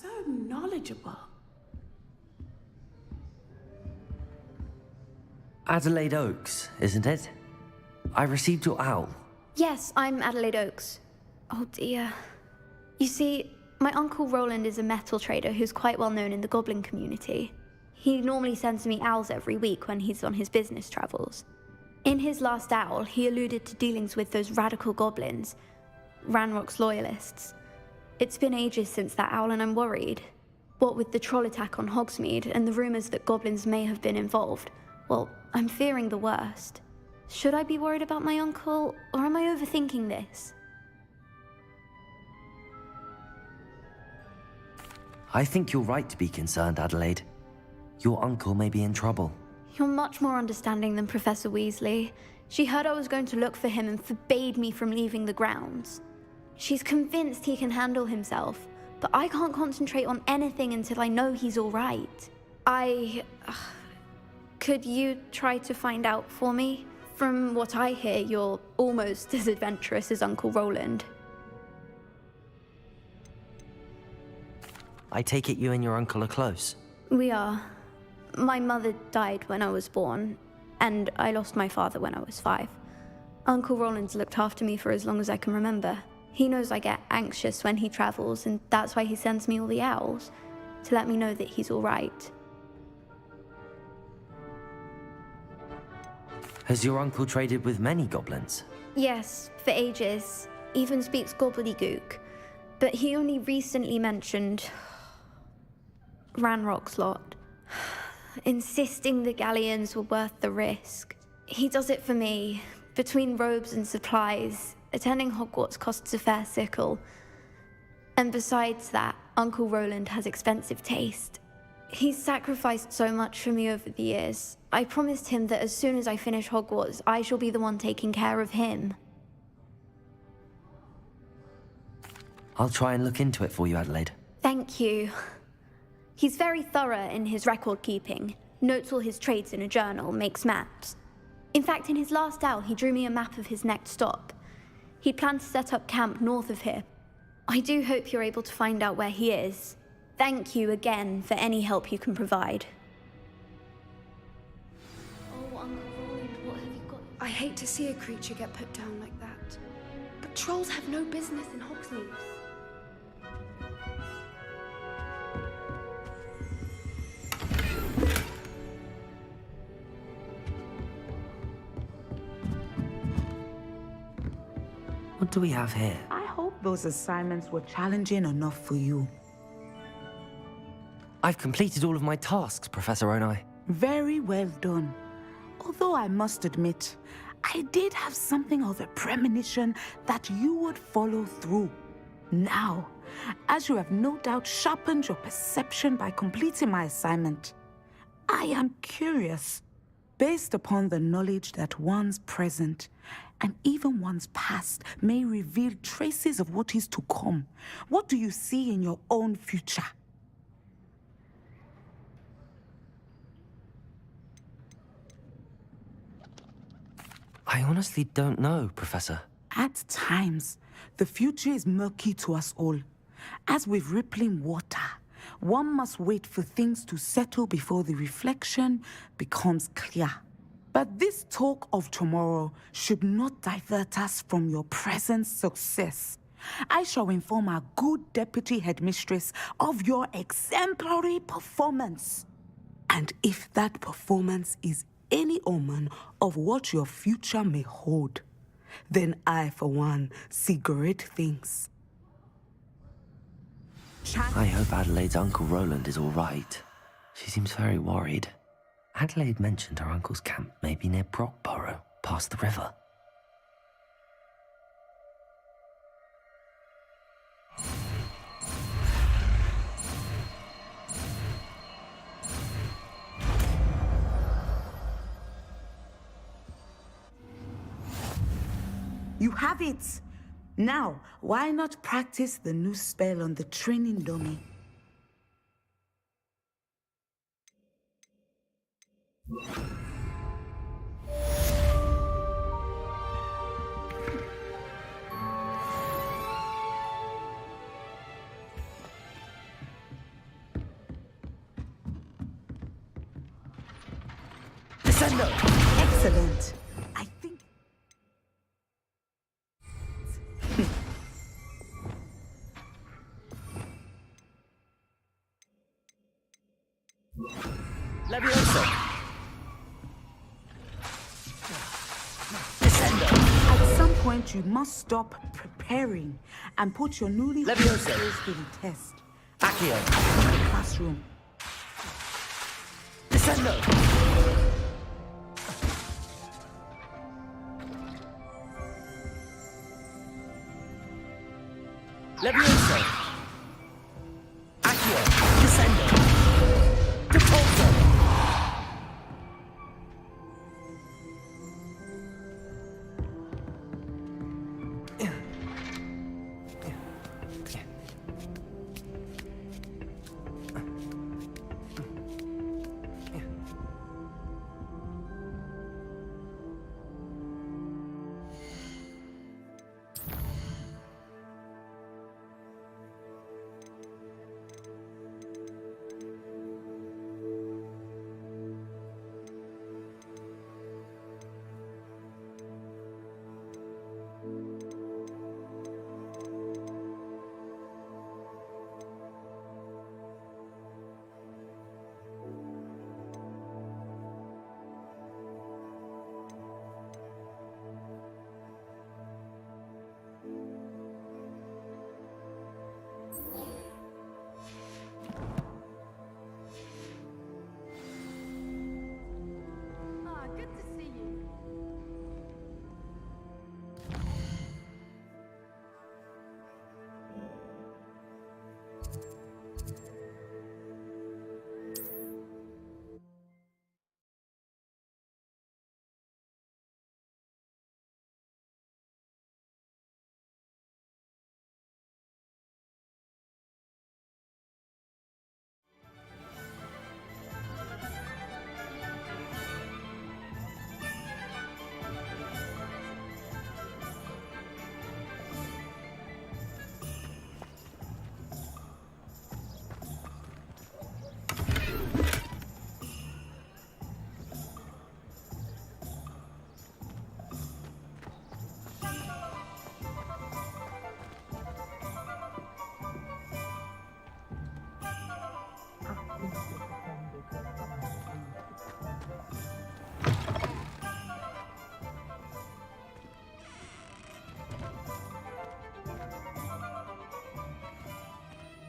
Speaker 17: So knowledgeable.
Speaker 2: Adelaide Oaks, isn't it? I received your owl.
Speaker 23: Yes, I'm Adelaide Oaks. Oh dear. You see, my uncle Roland is a metal trader who's quite well known in the goblin community. He normally sends me owls every week when he's on his business travels. In his last owl, he alluded to dealings with those radical goblins, Ranrock's loyalists. It's been ages since that owl and I'm worried. What with the troll attack on Hogsmeade and the rumours that goblins may have been involved, well, I'm fearing the worst. Should I be worried about my uncle, or am I overthinking this?
Speaker 2: I think you're right to be concerned, Adelaide. Your uncle may be in trouble.
Speaker 23: You're much more understanding than Professor Weasley. She heard I was going to look for him and forbade me from leaving the grounds. She's convinced he can handle himself, but I can't concentrate on anything until I know he's all right. Could you try to find out for me? From what I hear, you're almost as adventurous as Uncle Roland.
Speaker 2: I take it you and your uncle are close.
Speaker 23: We are. My mother died when I was born, and I lost my father when I was 5. Uncle Roland's looked after me for as long as I can remember. He knows I get anxious when he travels, and that's why he sends me all the owls, to let me know that he's all right.
Speaker 2: Has your uncle traded with many goblins?
Speaker 23: Yes, for ages. Even speaks gobbledygook. But he only recently mentioned Ranrock's lot, insisting the galleons were worth the risk. He does it for me. Between robes and supplies, attending Hogwarts costs a fair sickle. And besides that, Uncle Roland has expensive taste. He's sacrificed so much for me over the years. I promised him that as soon as I finish Hogwarts, I shall be the one taking care of him.
Speaker 2: I'll try and look into it for you, Adelaide.
Speaker 23: Thank you. He's very thorough in his record keeping, notes all his trades in a journal, makes maps. In fact, in his last owl, he drew me a map of his next stop. He'd planned to set up camp north of here. I do hope you're able to find out where he is. Thank you again for any help you can provide.
Speaker 18: Oh, Uncle Roland, what have you got? I hate to see a creature get put down like that. But trolls have no business in Hogsmeade.
Speaker 2: What do we have here?
Speaker 19: I hope those assignments were challenging enough for you.
Speaker 2: I've completed all of my tasks, Professor Onai.
Speaker 19: Very well done. Although I must admit, I did have something of a premonition that you would follow through. Now, as you have no doubt sharpened your perception by completing my assignment, I am curious, based upon the knowledge that one's present and even one's past may reveal traces of what is to come. What do you see in your own future?
Speaker 2: I honestly don't know, Professor.
Speaker 19: At times, the future is murky to us all. As with rippling water, one must wait for things to settle before the reflection becomes clear. But this talk of tomorrow should not divert us from your present success. I shall inform our good deputy headmistress of your exemplary performance. And if that performance is any omen of what your future may hold, then I, for one, see great things.
Speaker 2: I hope Adelaide's Uncle Roland is all right. She seems very worried. Adelaide mentioned her uncle's camp may be near Brockborough, past the river.
Speaker 19: You have it! Now, why not practice the new spell on the training dummy?
Speaker 2: Descendo!
Speaker 19: Excellent! I think...
Speaker 2: Levioso!
Speaker 19: At some point, you must stop preparing and put your newly
Speaker 2: Levioso.
Speaker 19: skills to the test.
Speaker 2: Accio!
Speaker 19: In the classroom.
Speaker 2: Descendo! Levioso! Accio! Descendo! Depulso!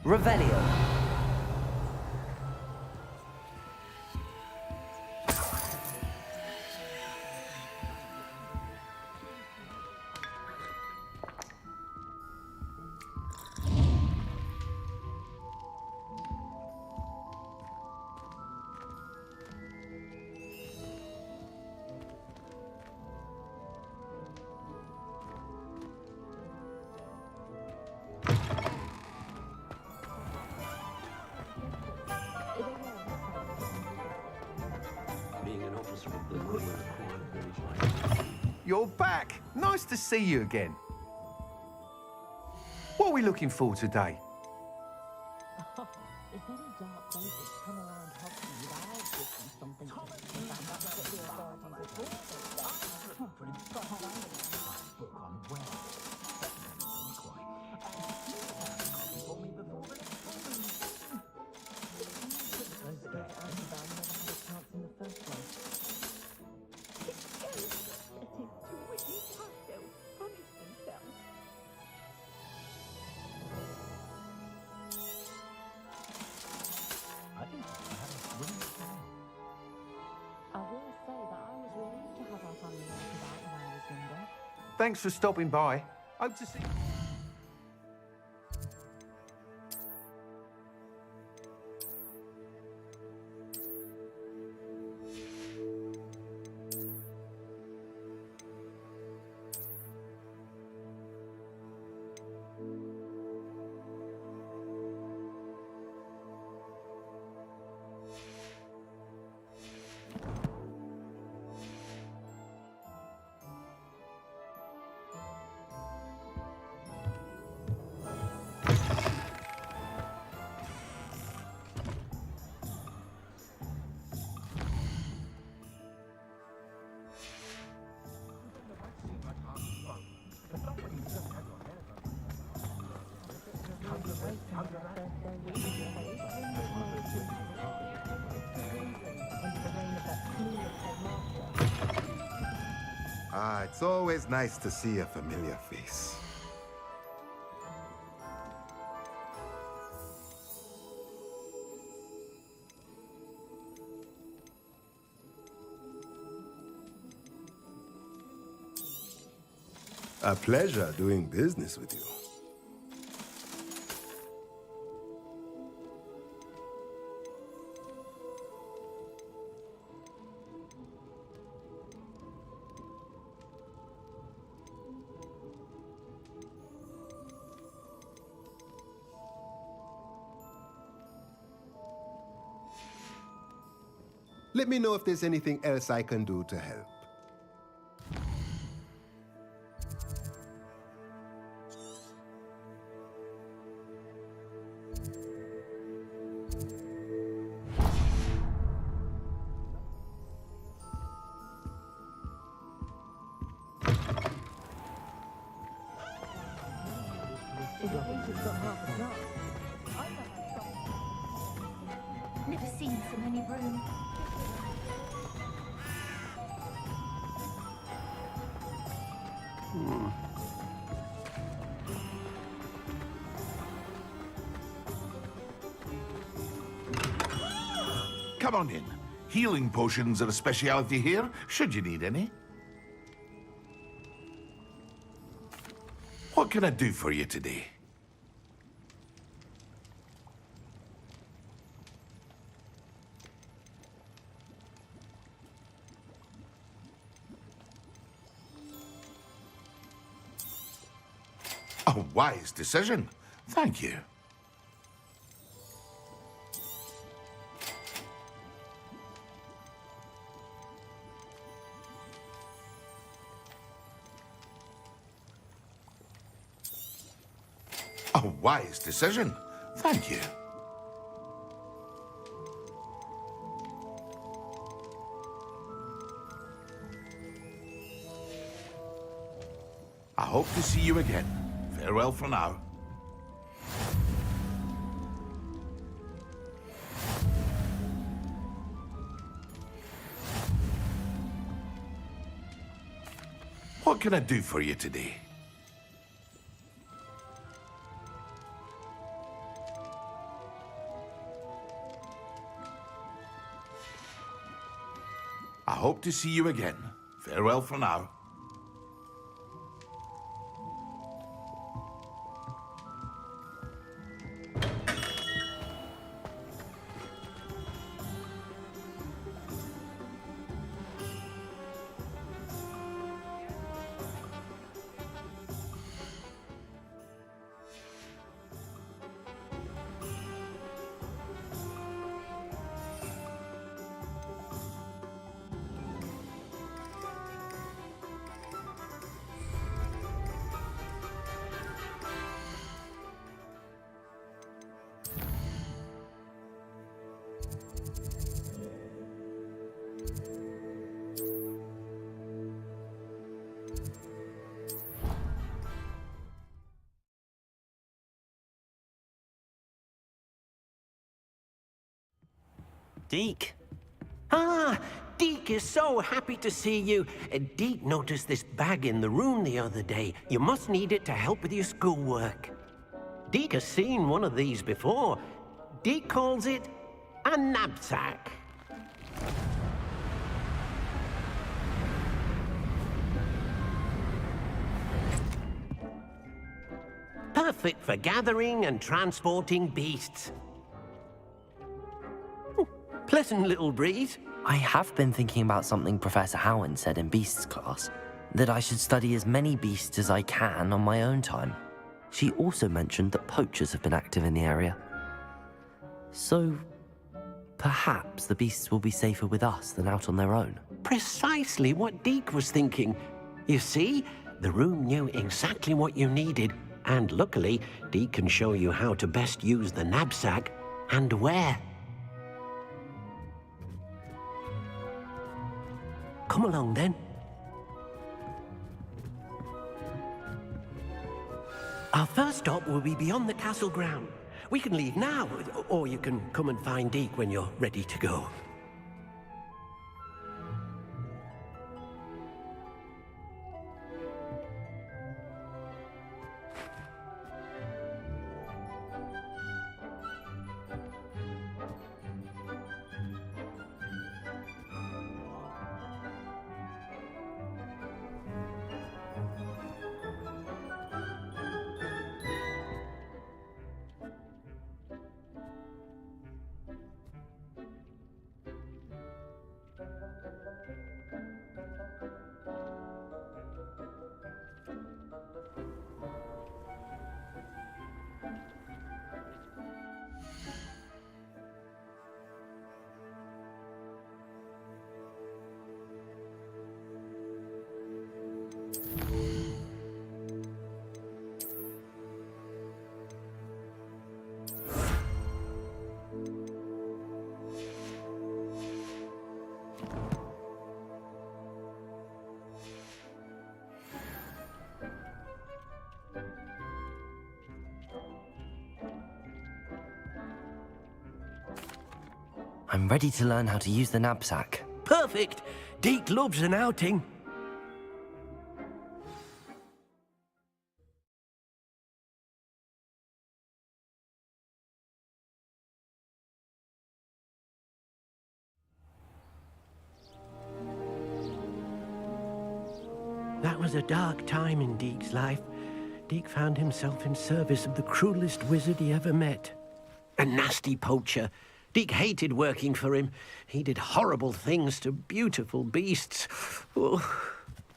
Speaker 2: Revelio.
Speaker 10: You're back. Nice to see you again. What are we looking for today?
Speaker 20: If any dark places come around Hogwarts, I'll give them something to get the authorities
Speaker 3: Book on where for me before the let's get out of our never chance in the first place. I think I had a brilliant time.
Speaker 20: I will say that I was relieved to have our family out about when I was younger.
Speaker 10: Thanks for stopping by. Hope to see you.
Speaker 1: Ah, it's always nice to see a familiar face. A pleasure doing business with you. Let me know if there's anything else I can do to help.
Speaker 4: Never seen so many brooms.
Speaker 15: Come on in. Healing potions are a speciality here, should you need any. What can I do for you today? A wise decision. Thank you. A wise decision. Thank you. I hope to see you again. Farewell for now. What can I do for you today? hope to see you again. Farewell for now.
Speaker 7: Deke. Ah, Deke is so happy to see you. Deke noticed this bag in the room the other day. You must need it to help with your schoolwork. Deke has seen one of these before. Deke calls it a knapsack. Perfect for gathering and transporting beasts. Pleasant little breeze.
Speaker 2: I have been thinking about something Professor Howland said in Beasts class, that I should study as many beasts as I can on my own time. She also mentioned that poachers have been active in the area. So, perhaps the beasts will be safer with us than out on their own.
Speaker 7: Precisely what Deke was thinking. You see, the room knew exactly what you needed, and luckily, Deke can show you how to best use the knapsack and where. Come along, then. Our first stop will be beyond the castle ground. We can leave now, or you can come and find Deke when you're ready to go.
Speaker 2: I'm ready to learn how to use the knapsack.
Speaker 7: Perfect! Deke loves an outing. That was a dark time in Deke's life. Deke found himself in service of the cruelest wizard he ever met. A nasty poacher. Deke hated working for him. He did horrible things to beautiful beasts. Oh.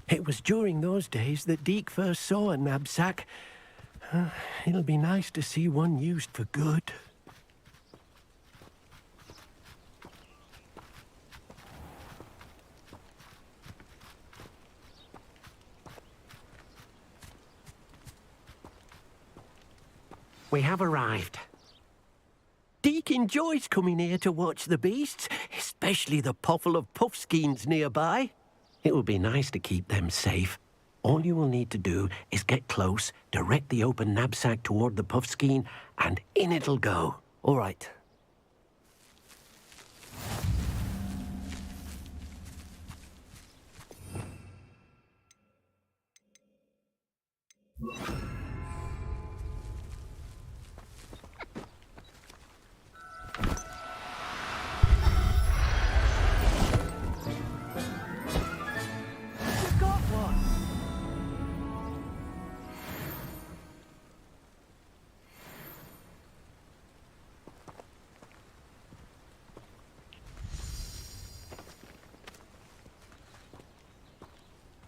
Speaker 7: It was during those days that Deke first saw a knapsack. It'll be nice to see one used for good. We have arrived. Deke enjoys coming here to watch the beasts, especially the potful of puffskeins nearby. It will be nice to keep them safe. All you will need to do is get close, direct the open knapsack toward the puffskein, and in it'll go.
Speaker 2: All right.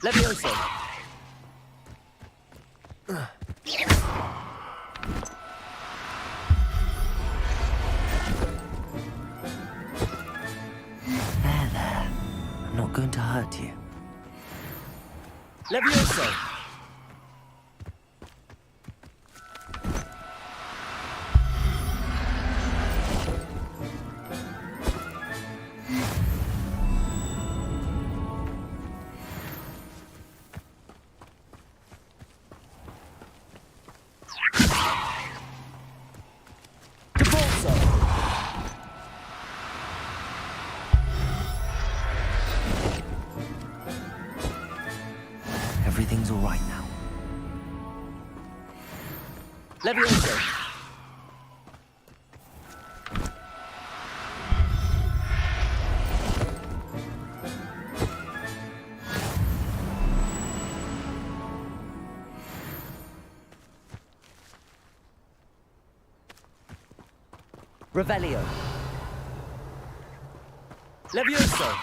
Speaker 7: Levioso!
Speaker 2: There. I'm not going to hurt you.
Speaker 7: Levioso!
Speaker 2: Everything's all right now.
Speaker 7: Levioso! Revelio! Levioso!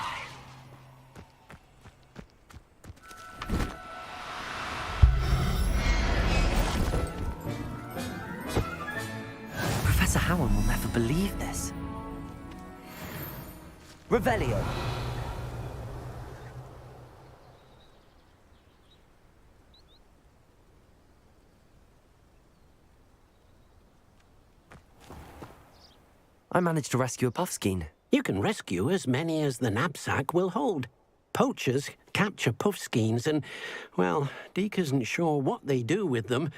Speaker 2: Professor Howard will never believe this.
Speaker 7: Revelio!
Speaker 2: I managed to rescue a puffskein.
Speaker 7: You can rescue as many as the knapsack will hold. Poachers capture puffskeins and, well, Deke isn't sure what they do with them.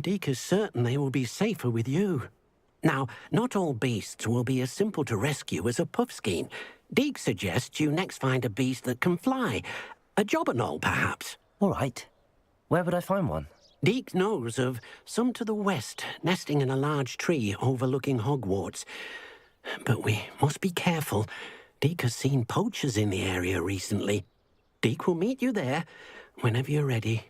Speaker 7: Deke is certain they will be safer with you. Now, not all beasts will be as simple to rescue as a puffskein. Deke suggests you next find a beast that can fly. A jobberknoll, perhaps.
Speaker 2: All right. Where would I find one?
Speaker 7: Deke knows of some to the west, nesting in a large tree overlooking Hogwarts. But we must be careful. Deke has seen poachers in the area recently. Deke will meet you there whenever you're ready.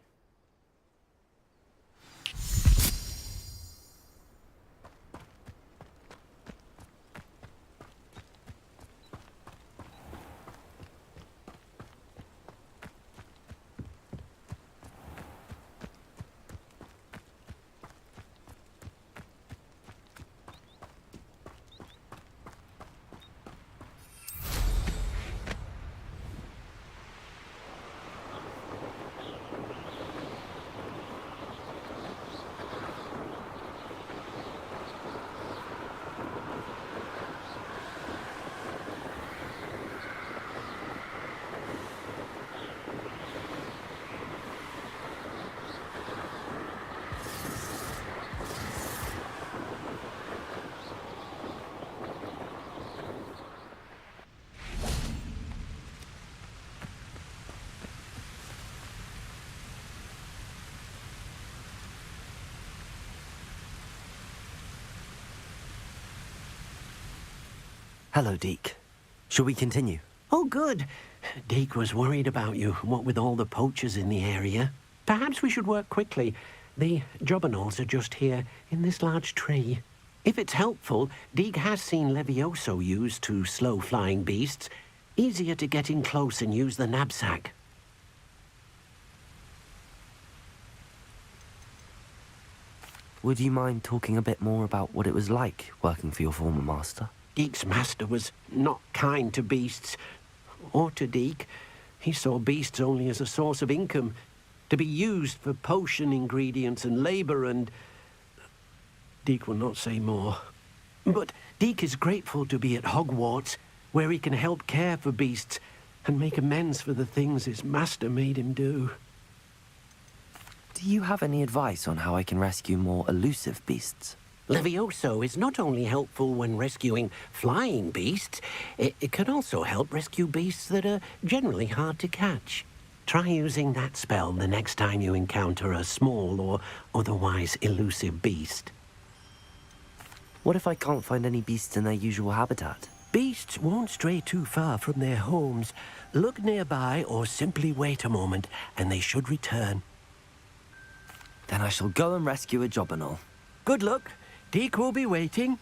Speaker 2: Hello, Deke. Shall we continue?
Speaker 7: Oh, good. Deke was worried about you, what with all the poachers in the area. Perhaps we should work quickly. The jobberknolls are just here, in this large tree. If it's helpful, Deke has seen Levioso used to slow flying beasts. Easier to get in close and use the knapsack.
Speaker 2: Would you mind talking a bit more about what it was like working for your former master?
Speaker 7: Deke's master was not kind to beasts, or to Deke. He saw beasts only as a source of income, to be used for potion ingredients and labour and... Deke will not say more. But Deke is grateful to be at Hogwarts, where he can help care for beasts and make amends for the things his master made him do.
Speaker 2: Do you have any advice on how I can rescue more elusive beasts?
Speaker 7: Levioso is not only helpful when rescuing flying beasts, it can also help rescue beasts that are generally hard to catch. Try using that spell the next time you encounter a small or otherwise elusive beast.
Speaker 2: What if I can't find any beasts in their usual habitat?
Speaker 7: Beasts won't stray too far from their homes. Look nearby or simply wait a moment and they should return.
Speaker 2: Then I shall go and rescue a jobberknoll.
Speaker 7: Good luck. Deke will be waiting.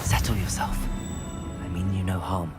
Speaker 2: Settle yourself. I mean you no harm.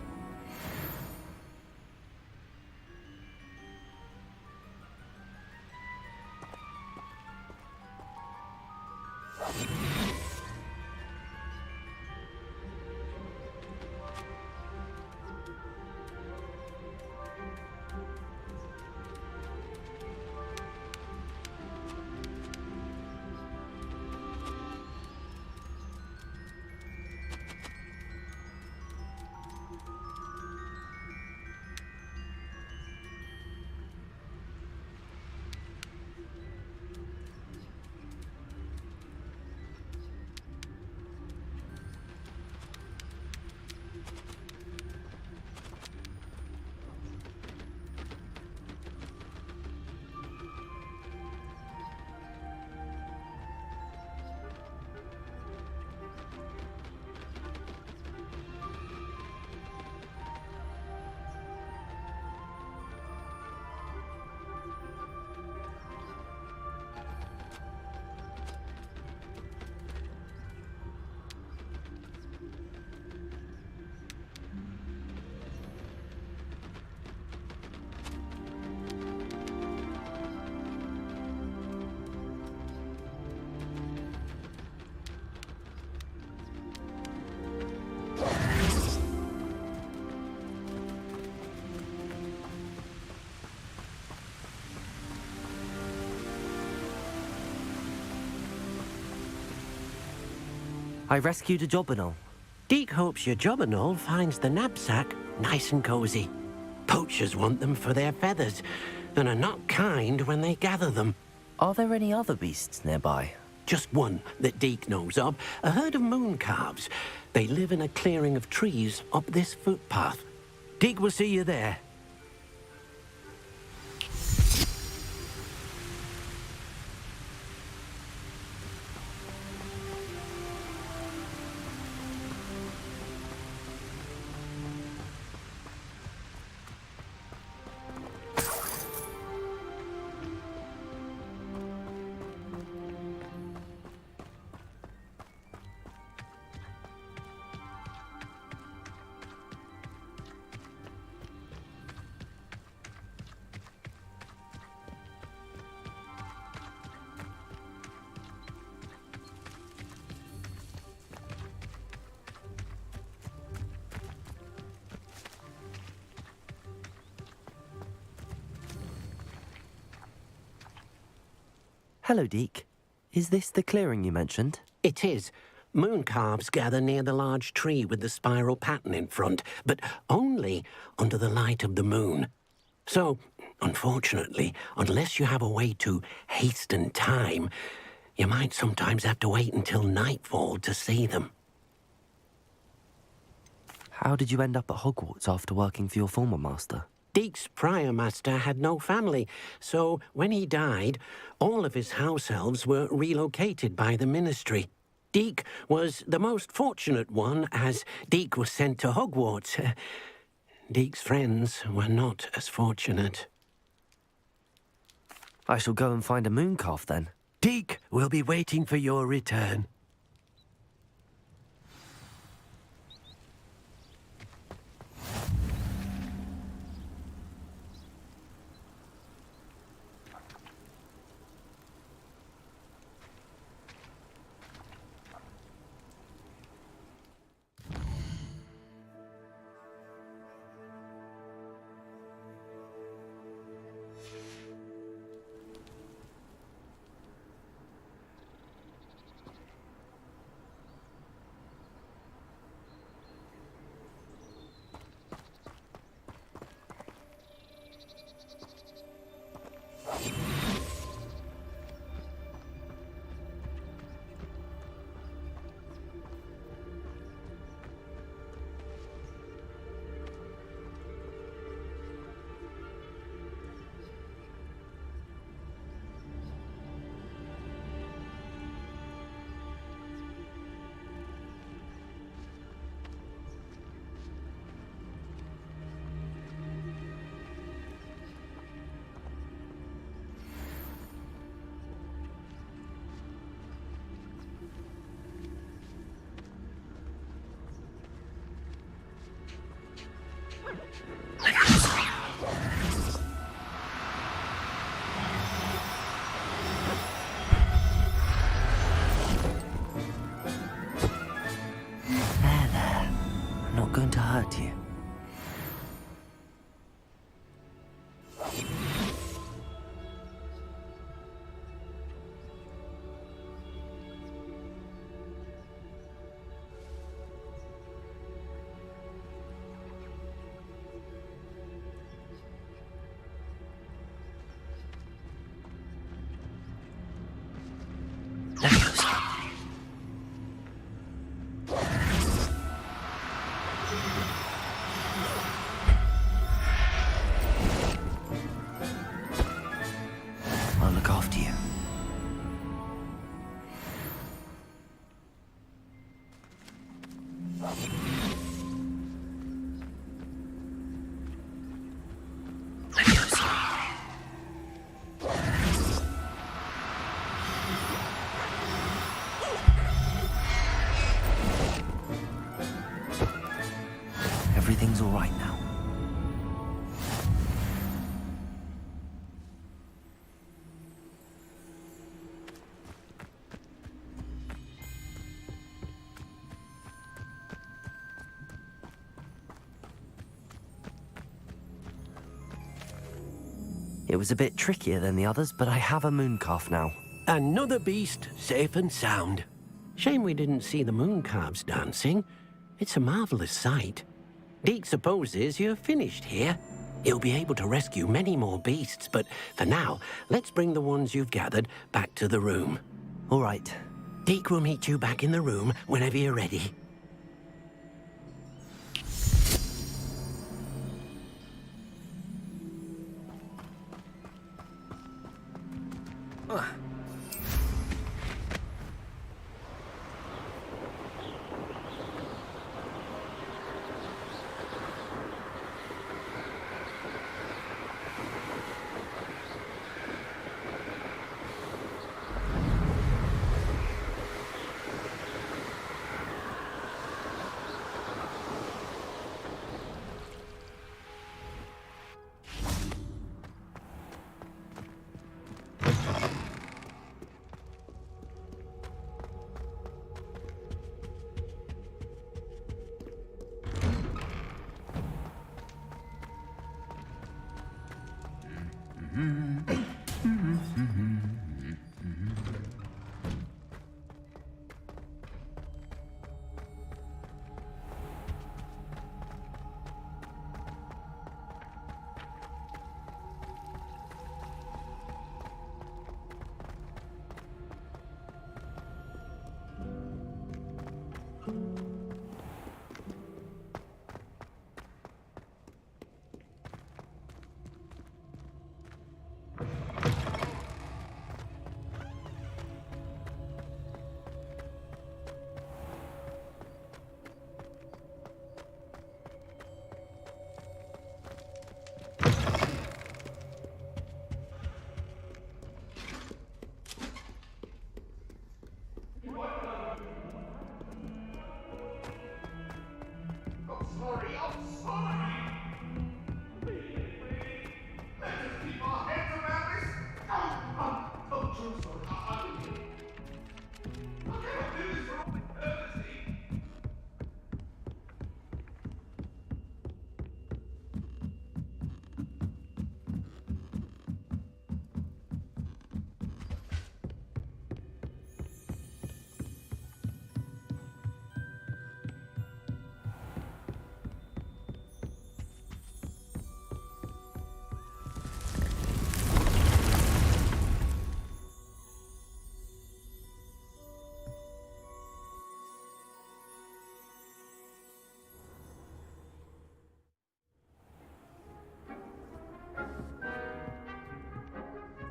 Speaker 2: I rescued a jobberknoll.
Speaker 7: Deke hopes your jobberknoll finds the knapsack nice and cozy. Poachers want them for their feathers, and are not kind when they gather them.
Speaker 2: Are there any other beasts nearby?
Speaker 7: Just one that Deke knows of, a herd of moon calves. They live in a clearing of trees up this footpath. Deke will see you there.
Speaker 2: Hello, Deke. Is this the clearing you mentioned?
Speaker 7: It is. Moon calves gather near the large tree with the spiral pattern in front, but only under the light of the moon. So, unfortunately, unless you have a way to hasten time, you might sometimes have to wait until nightfall to see them.
Speaker 2: How did you end up at Hogwarts after working for your former master?
Speaker 7: Deke's prior master had no family, so when he died, all of his house elves were relocated by the ministry. Deke was the most fortunate one, as Deke was sent to Hogwarts. Deke's friends were not as fortunate.
Speaker 2: I shall go and find a moon calf then.
Speaker 7: Deke will be waiting for your return.
Speaker 2: It was a bit trickier than the others, but I have a moon calf now.
Speaker 7: Another beast, safe and sound. Shame we didn't see the moon calves dancing. It's a marvelous sight. Deke supposes you're finished here. He'll be able to rescue many more beasts, but for now, let's bring the ones you've gathered back to the room.
Speaker 2: All right.
Speaker 7: Deke will meet you back in the room whenever you're ready.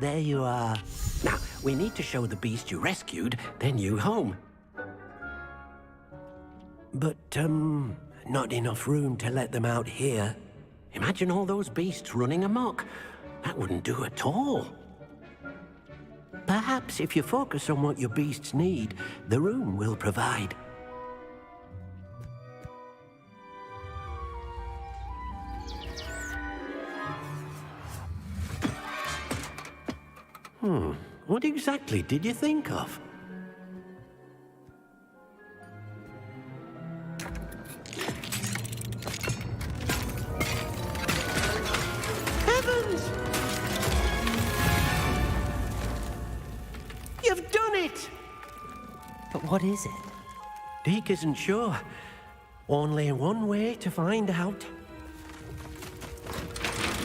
Speaker 7: There you are. Now, we need to show the beast you rescued their new home. But, not enough room to let them out here. Imagine all those beasts running amok. That wouldn't do at all. Perhaps if you focus on what your beasts need, the room will provide. What exactly did you think of? Heavens! You've done it!
Speaker 2: But what is it?
Speaker 7: Deke isn't sure. Only one way to find out.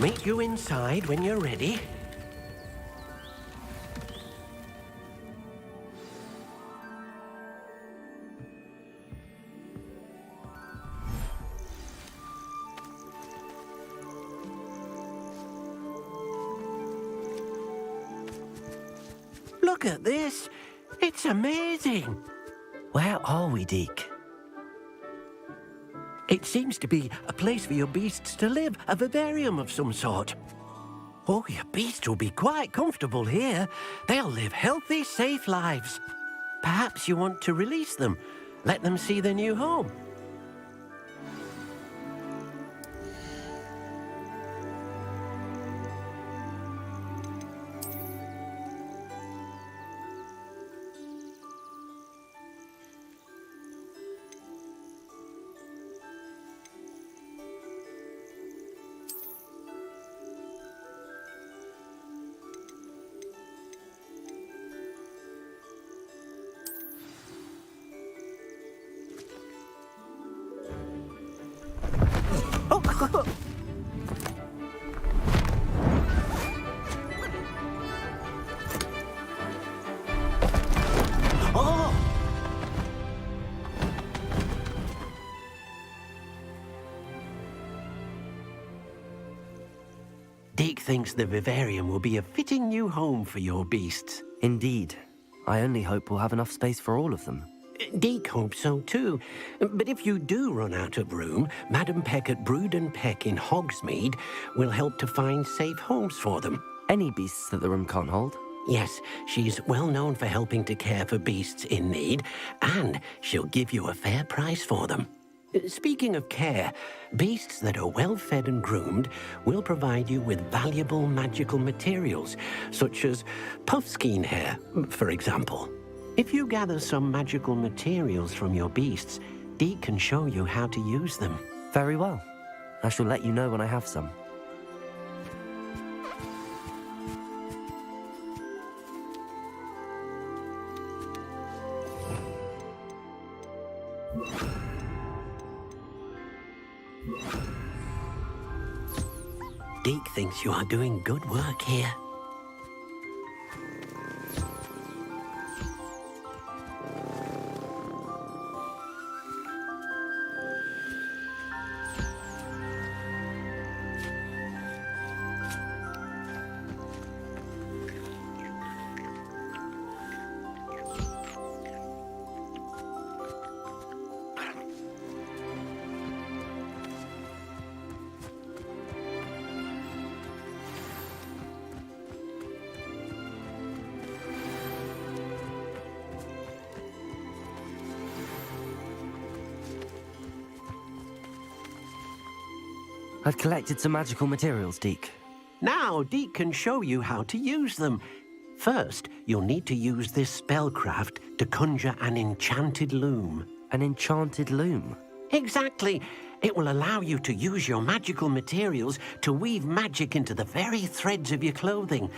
Speaker 7: Meet you inside when you're ready. Look at this. It's amazing.
Speaker 2: Where are we, Deke?
Speaker 7: It seems to be a place for your beasts to live, a vivarium of some sort. Oh, your beasts will be quite comfortable here. They'll live healthy, safe lives. Perhaps you want to release them, let them see their new home. Deke thinks the vivarium will be a fitting new home for your beasts.
Speaker 2: Indeed. I only hope we'll have enough space for all of them.
Speaker 7: Deke hopes so too. But if you do run out of room, Madam Peck at Brood and Peck in Hogsmeade will help to find safe homes for them.
Speaker 2: Any beasts that the room can't hold?
Speaker 7: Yes, she's well known for helping to care for beasts in need, and she'll give you a fair price for them. Speaking of care, beasts that are well fed and groomed will provide you with valuable magical materials, such as puffskein hair, for example. If you gather some magical materials from your beasts, Deke can show you how to use them.
Speaker 2: Very well. I shall let you know when I have some.
Speaker 7: Deke thinks you are doing good work here.
Speaker 2: I've collected some magical materials, Deke.
Speaker 7: Now Deke can show you how to use them. First, you'll need to use this spellcraft to conjure an enchanted loom.
Speaker 2: An enchanted loom?
Speaker 7: Exactly. It will allow you to use your magical materials to weave magic into the very threads of your clothing,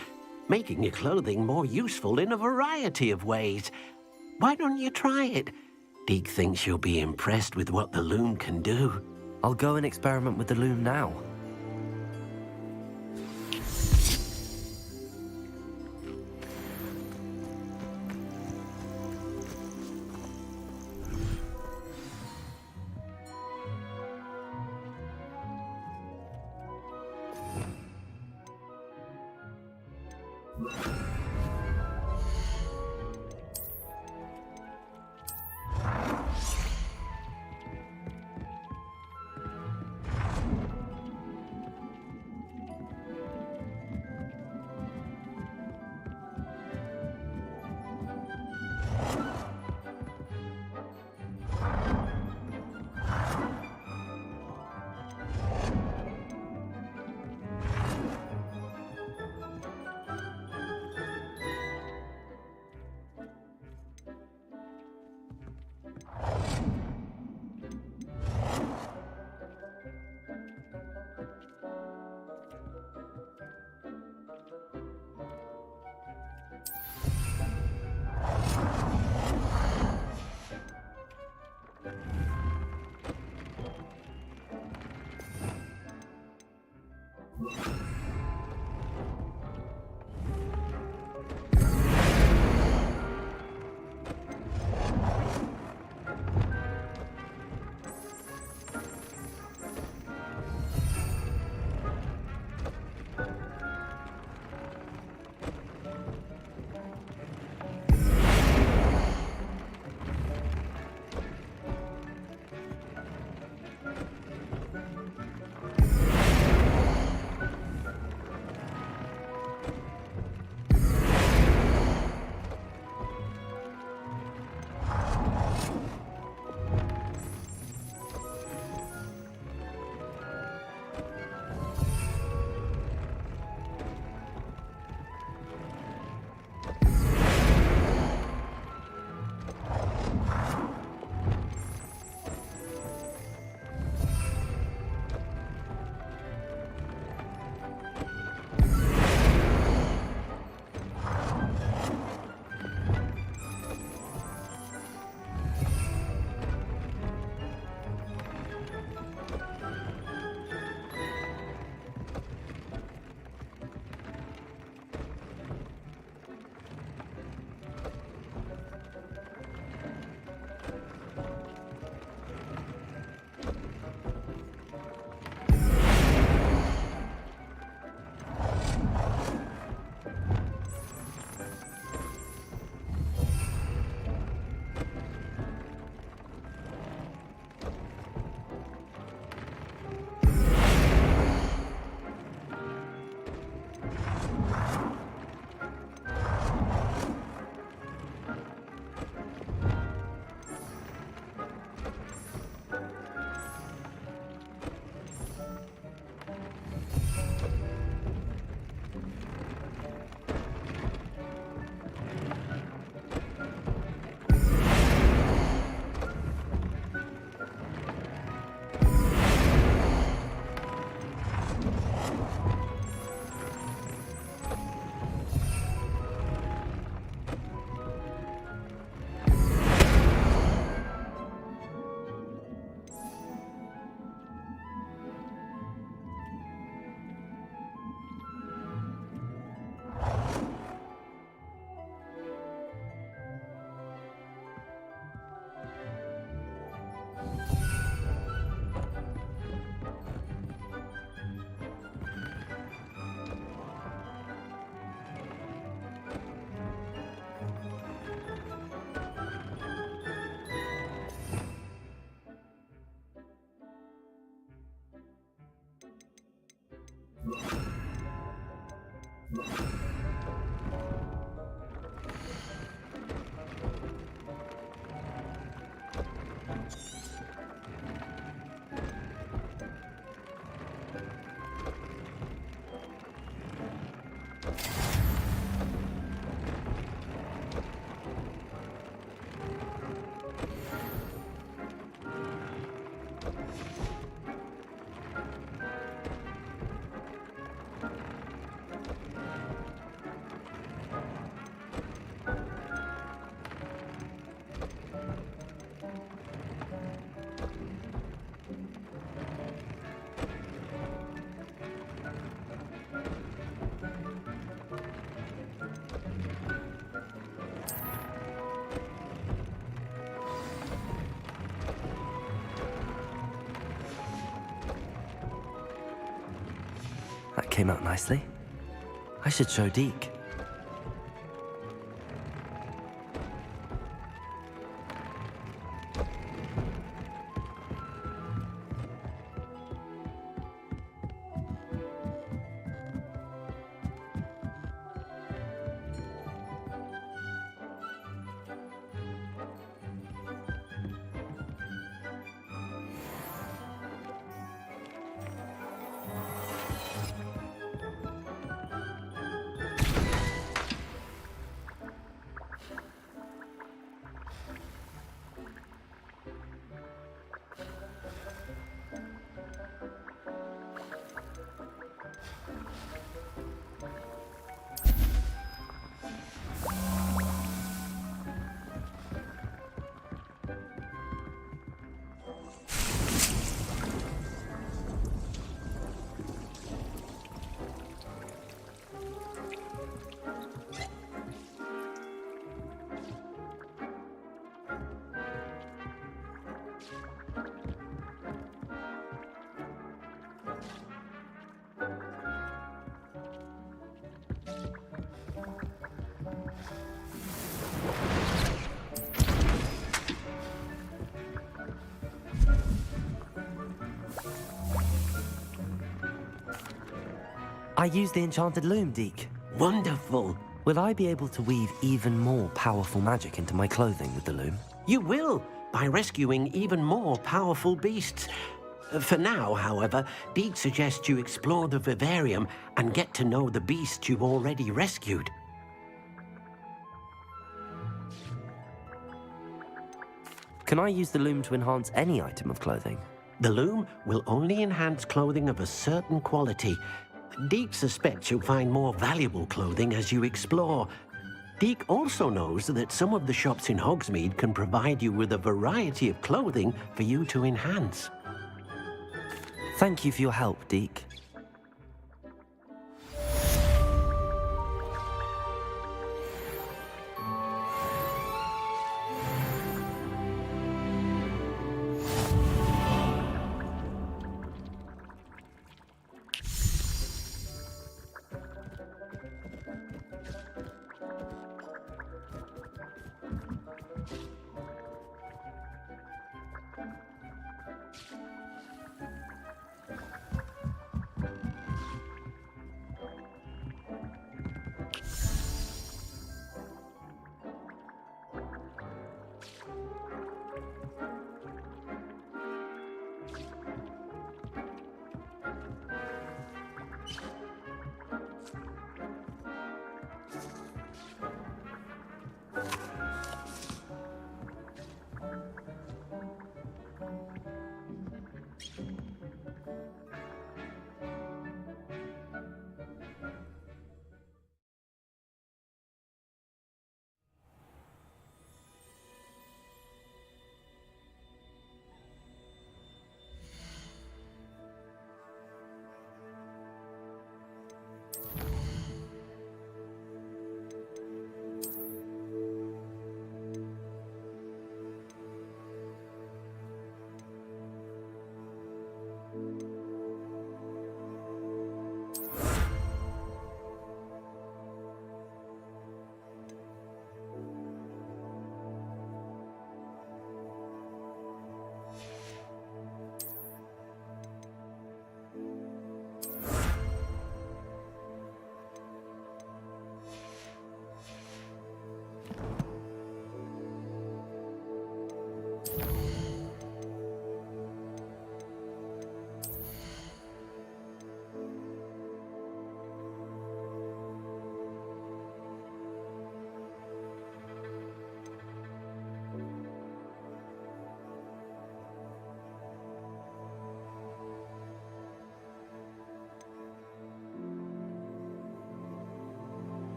Speaker 7: making your clothing more useful in a variety of ways. Why don't you try it? Deke thinks you'll be impressed with what the loom can do.
Speaker 2: I'll go and experiment with the loom now. That came out nicely. I should show Deke. I used the enchanted loom, Deke.
Speaker 7: Wonderful.
Speaker 2: Will I be able to weave even more powerful magic into my clothing with the loom?
Speaker 7: You will, by rescuing even more powerful beasts. For now, however, Deke suggests you explore the vivarium and get to know the beasts you've already rescued.
Speaker 2: Can I use the loom to enhance any item of clothing?
Speaker 7: The loom will only enhance clothing of a certain quality. Deke suspects you'll find more valuable clothing as you explore. Deke also knows that some of the shops in Hogsmeade can provide you with a variety of clothing for you to enhance.
Speaker 2: Thank you for your help, Deke.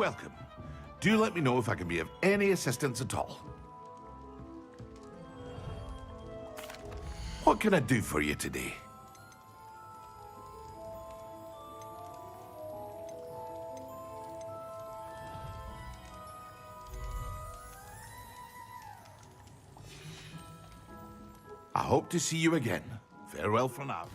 Speaker 15: welcome. Do let me know if I can be of any assistance at all. What can I do for you today? I hope to see you again. Farewell for now.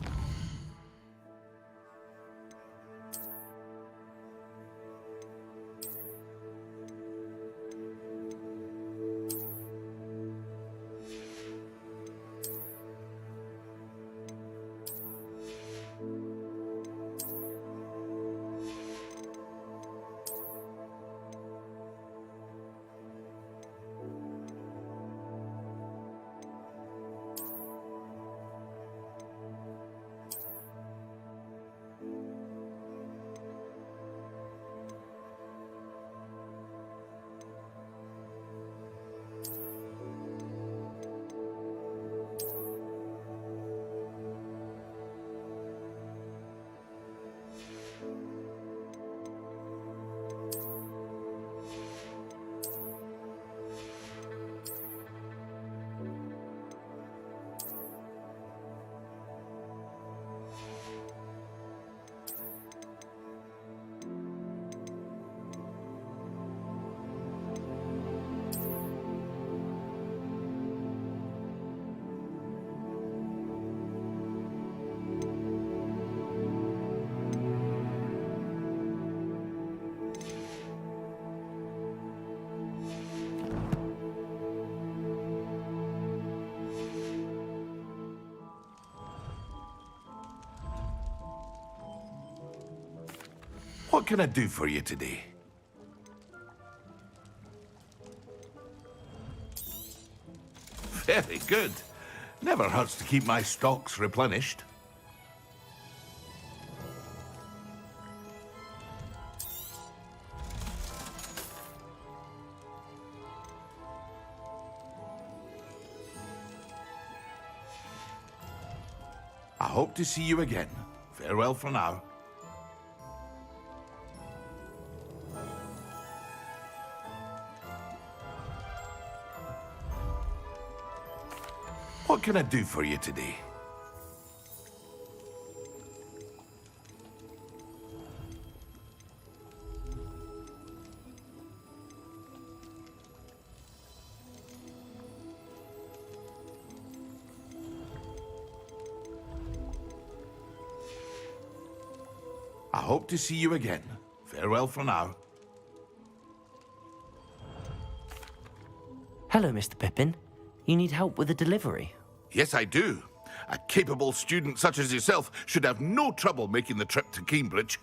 Speaker 15: What can I do for you today? Very good. Never hurts to keep my stocks replenished. I hope to see you again. Farewell for now. What can I do for you today? I hope to see you again. Farewell for now.
Speaker 2: Hello, Mr. Pippin. You need help with a delivery?
Speaker 15: Yes, I do. A capable student such as yourself should have no trouble making the trip to Cambridge.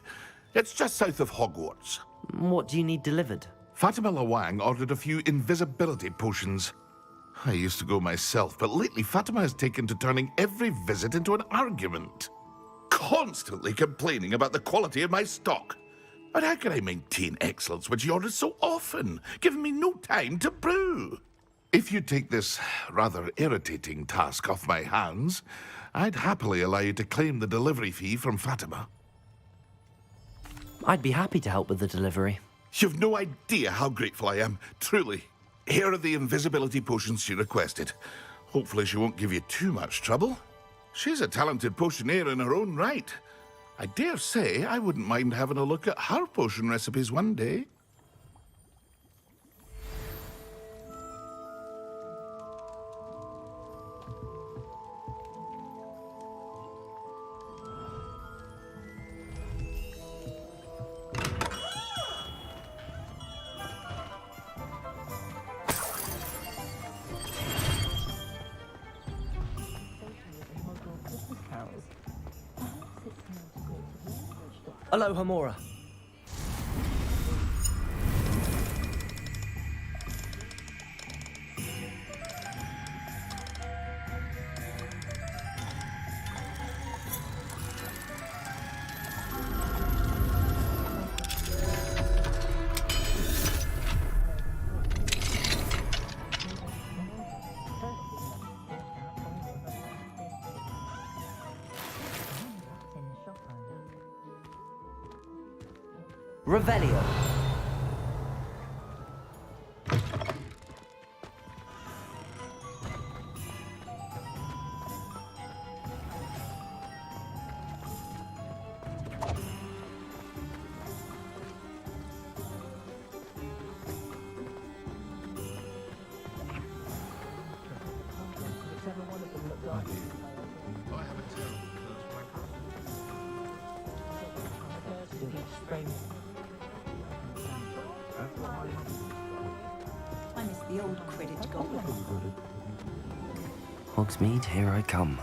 Speaker 15: It's just south of Hogwarts.
Speaker 2: What do you need delivered?
Speaker 15: Fatima Lawang ordered a few invisibility potions. I used to go myself, but lately Fatima has taken to turning every visit into an argument. Constantly complaining about the quality of my stock. But how can I maintain excellence when she orders so often, giving me no time to brew? If you take this rather irritating task off my hands, I'd happily allow you to claim the delivery fee from Fatima.
Speaker 2: I'd be happy to help with the delivery.
Speaker 15: You've no idea how grateful I am, truly. Here are the invisibility potions she requested. Hopefully she won't give you too much trouble. She's a talented potioneer in her own right. I dare say I wouldn't mind having a look at her potion recipes one day.
Speaker 2: Hello, Hamora. Revelio.
Speaker 17: I miss the old Quidditch goblin.
Speaker 2: Hogsmeade, here I come.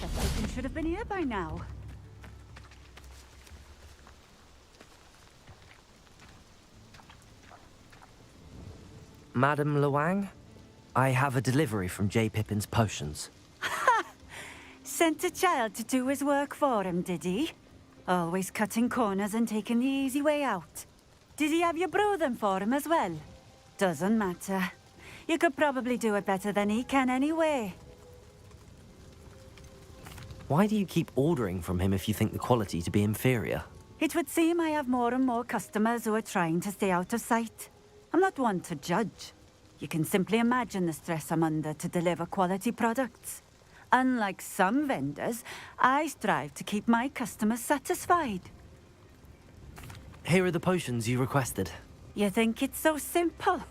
Speaker 17: That person should have been here by now.
Speaker 2: Madam Luang, I have a delivery from J. Pippin's potions.
Speaker 17: Sent a child to do his work for him, did he? Always cutting corners and taking the easy way out. Did he have you brew them for him as well? Doesn't matter. You could probably do it better than he can anyway.
Speaker 2: Why do you keep ordering from him if you think the quality to be inferior?
Speaker 17: It would seem I have more and more customers who are trying to stay out of sight. I'm not one to judge. You can simply imagine the stress I'm under to deliver quality products. Unlike some vendors, I strive to keep my customers satisfied.
Speaker 2: Here are the potions you requested.
Speaker 17: You think it's so simple?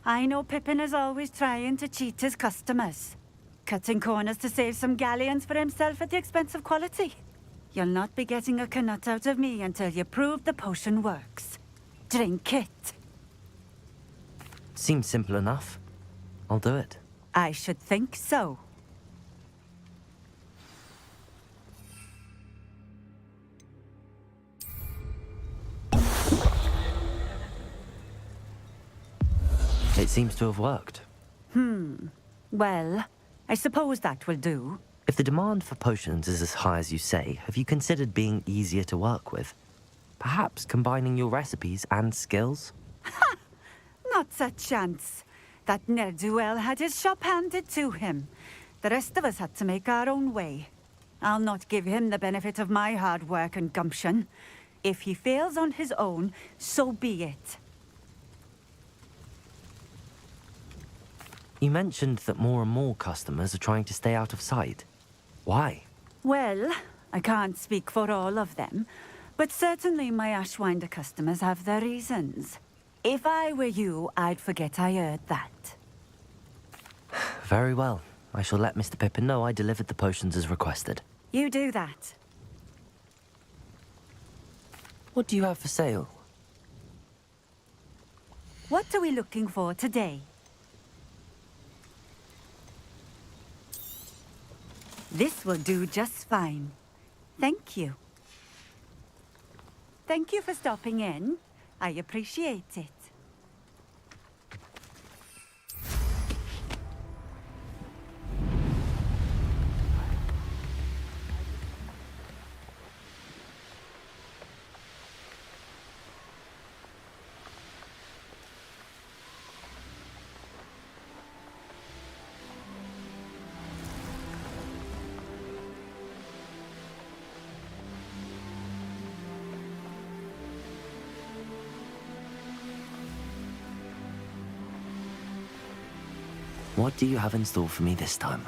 Speaker 17: I know Pippin is always trying to cheat his customers. Cutting corners to save some galleons for himself at the expense of quality. You'll not be getting a canut out of me until you prove the potion works. Drink it.
Speaker 2: Seems simple enough. I'll do it.
Speaker 17: I should think so.
Speaker 2: It seems to have worked.
Speaker 17: Well, I suppose that will do.
Speaker 2: If the demand for potions is as high as you say, have you considered being easier to work with? Perhaps combining your recipes and skills?
Speaker 17: Not a chance. That ne'er-do-well had his shop handed to him. The rest of us had to make our own way. I'll not give him the benefit of my hard work and gumption. If he fails on his own, so be it.
Speaker 2: You mentioned that more and more customers are trying to stay out of sight. Why?
Speaker 17: Well, I can't speak for all of them, but certainly my Ashwinder customers have their reasons. If I were you, I'd forget I heard that.
Speaker 2: Very well. I shall let Mr. Pippin know I delivered the potions as requested.
Speaker 17: You do that.
Speaker 2: What do you have for sale?
Speaker 17: What are we looking for today? This will do just fine. Thank you. Thank you for stopping in. I appreciate it.
Speaker 2: What do you have in store for me this time?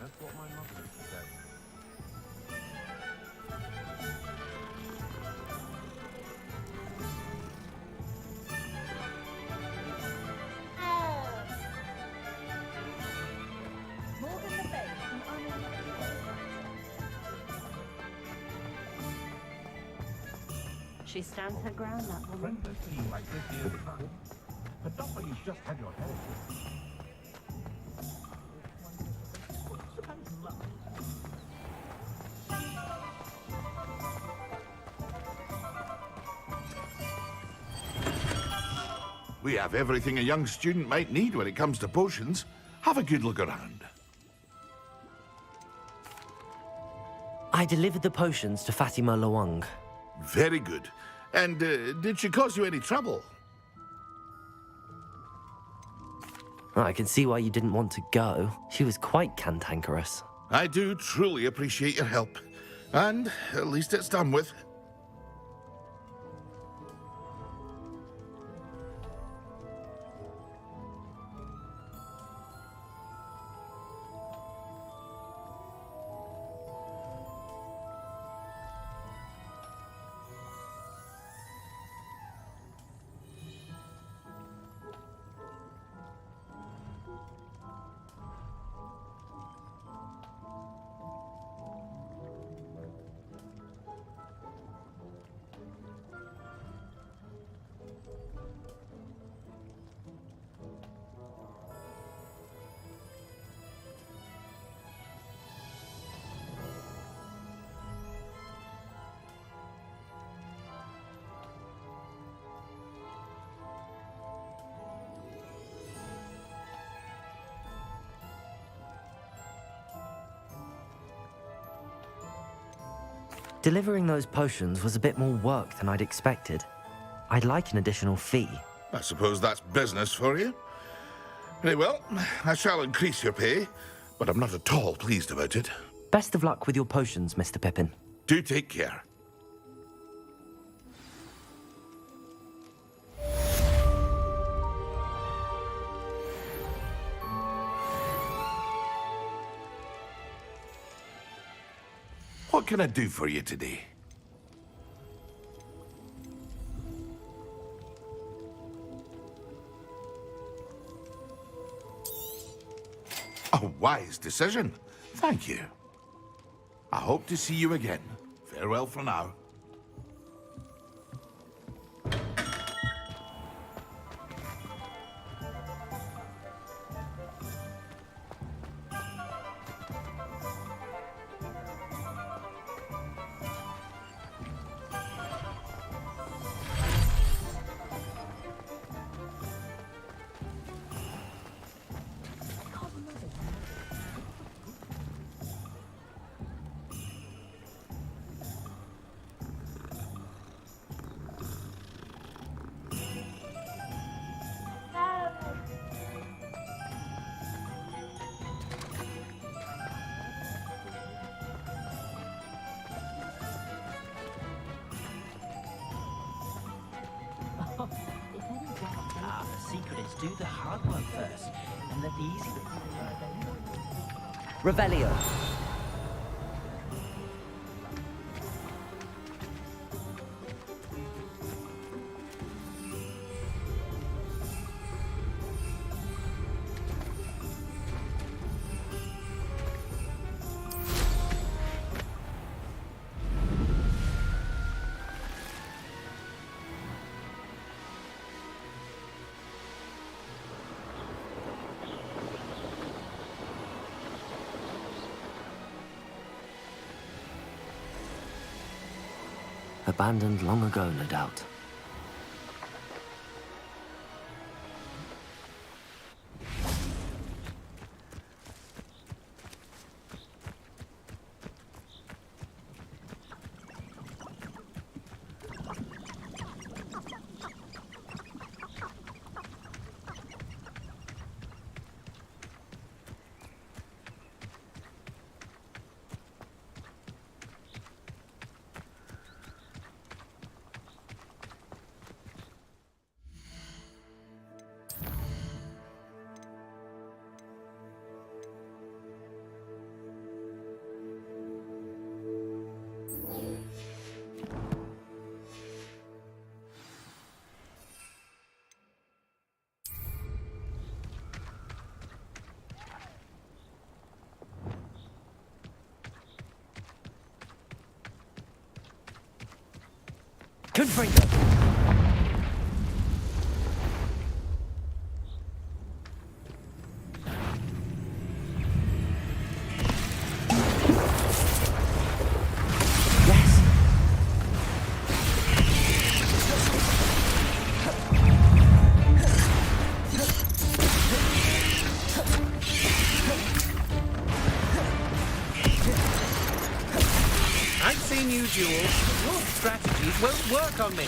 Speaker 3: That's what my mother used to say.
Speaker 8: She stands her ground, that woman.
Speaker 3: Friendless team like this year's time. But not when you've just had your head.
Speaker 15: We have everything a young student might need when it comes to potions. Have a good look around.
Speaker 2: I delivered the potions to Fatima Lawang.
Speaker 15: Very good. And did she cause you any trouble?
Speaker 2: I can see why you didn't want to go. She was quite cantankerous.
Speaker 15: I do truly appreciate your help. And at least it's done with.
Speaker 2: Delivering those potions was a bit more work than I'd expected. I'd like an additional fee.
Speaker 15: I suppose that's business for you. Very well, I shall increase your pay, but I'm not at all pleased about it.
Speaker 2: Best of luck with your potions, Mr. Pippin.
Speaker 15: Do take care. What can I do for you today? A wise decision. Thank you. I hope to see you again. Farewell for now.
Speaker 9: Come, the secret is do the hard work first, and let the easy bit.
Speaker 2: Revelio. Abandoned long ago, no doubt. Confringo!
Speaker 10: I've seen you duels. Your strategies won't work on me.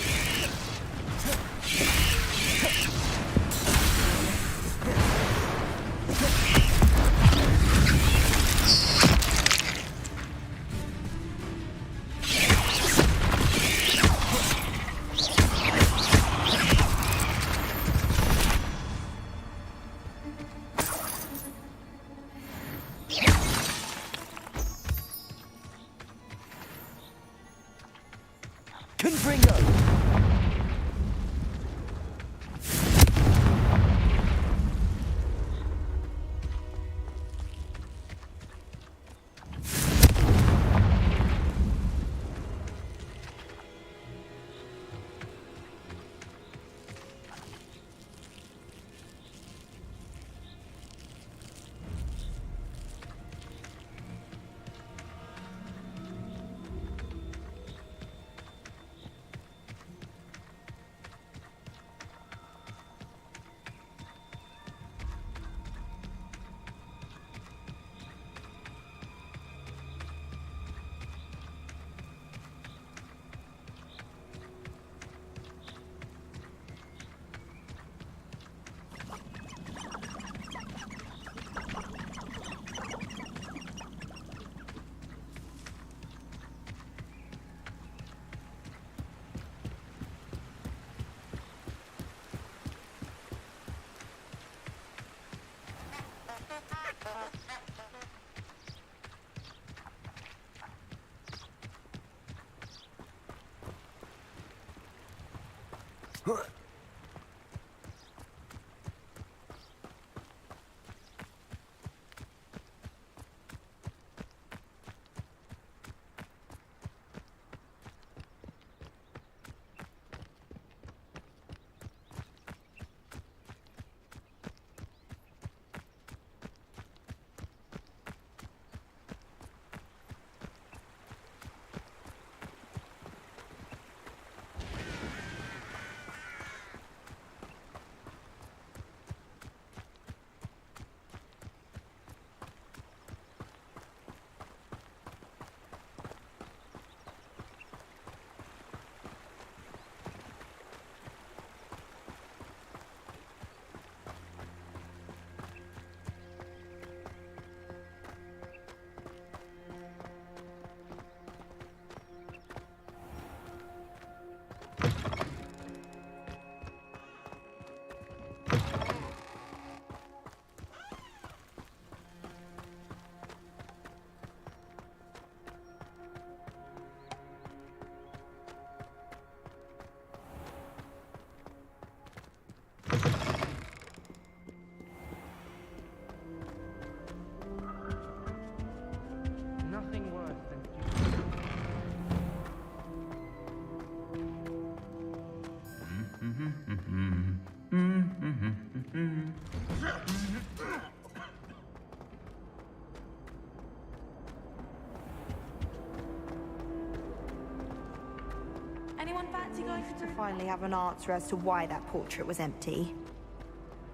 Speaker 11: Anyone fancy going to finally have an answer as to why that portrait was empty?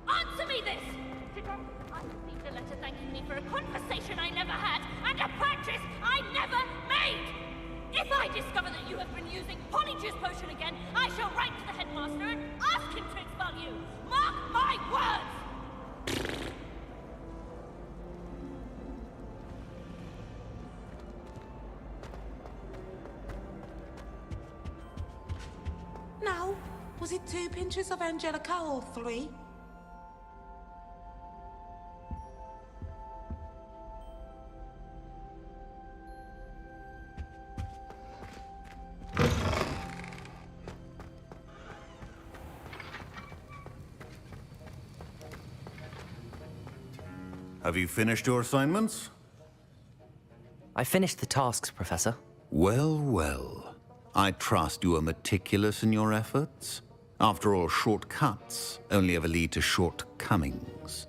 Speaker 12: Answer me this! Did I received a letter thanking me for a conversation I never had and a purchase I never made! If I discover that you have been using Polyjuice Potion again, I shall write to the headmaster and ask him to expel you! Mark my words!
Speaker 19: Now, was it 2 pinches of Angelica or 3?
Speaker 22: Have you finished your assignments?
Speaker 2: I finished the tasks, Professor.
Speaker 22: Well, well. I trust you are meticulous in your efforts. After all, shortcuts only ever lead to shortcomings.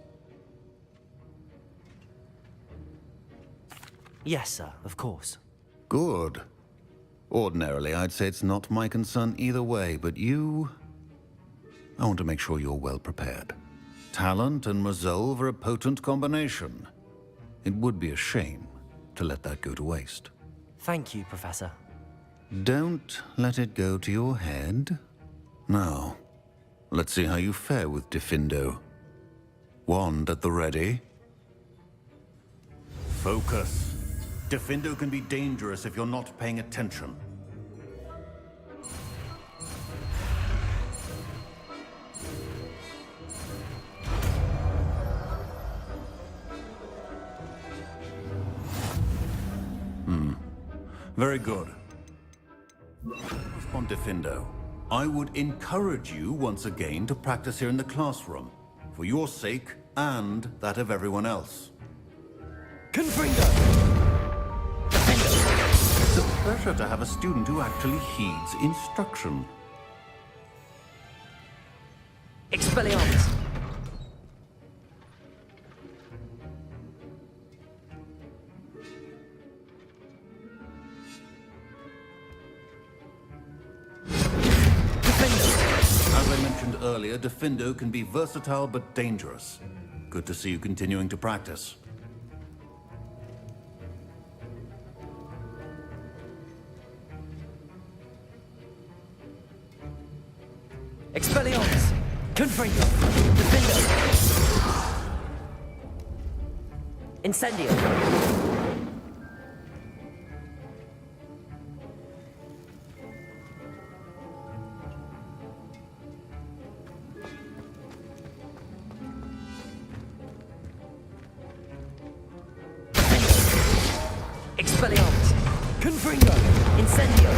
Speaker 2: Yes, sir, of course.
Speaker 22: Good. Ordinarily, I'd say it's not my concern either way, but you... I want to make sure you're well prepared. Talent and resolve are a potent combination. It would be a shame to let that go to waste.
Speaker 2: Thank you, Professor.
Speaker 22: Don't let it go to your head. Now, let's see how you fare with Diffindo. Wand at the ready. Focus. Diffindo can be dangerous if you're not paying attention. Very good. On Diffindo, I would encourage you once again to practice here in the classroom, for your sake and that of everyone else.
Speaker 7: Confringo!
Speaker 22: It's a pleasure to have a student who actually heeds instruction.
Speaker 2: Expelliarmus!
Speaker 22: Earlier, Diffindo can be versatile but dangerous. Good to see you continuing to practice.
Speaker 2: Expelliarmus! Confringo! Diffindo! Incendio! Expelliarmus!
Speaker 7: Confringo!
Speaker 2: Incendio!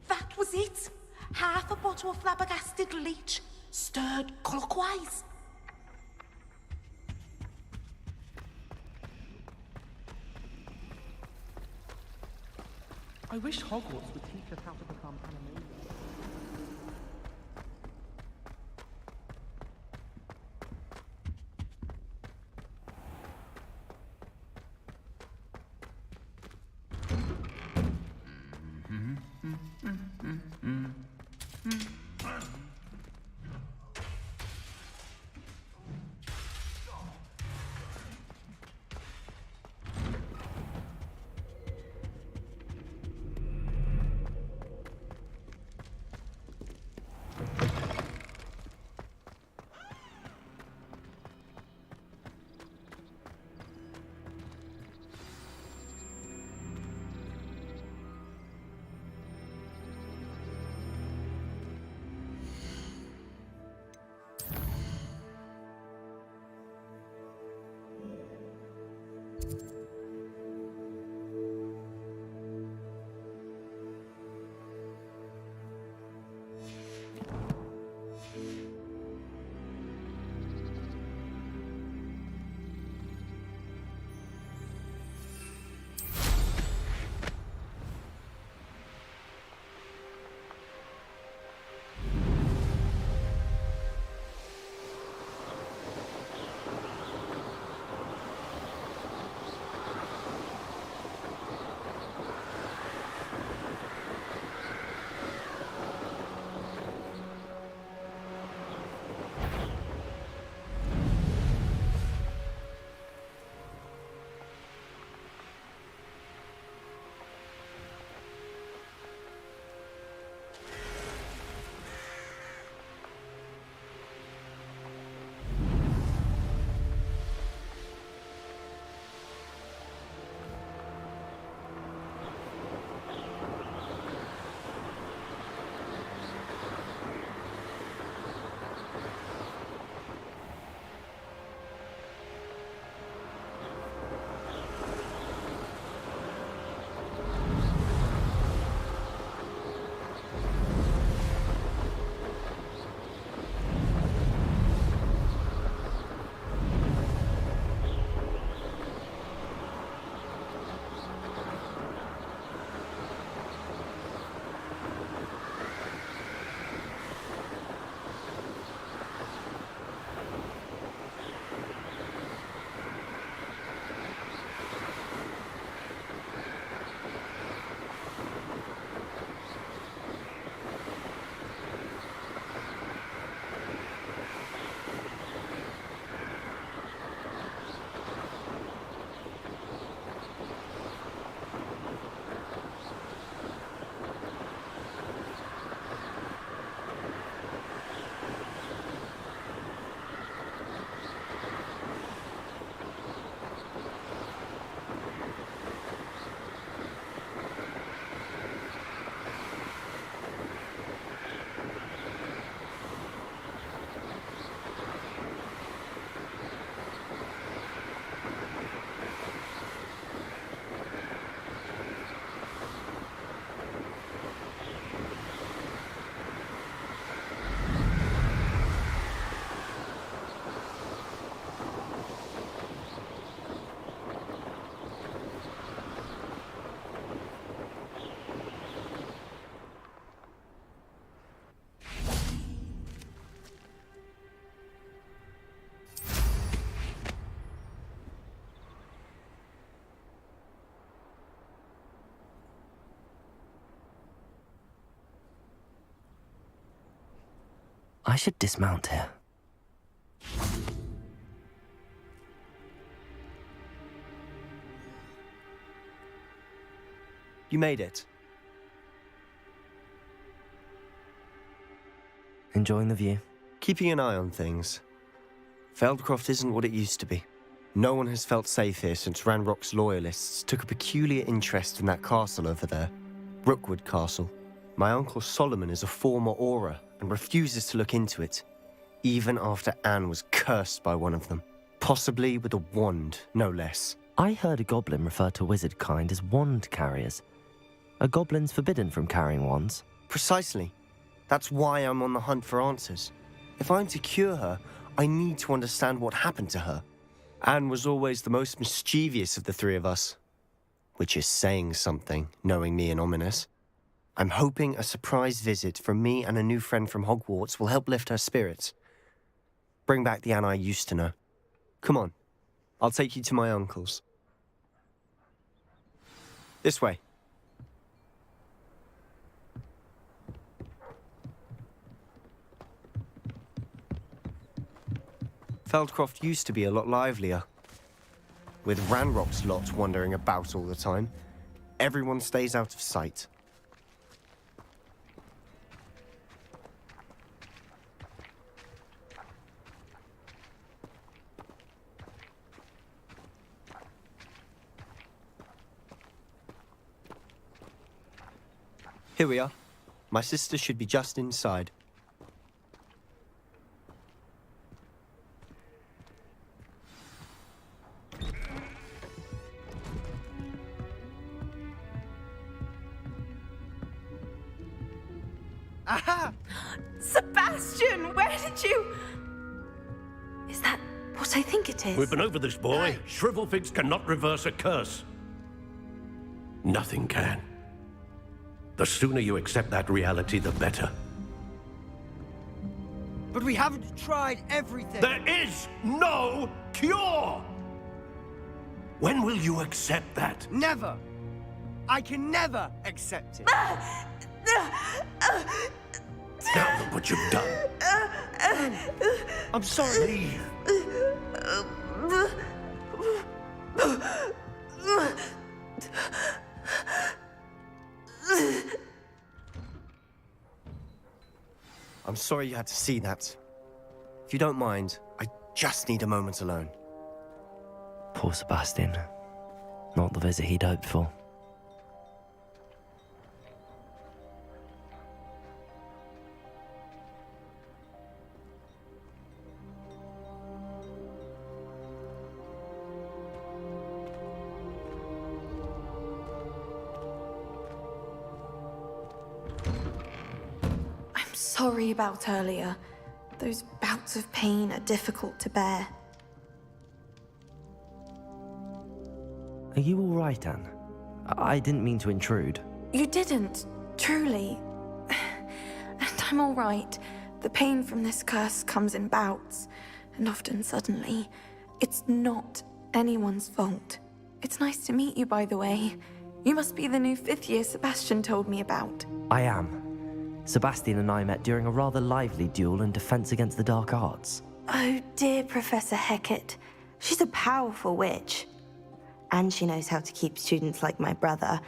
Speaker 19: That was it. Half a bottle of flabbergasted leech, stirred clockwise.
Speaker 9: I wish Hogwarts would teach us how to become animated.
Speaker 2: I should dismount here.
Speaker 5: You made it.
Speaker 2: Enjoying the view?
Speaker 5: Keeping an eye on things. Feldcroft isn't what it used to be. No one has felt safe here since Ranrock's loyalists took a peculiar interest in that castle over there. Rookwood Castle. My uncle Solomon is a former Auror and refuses to look into it, even after Anne was cursed by one of them. Possibly with a wand, no less.
Speaker 2: I heard a goblin refer to wizard kind as wand carriers. Are goblins forbidden from carrying wands?
Speaker 5: Precisely. That's why I'm on the hunt for answers. If I'm to cure her, I need to understand what happened to her. Anne was always the most mischievous of the three of us. Which is saying something, knowing me and Ominous. I'm hoping a surprise visit from me and a new friend from Hogwarts will help lift her spirits. Bring back the Anne I used to know. Come on, I'll take you to my uncle's. This way. Feldcroft used to be a lot livelier. With Ranrock's lot wandering about all the time, everyone stays out of sight. Here we are. My sister should be just inside.
Speaker 4: Aha! Sebastian, where did you... Is that what I think it is?
Speaker 7: We've been over this, boy. Shrivelfigs cannot reverse a curse. Nothing can. The sooner you accept that reality, the better.
Speaker 9: But we haven't tried everything.
Speaker 7: There is no cure! When will you accept that?
Speaker 9: Never. I can never accept it.
Speaker 7: Now look what you've done.
Speaker 9: I'm sorry.
Speaker 7: Leave.
Speaker 5: I'm sorry you had to see that. If you don't mind, I just need a moment alone.
Speaker 2: Poor Sebastian. Not the visit he'd hoped for.
Speaker 11: Sorry about earlier. Those bouts of pain are difficult to bear.
Speaker 2: Are you all right, Anne? I didn't mean to intrude.
Speaker 11: You didn't, truly. And I'm all right. The pain from this curse comes in bouts, and often suddenly. It's not anyone's fault. It's nice to meet you, by the way. You must be the new 5th year Sebastian told me about.
Speaker 2: I am. Sebastian and I met during a rather lively duel in Defense Against the Dark Arts.
Speaker 11: Oh, dear Professor Hecat. She's a powerful witch. And she knows how to keep students like my brother,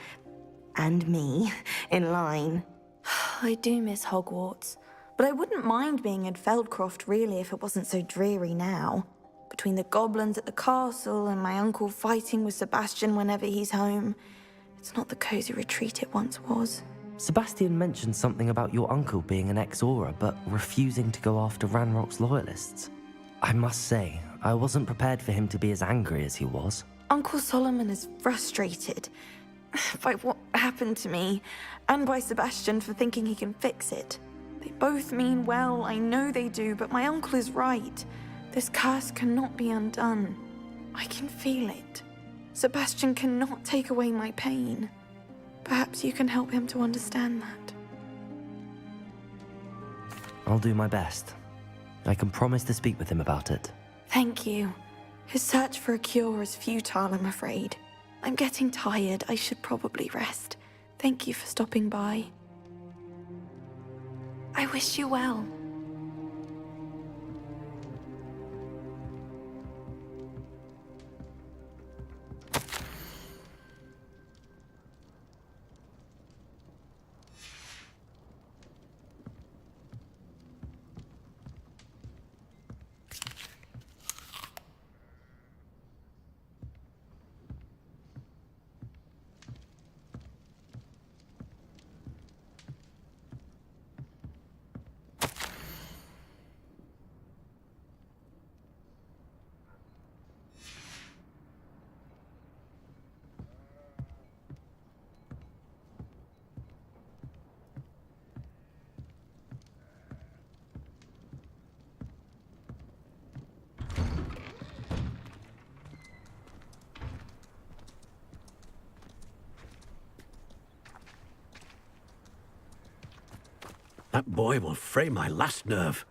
Speaker 11: and me, in line. I do miss Hogwarts, but I wouldn't mind being in Feldcroft, really, if it wasn't so dreary now. Between the goblins at the castle and my uncle fighting with Sebastian whenever he's home, it's not the cozy retreat it once was.
Speaker 2: Sebastian mentioned something about your uncle being an ex-Auror, but refusing to go after Ranrock's loyalists. I must say, I wasn't prepared for him to be as angry as he was.
Speaker 11: Uncle Solomon is frustrated by what happened to me, and by Sebastian for thinking he can fix it. They both mean well, I know they do, but my uncle is right. This curse cannot be undone. I can feel it. Sebastian cannot take away my pain. Perhaps you can help him to understand that.
Speaker 2: I'll do my best. I can promise to speak with him about it.
Speaker 11: Thank you. His search for a cure is futile, I'm afraid. I'm getting tired. I should probably rest. Thank you for stopping by. I wish you well.
Speaker 7: That boy will fray my last nerve.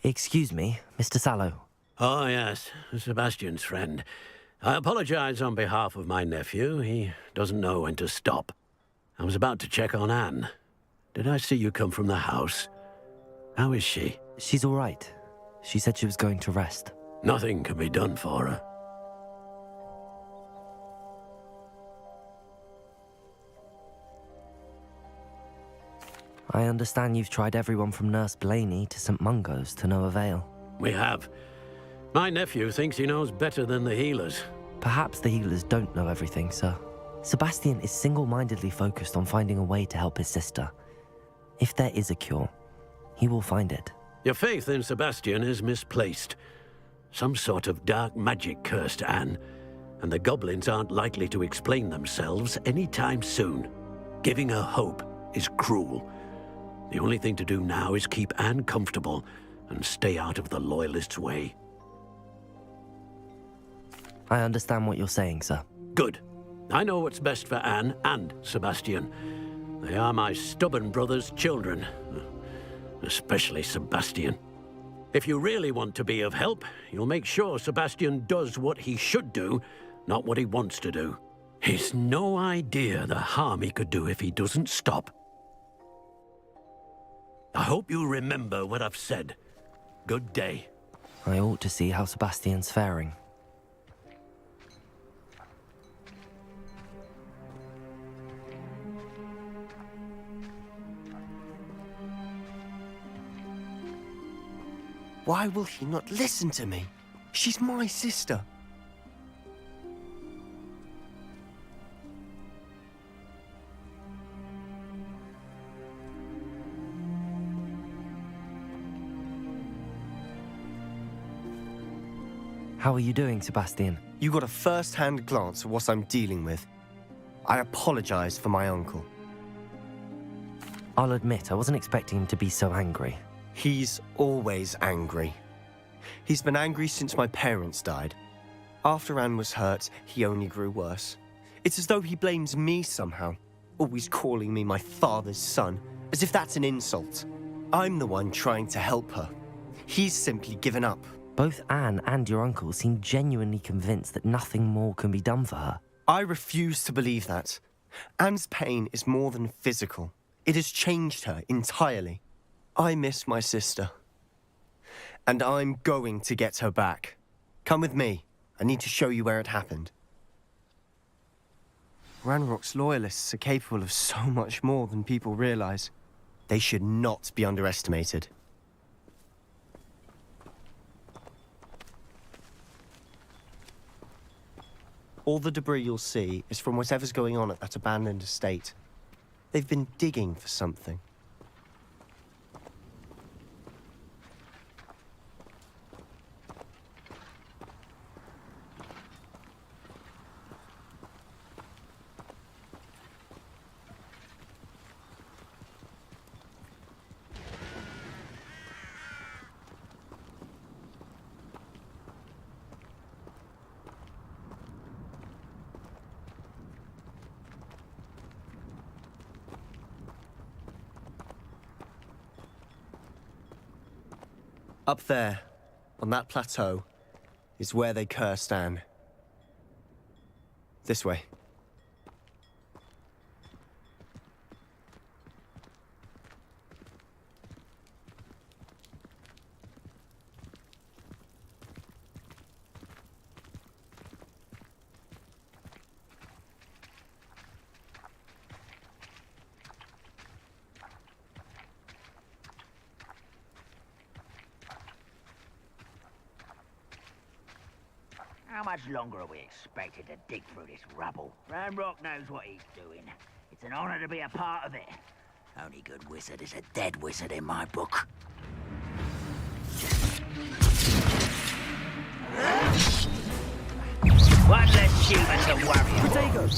Speaker 2: Excuse me, Mr. Sallow.
Speaker 7: Oh, yes, Sebastian's friend. I apologize on behalf of my nephew. He doesn't know when to stop. I was about to check on Anne. Did I see you come from the house? How is she?
Speaker 2: She's all right. She said she was going to rest.
Speaker 7: Nothing can be done for her.
Speaker 2: I understand you've tried everyone from Nurse Blaney to St. Mungo's to no avail.
Speaker 7: We have. My nephew thinks he knows better than the healers.
Speaker 2: Perhaps the healers don't know everything, sir. Sebastian is single-mindedly focused on finding a way to help his sister. If there is a cure, he will find it.
Speaker 7: Your faith in Sebastian is misplaced. Some sort of dark magic cursed Anne, and the goblins aren't likely to explain themselves anytime soon. Giving her hope is cruel. The only thing to do now is keep Anne comfortable and stay out of the Loyalists' way.
Speaker 2: I understand what you're saying, sir.
Speaker 7: Good. I know what's best for Anne and Sebastian. They are my stubborn brother's children. Especially Sebastian. If you really want to be of help, you'll make sure Sebastian does what he should do, not what he wants to do. He's no idea the harm he could do if he doesn't stop. I hope you remember what I've said. Good day.
Speaker 2: I ought to see how Sebastian's faring.
Speaker 5: Why will he not listen to me? She's my sister.
Speaker 2: How are you doing, Sebastian?
Speaker 5: You got a first-hand glance at what I'm dealing with. I apologize for my uncle.
Speaker 2: I'll admit, I wasn't expecting him to be so angry.
Speaker 5: He's always angry. He's been angry since my parents died. After Anne was hurt, he only grew worse. It's as though he blames me somehow, always calling me my father's son, as if that's an insult. I'm the one trying to help her. He's simply given up.
Speaker 2: Both Anne and your uncle seem genuinely convinced that nothing more can be done for her.
Speaker 5: I refuse to believe that. Anne's pain is more than physical. It has changed her entirely. I miss my sister. And I'm going to get her back. Come with me. I need to show you where it happened. Ranrock's loyalists are capable of so much more than people realize. They should not be underestimated. All the debris you'll see is from whatever's going on at that abandoned estate. They've been digging for something. Up there, on that plateau, is where they cursed Anne. This way.
Speaker 9: How much longer are we expected to dig through this rubble? Ranrock knows what he's doing. It's an honor to be a part of it. Only good wizard is a dead wizard in my book. One less human to worry.
Speaker 5: Potato!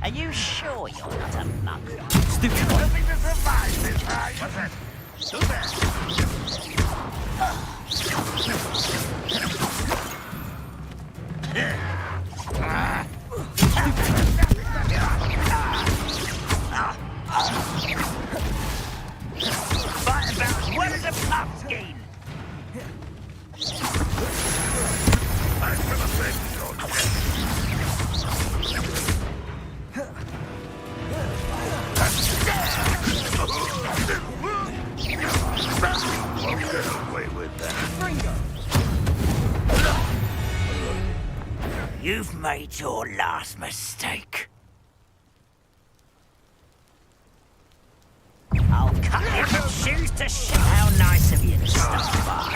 Speaker 9: Are you sure you're not a monk?
Speaker 2: Stupid one.
Speaker 3: Helping to survive this high. What's that?
Speaker 9: Fight about as well as a pumpkin.
Speaker 3: I'm gonna bend your neck. Won't get away with that.
Speaker 9: You've made your last mistake. I'll cut you if you choose to show how nice of you to stop by.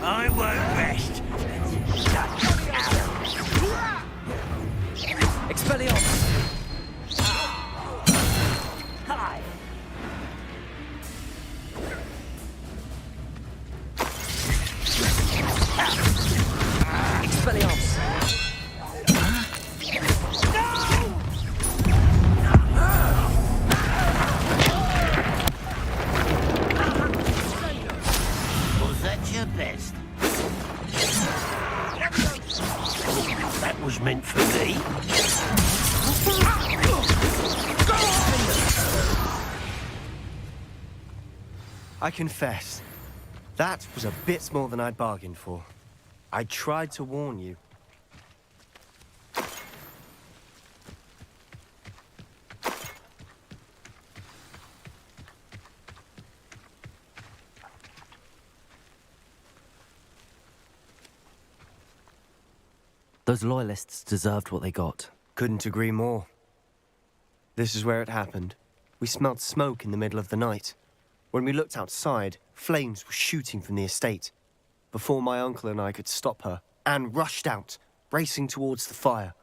Speaker 9: I won't rest.
Speaker 2: Expelliarmus!
Speaker 9: Hi.
Speaker 2: Expelliarmus!
Speaker 9: Was that your best?
Speaker 7: That was meant for me.
Speaker 5: I confess, that was a bit more than I'd bargained for. I tried to warn you.
Speaker 2: Those loyalists deserved what they got.
Speaker 5: Couldn't agree more. This is where it happened. We smelled smoke in the middle of the night. When we looked outside, flames were shooting from the estate. Before my uncle and I could stop her, Anne rushed out, racing towards the fire,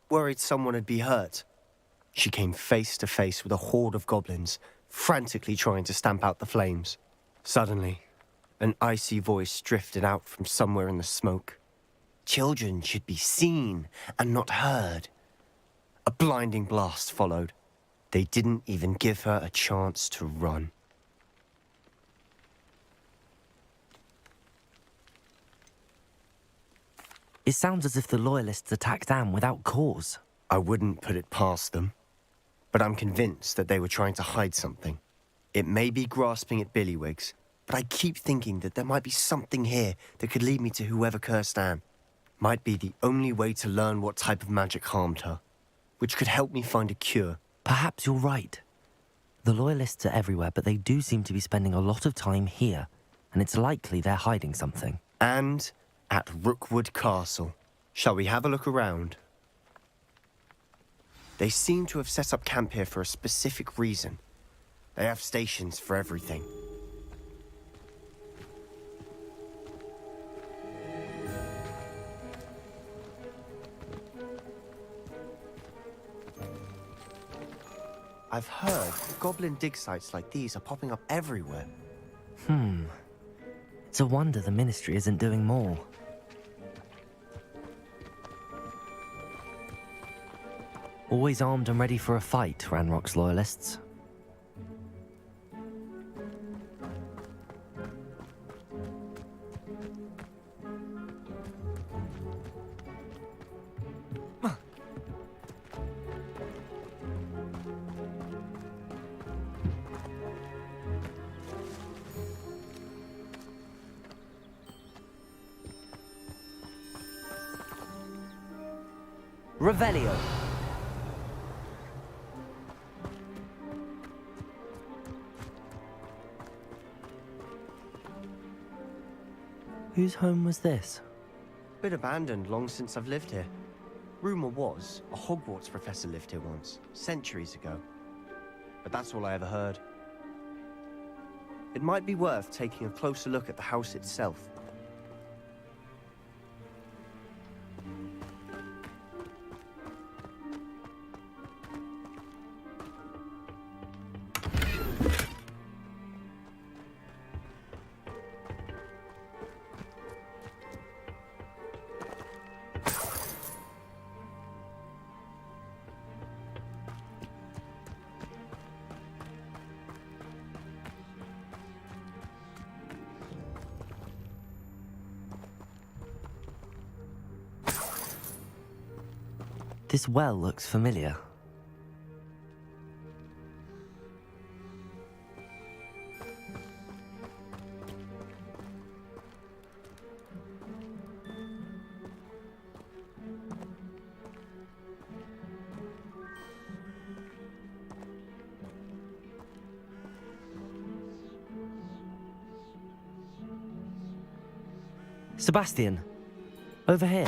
Speaker 5: worried someone had been hurt. She came face to face with a horde of goblins, frantically trying to stamp out the flames. Suddenly, an icy voice drifted out from somewhere in the smoke. Children should be seen and not heard. A blinding blast followed. They didn't even give her a chance to run.
Speaker 2: It sounds as if the Loyalists attacked Anne without cause.
Speaker 5: I wouldn't put it past them, but I'm convinced that they were trying to hide something. It may be grasping at Billywigs, but I keep thinking that there might be something here that could lead me to whoever cursed Anne. Might be the only way to learn what type of magic harmed her, which could help me find a cure.
Speaker 2: Perhaps you're right. The Loyalists are everywhere, but they do seem to be spending a lot of time here, and it's likely they're hiding something.
Speaker 5: And at Rookwood Castle. Shall we have a look around? They seem to have set up camp here for a specific reason. They have stations for everything. I've heard goblin dig sites like these are popping up everywhere.
Speaker 2: It's a wonder the Ministry isn't doing more. Always armed and ready for a fight, Ranrock's Loyalists. Revelio. Whose home was this?
Speaker 5: Been abandoned long since I've lived here. Rumour was, a Hogwarts professor lived here once, centuries ago. But that's all I ever heard. It might be worth taking a closer look at the house itself.
Speaker 2: This well looks familiar. Sebastian, over here.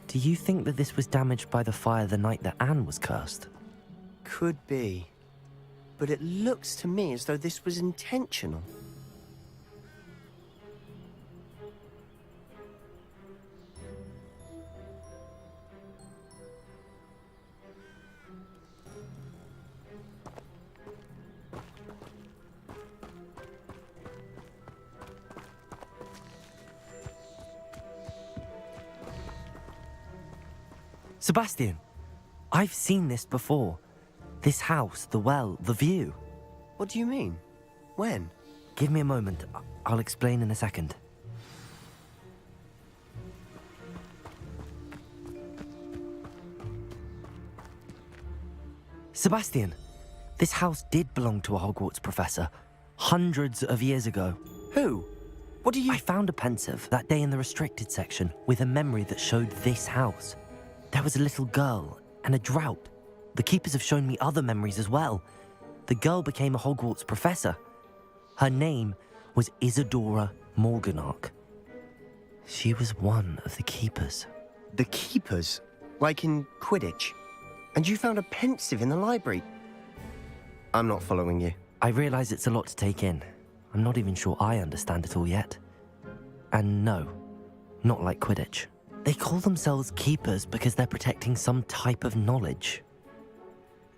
Speaker 2: Do you think that this was damaged by the fire the night that Anne was cursed?
Speaker 5: Could be. But it looks to me as though this was intentional.
Speaker 2: Sebastian, I've seen this before. This house, the well, the view.
Speaker 5: What do you mean? When?
Speaker 2: Give me a moment. I'll explain in a second. Sebastian, this house did belong to a Hogwarts professor hundreds of years ago.
Speaker 5: Who? What do you...
Speaker 2: I found a pensive that day in the restricted section with a memory that showed this house. There was a little girl and a drought. The keepers have shown me other memories as well. The girl became a Hogwarts professor. Her name was Isadora Morganach. She was one of the keepers.
Speaker 5: The keepers? Like in Quidditch? And you found a pensive in the library? I'm not following you.
Speaker 2: I realize it's a lot to take in. I'm not even sure I understand it all yet. And no, not like Quidditch. They call themselves keepers because they're protecting some type of knowledge.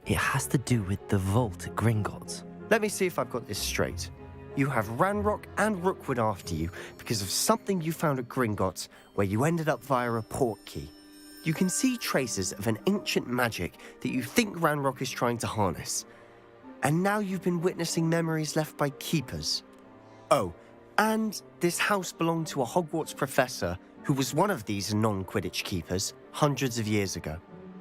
Speaker 2: It has to do with the vault at Gringotts.
Speaker 5: Let me see if I've got this straight. You have Ranrock and Rookwood after you because of something you found at Gringotts where you ended up via a portkey. You can see traces of an ancient magic that you think Ranrock is trying to harness. And now you've been witnessing memories left by keepers. Oh, and this house belonged to a Hogwarts professor who was one of these non-Quidditch keepers hundreds of years ago.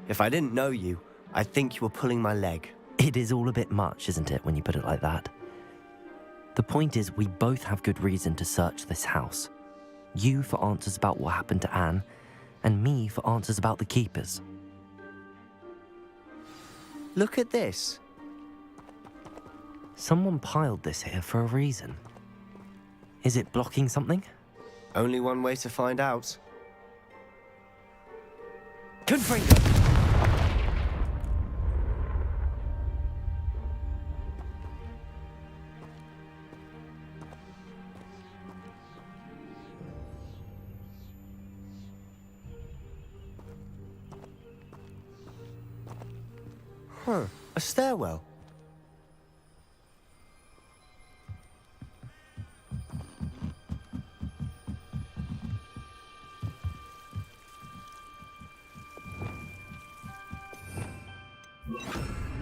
Speaker 5: If I didn't know you, I'd think you were pulling my leg.
Speaker 2: It is all a bit much, isn't it, when you put it like that? The point is, we both have good reason to search this house. You for answers about what happened to Anne, and me for answers about the keepers.
Speaker 5: Look at this.
Speaker 2: Someone piled this here for a reason. Is it blocking something?
Speaker 5: Only one way to find out.
Speaker 2: Confringo!
Speaker 5: Huh, a stairwell.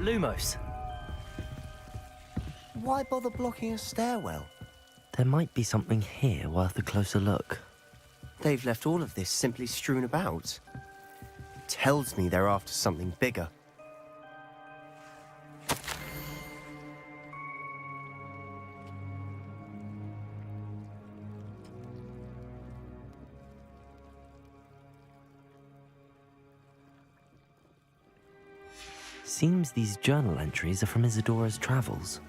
Speaker 2: Lumos.
Speaker 5: Why bother blocking a stairwell?
Speaker 2: There might be something here worth a closer look.
Speaker 5: They've left all of this simply strewn about. Tells me they're after something bigger.
Speaker 2: Seems these journal entries are from Isadora's travels.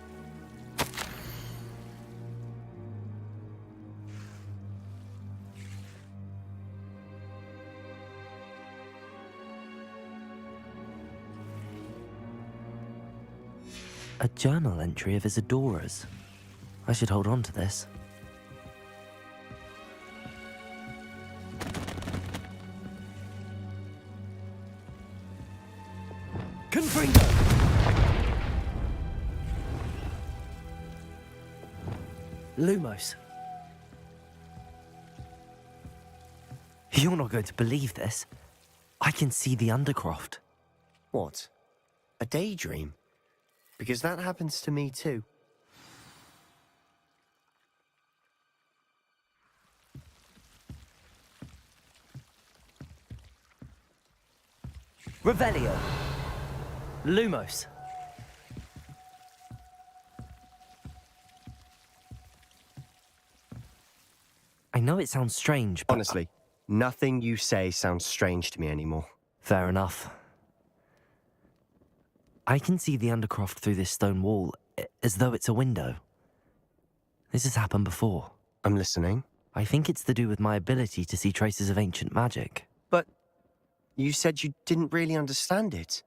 Speaker 2: A journal entry of Isadora's. I should hold on to this. Confringo! Lumos. You're not going to believe this. I can see the Undercroft.
Speaker 5: What? A daydream? Because that happens to me too.
Speaker 2: Revelio. Lumos. I know it sounds strange, but...
Speaker 5: Honestly, nothing you say sounds strange to me anymore.
Speaker 2: Fair enough. I can see the Undercroft through this stone wall, as though it's a window. This has happened before.
Speaker 5: I'm listening.
Speaker 2: I think it's to do with my ability to see traces of ancient magic.
Speaker 5: But you said you didn't really understand it,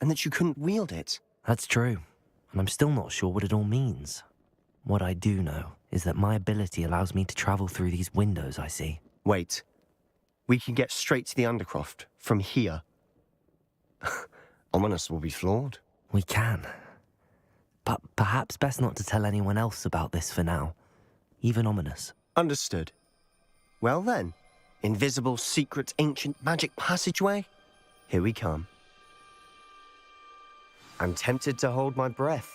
Speaker 5: and that you couldn't wield it.
Speaker 2: That's true, and I'm still not sure what it all means. What I do know is that my ability allows me to travel through these windows I see.
Speaker 5: Wait. We can get straight to the Undercroft from here. Ominous will be flawed.
Speaker 2: We can. But perhaps best not to tell anyone else about this for now. Even Ominous.
Speaker 5: Understood. Well then, invisible, secret, ancient magic passageway? Here we come. I'm tempted to hold my breath.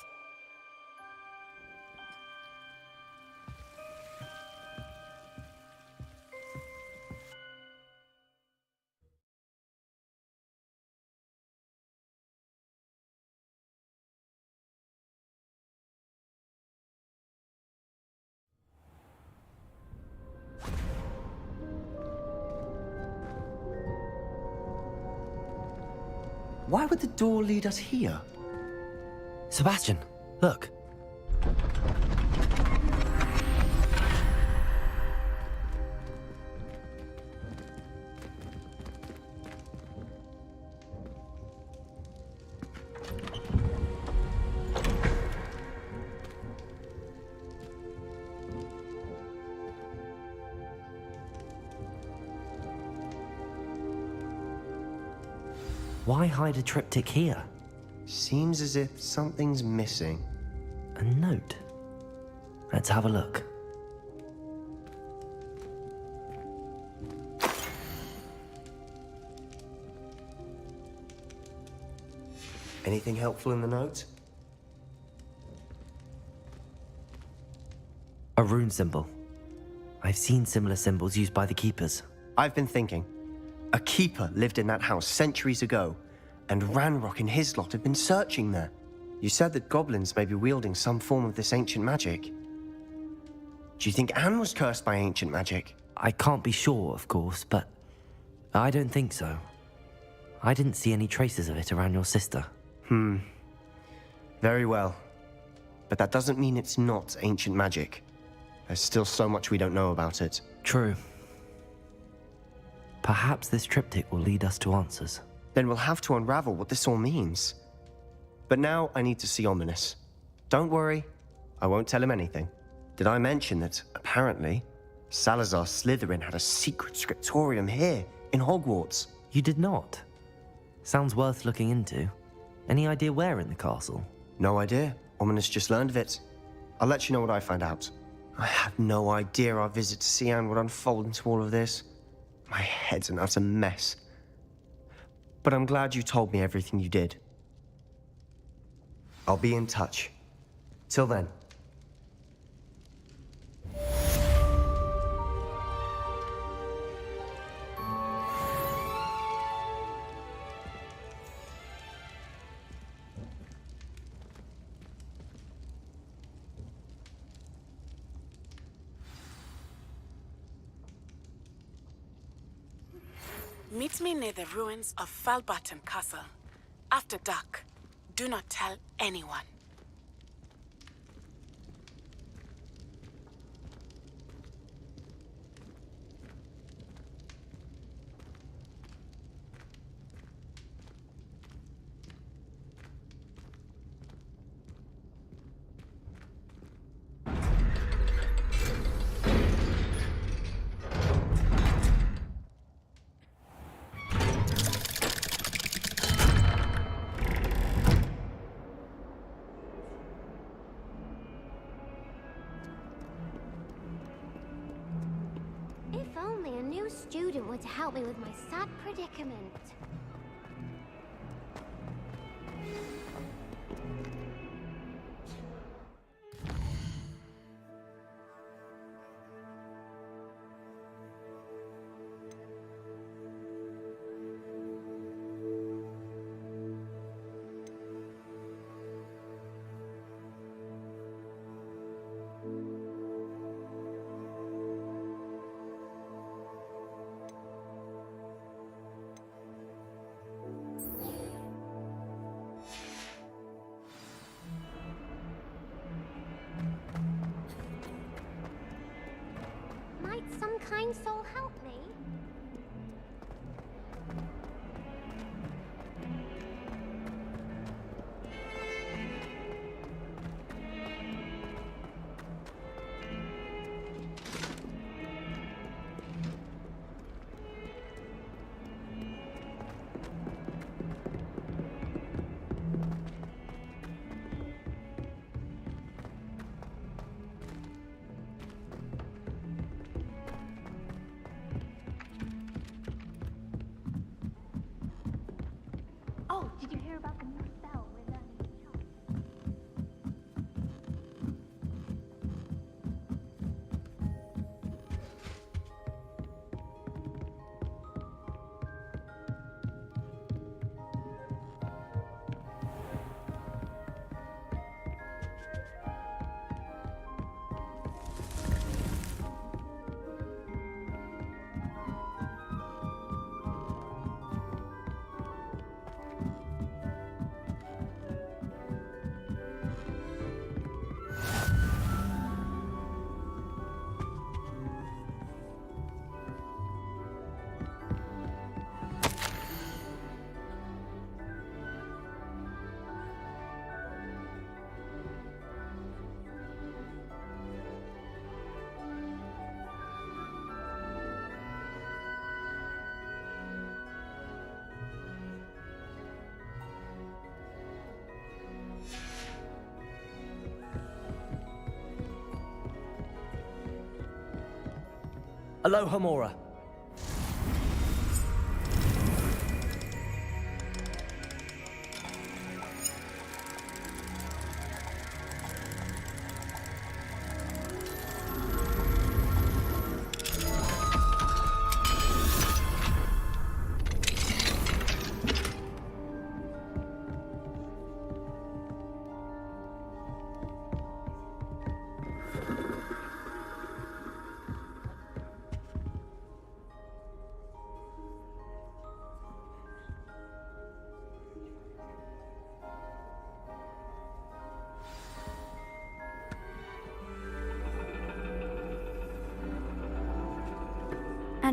Speaker 5: Why would the door lead us here?
Speaker 2: Sebastian, look. Why hide a triptych here?
Speaker 5: Seems as if something's missing.
Speaker 2: A note. Let's have a look.
Speaker 5: Anything helpful in the note?
Speaker 2: A rune symbol. I've seen similar symbols used by the keepers.
Speaker 5: I've been thinking. A keeper lived in that house centuries ago, and Ranrock and his lot have been searching there. You said that goblins may be wielding some form of this ancient magic. Do you think Anne was cursed by ancient magic?
Speaker 2: I can't be sure, of course, but I don't think so. I didn't see any traces of it around your sister.
Speaker 5: Very well. But that doesn't mean it's not ancient magic. There's still so much we don't know about it.
Speaker 2: True. Perhaps this triptych will lead us to answers.
Speaker 5: Then we'll have to unravel what this all means. But now I need to see Ominous. Don't worry, I won't tell him anything. Did I mention that, apparently, Salazar Slytherin had a secret scriptorium here, in Hogwarts?
Speaker 2: You did not? Sounds worth looking into. Any idea where in the castle?
Speaker 5: No idea. Ominous just learned of it. I'll let you know what I find out. I had no idea our visit to Sian would unfold into all of this. My head's an utter mess. But I'm glad you told me everything you did. I'll be in touch. Till then.
Speaker 6: Meet me near the ruins of Falbaton Castle. After dark. Do not tell anyone.
Speaker 13: to help me with my sad predicament. Might some kind soul help me? Oh, did you hear about the new spell with
Speaker 14: Aloha, Mora.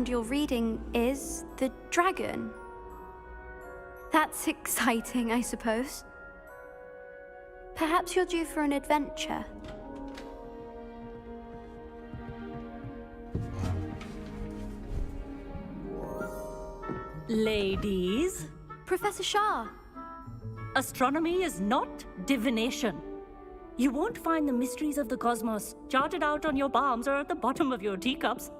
Speaker 23: And your reading is the dragon. That's exciting, I suppose. Perhaps you're due for an adventure.
Speaker 12: Ladies,
Speaker 23: Professor Shah.
Speaker 12: astronomy is not divination. You won't find the mysteries of the cosmos charted out on your palms or at the bottom of your teacups.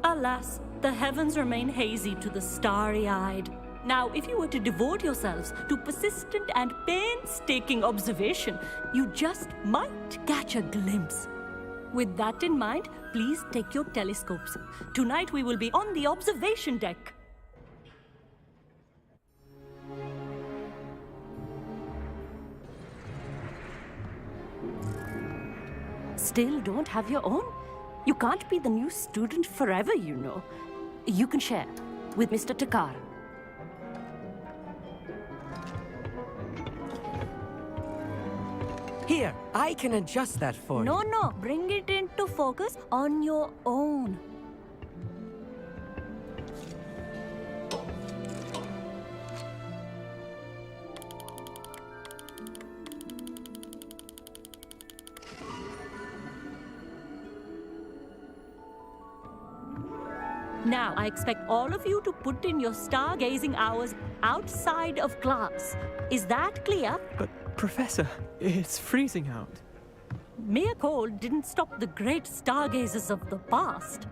Speaker 12: Alas, the heavens remain hazy to the starry-eyed. Now, if you were to devote yourselves to persistent and painstaking observation, you just might catch a glimpse. With that in mind, please take your telescopes. Tonight we will be on the observation deck. Still don't have your own? You can't be the new student forever, you know. You can share with Mr. Takar.
Speaker 14: Here, I can adjust that for you.
Speaker 12: No, bring it into focus on your own. Now, I expect all of you to put in your stargazing hours outside of class. Is that clear?
Speaker 16: But, Professor, it's freezing out.
Speaker 12: Mere cold didn't stop the great stargazers of the past.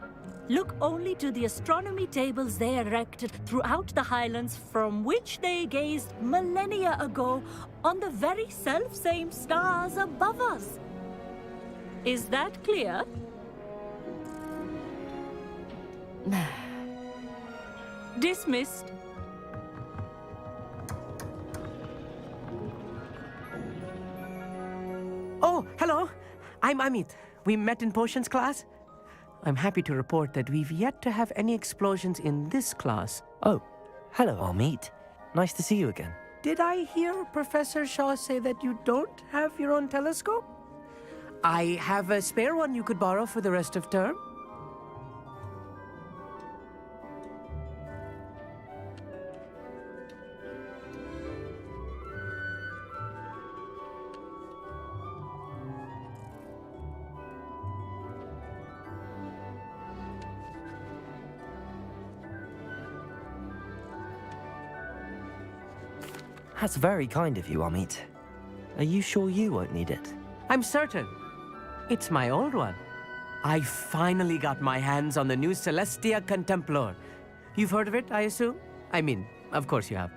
Speaker 18: Look only to the astronomy tables they erected throughout the Highlands, from which they gazed millennia ago on the very self-same stars above us. Is that clear? Dismissed.
Speaker 14: Oh, hello. I'm Amit. We met in potions class. I'm happy to report that we've yet to have any explosions in this class.
Speaker 2: Oh, hello, Amit. Nice to see you again.
Speaker 14: Did I hear Professor Shaw say that you don't have your own telescope? I have a spare one you could borrow for the rest of term.
Speaker 2: That's very kind of you, Amit. Are you sure you won't need it?
Speaker 14: I'm certain. It's my old one. I finally got my hands on the new Celestia Contemplor. You've heard of it, I assume? I mean, of course you have.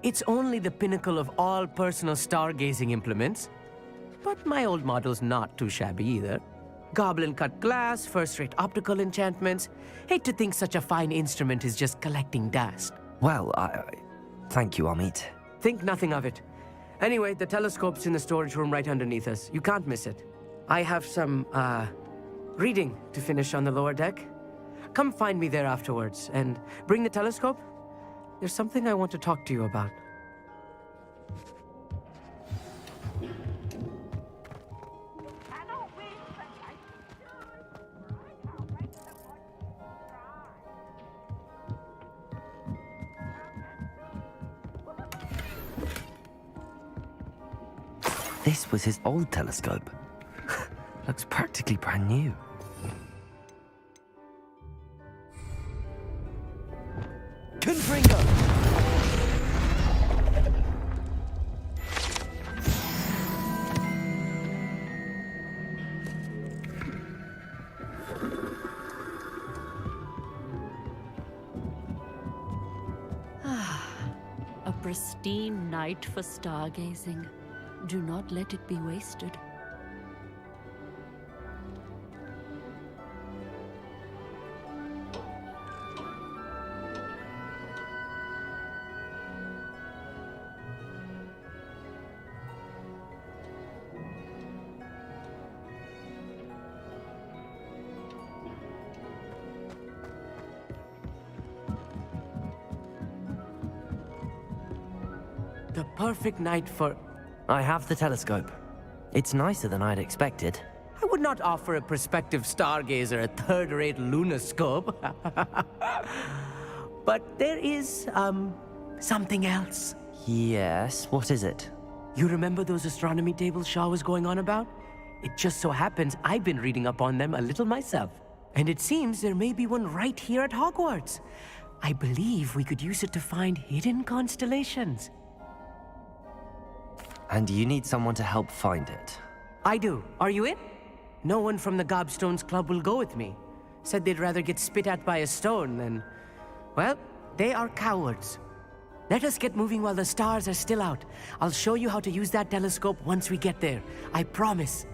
Speaker 14: It's only the pinnacle of all personal stargazing implements. But my old model's not too shabby either. Goblin-cut glass, first-rate optical enchantments. Hate to think such a fine instrument is just collecting dust.
Speaker 2: Well, thank you, Amit.
Speaker 14: Think nothing of it. Anyway, the telescope's in the storage room right underneath us. You can't miss it. I have some, reading to finish on the lower deck. Come find me there afterwards, and bring the telescope. There's something I want to talk to you about.
Speaker 2: This was his old telescope. Looks practically brand new.
Speaker 14: Confringo!
Speaker 18: A pristine night for stargazing. Do not let it be wasted.
Speaker 14: The perfect night for...
Speaker 2: I have the telescope. It's nicer than I'd expected.
Speaker 14: I would not offer a prospective stargazer a third-rate lunoscope. But there is, something else.
Speaker 2: Yes, what is it?
Speaker 14: You remember those astronomy tables Shaw was going on about? It just so happens I've been reading up on them a little myself. And it seems there may be one right here at Hogwarts. I believe we could use it to find hidden constellations.
Speaker 2: And you need someone to help find it.
Speaker 14: I do. Are you in? No one from the Gobstones Club will go with me. Said they'd rather get spit at by a stone than... Well, they are cowards. Let us get moving while the stars are still out. I'll show you how to use that telescope once we get there. I promise.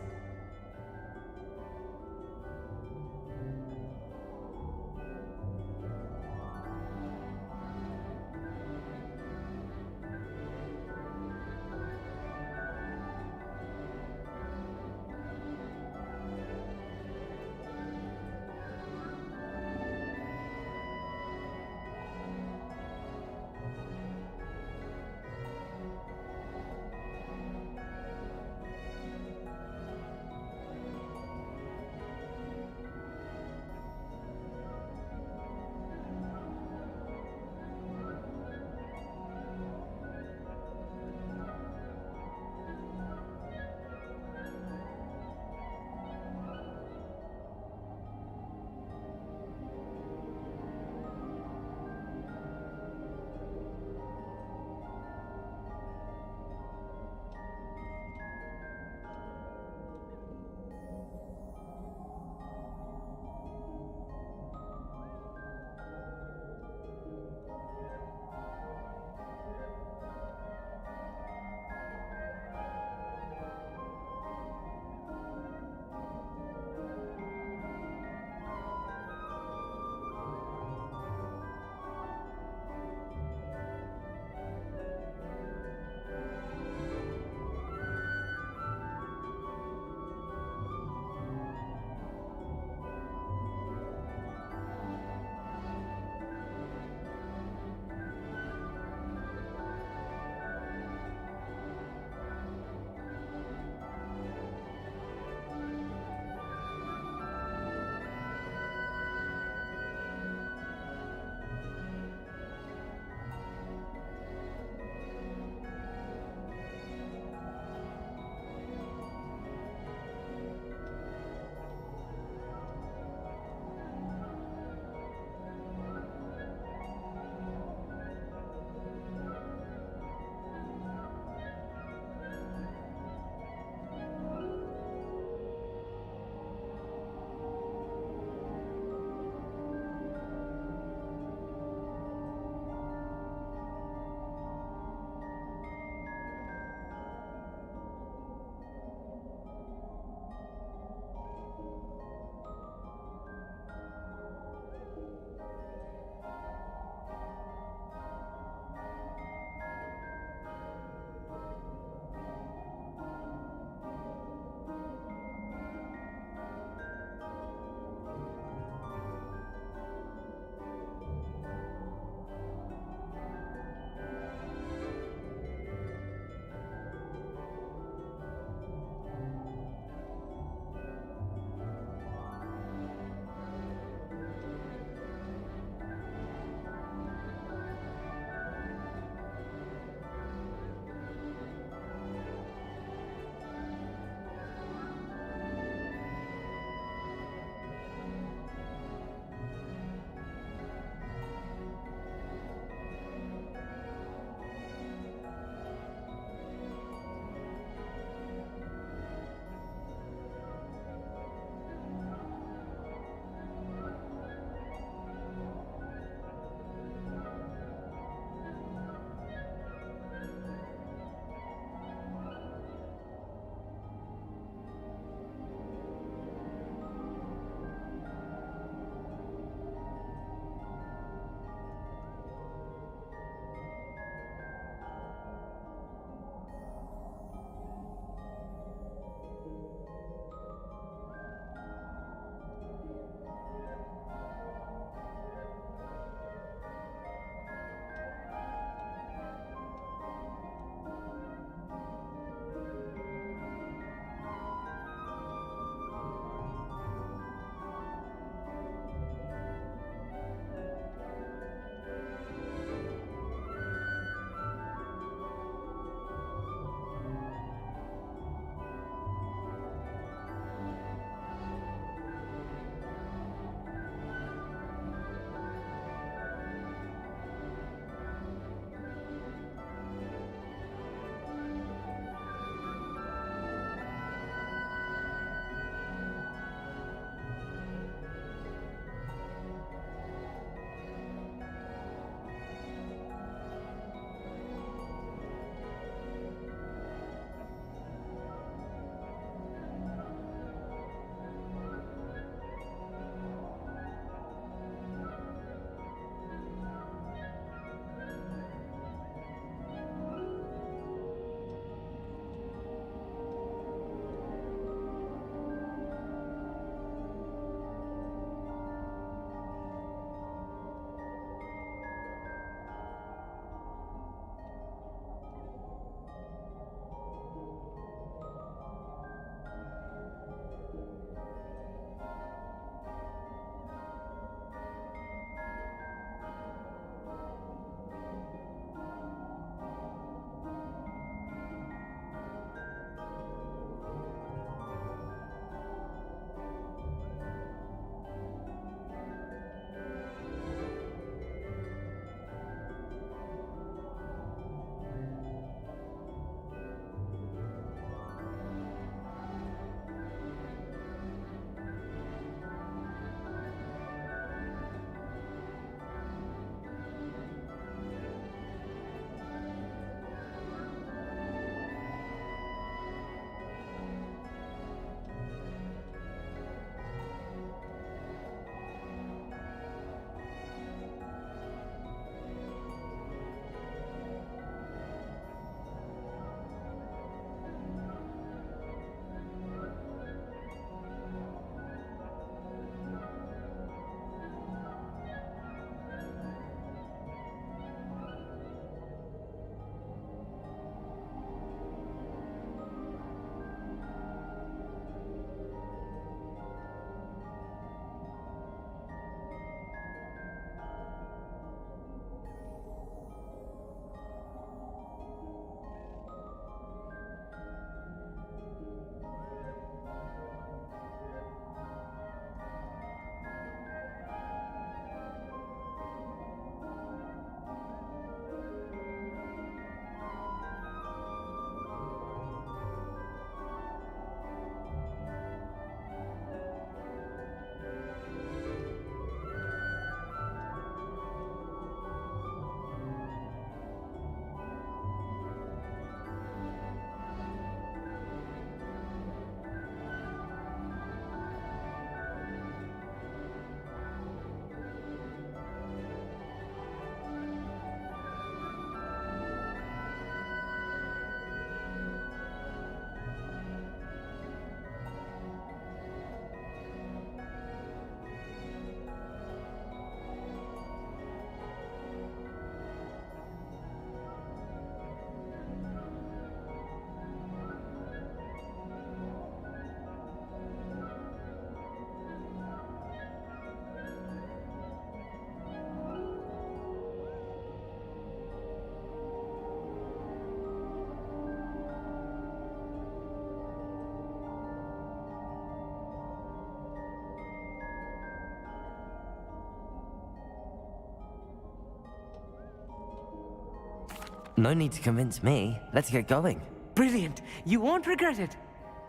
Speaker 2: No need to convince me. Let's get going.
Speaker 14: Brilliant. You won't regret it.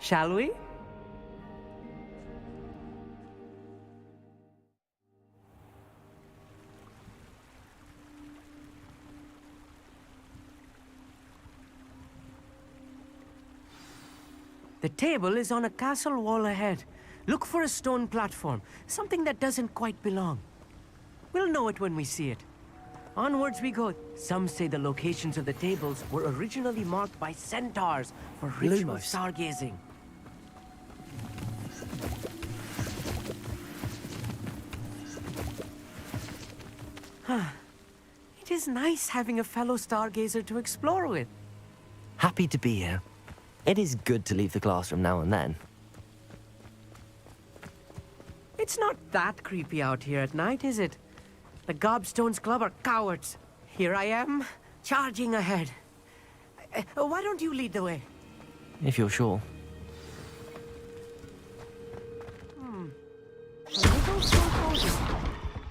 Speaker 14: Shall we? The table is on a castle wall ahead. Look for a stone platform, something that doesn't quite belong. We'll know it when we see it. Onwards we go. Some say the locations of the tables were originally marked by centaurs for ritual
Speaker 2: Lumos.
Speaker 14: stargazing. It is nice having a fellow stargazer to explore with.
Speaker 2: Happy to be here. It is good to leave the classroom now and then.
Speaker 14: It's not that creepy out here at night, is it? The Gobstones Club are cowards. Here I am, charging ahead. Why don't you lead the way?
Speaker 2: If you're sure.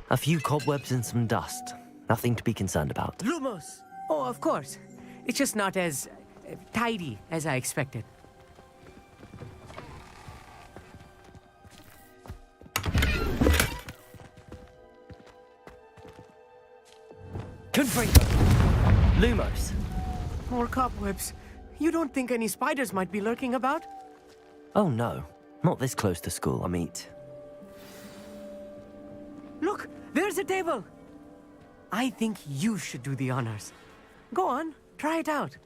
Speaker 2: A few cobwebs and some dust. Nothing to be concerned about.
Speaker 14: Lumos! Oh, of course. It's just not as tidy as I expected.
Speaker 2: Confringo! Lumos!
Speaker 14: More cobwebs. You don't think any spiders might be lurking about?
Speaker 2: Oh no, not this close to school, I meet.
Speaker 14: Look, there's a table. I think you should do the honors. Go on, try it out.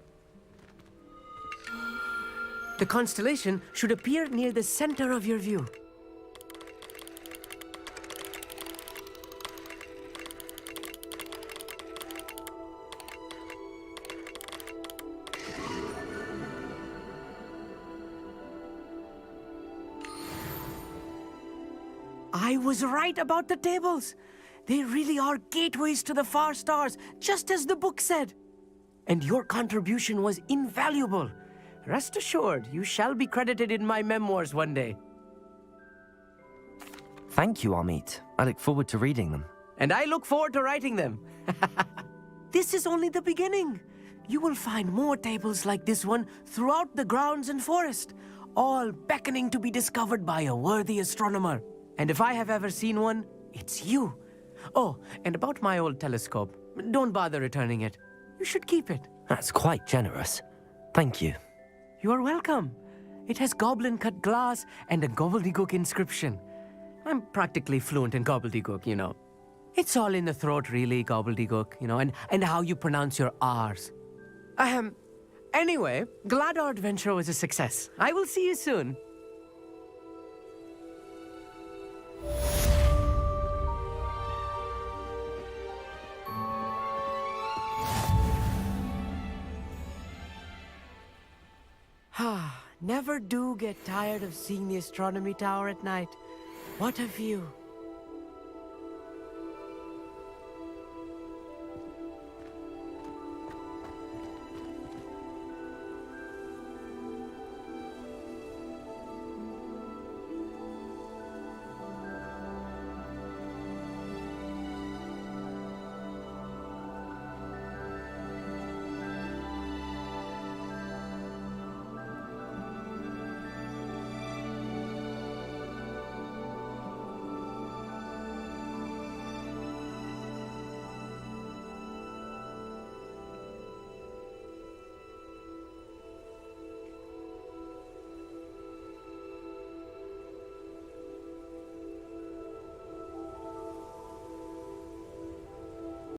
Speaker 14: The constellation should appear near the center of your view. I was right about the tables. They really are gateways to the far stars, just as the book said. And your contribution was invaluable. Rest assured, you shall be credited in my memoirs one day.
Speaker 2: Thank you, Amit. I look forward to reading them.
Speaker 14: And I look forward to writing them. This is only the beginning. You will find more tables like this one throughout the grounds and forest, all beckoning to be discovered by a worthy astronomer. And if I have ever seen one, it's you. Oh, and about my old telescope, don't bother returning it. You should keep it.
Speaker 2: That's quite generous. Thank you.
Speaker 14: You are welcome. It has goblin-cut glass and a gobbledygook inscription. I'm practically fluent in gobbledygook, you know. It's all in the throat, really, gobbledygook, you know, and how you pronounce your R's. Anyway, glad our adventure was a success. I will see you soon. Never do get tired of seeing the astronomy tower at night. What a view.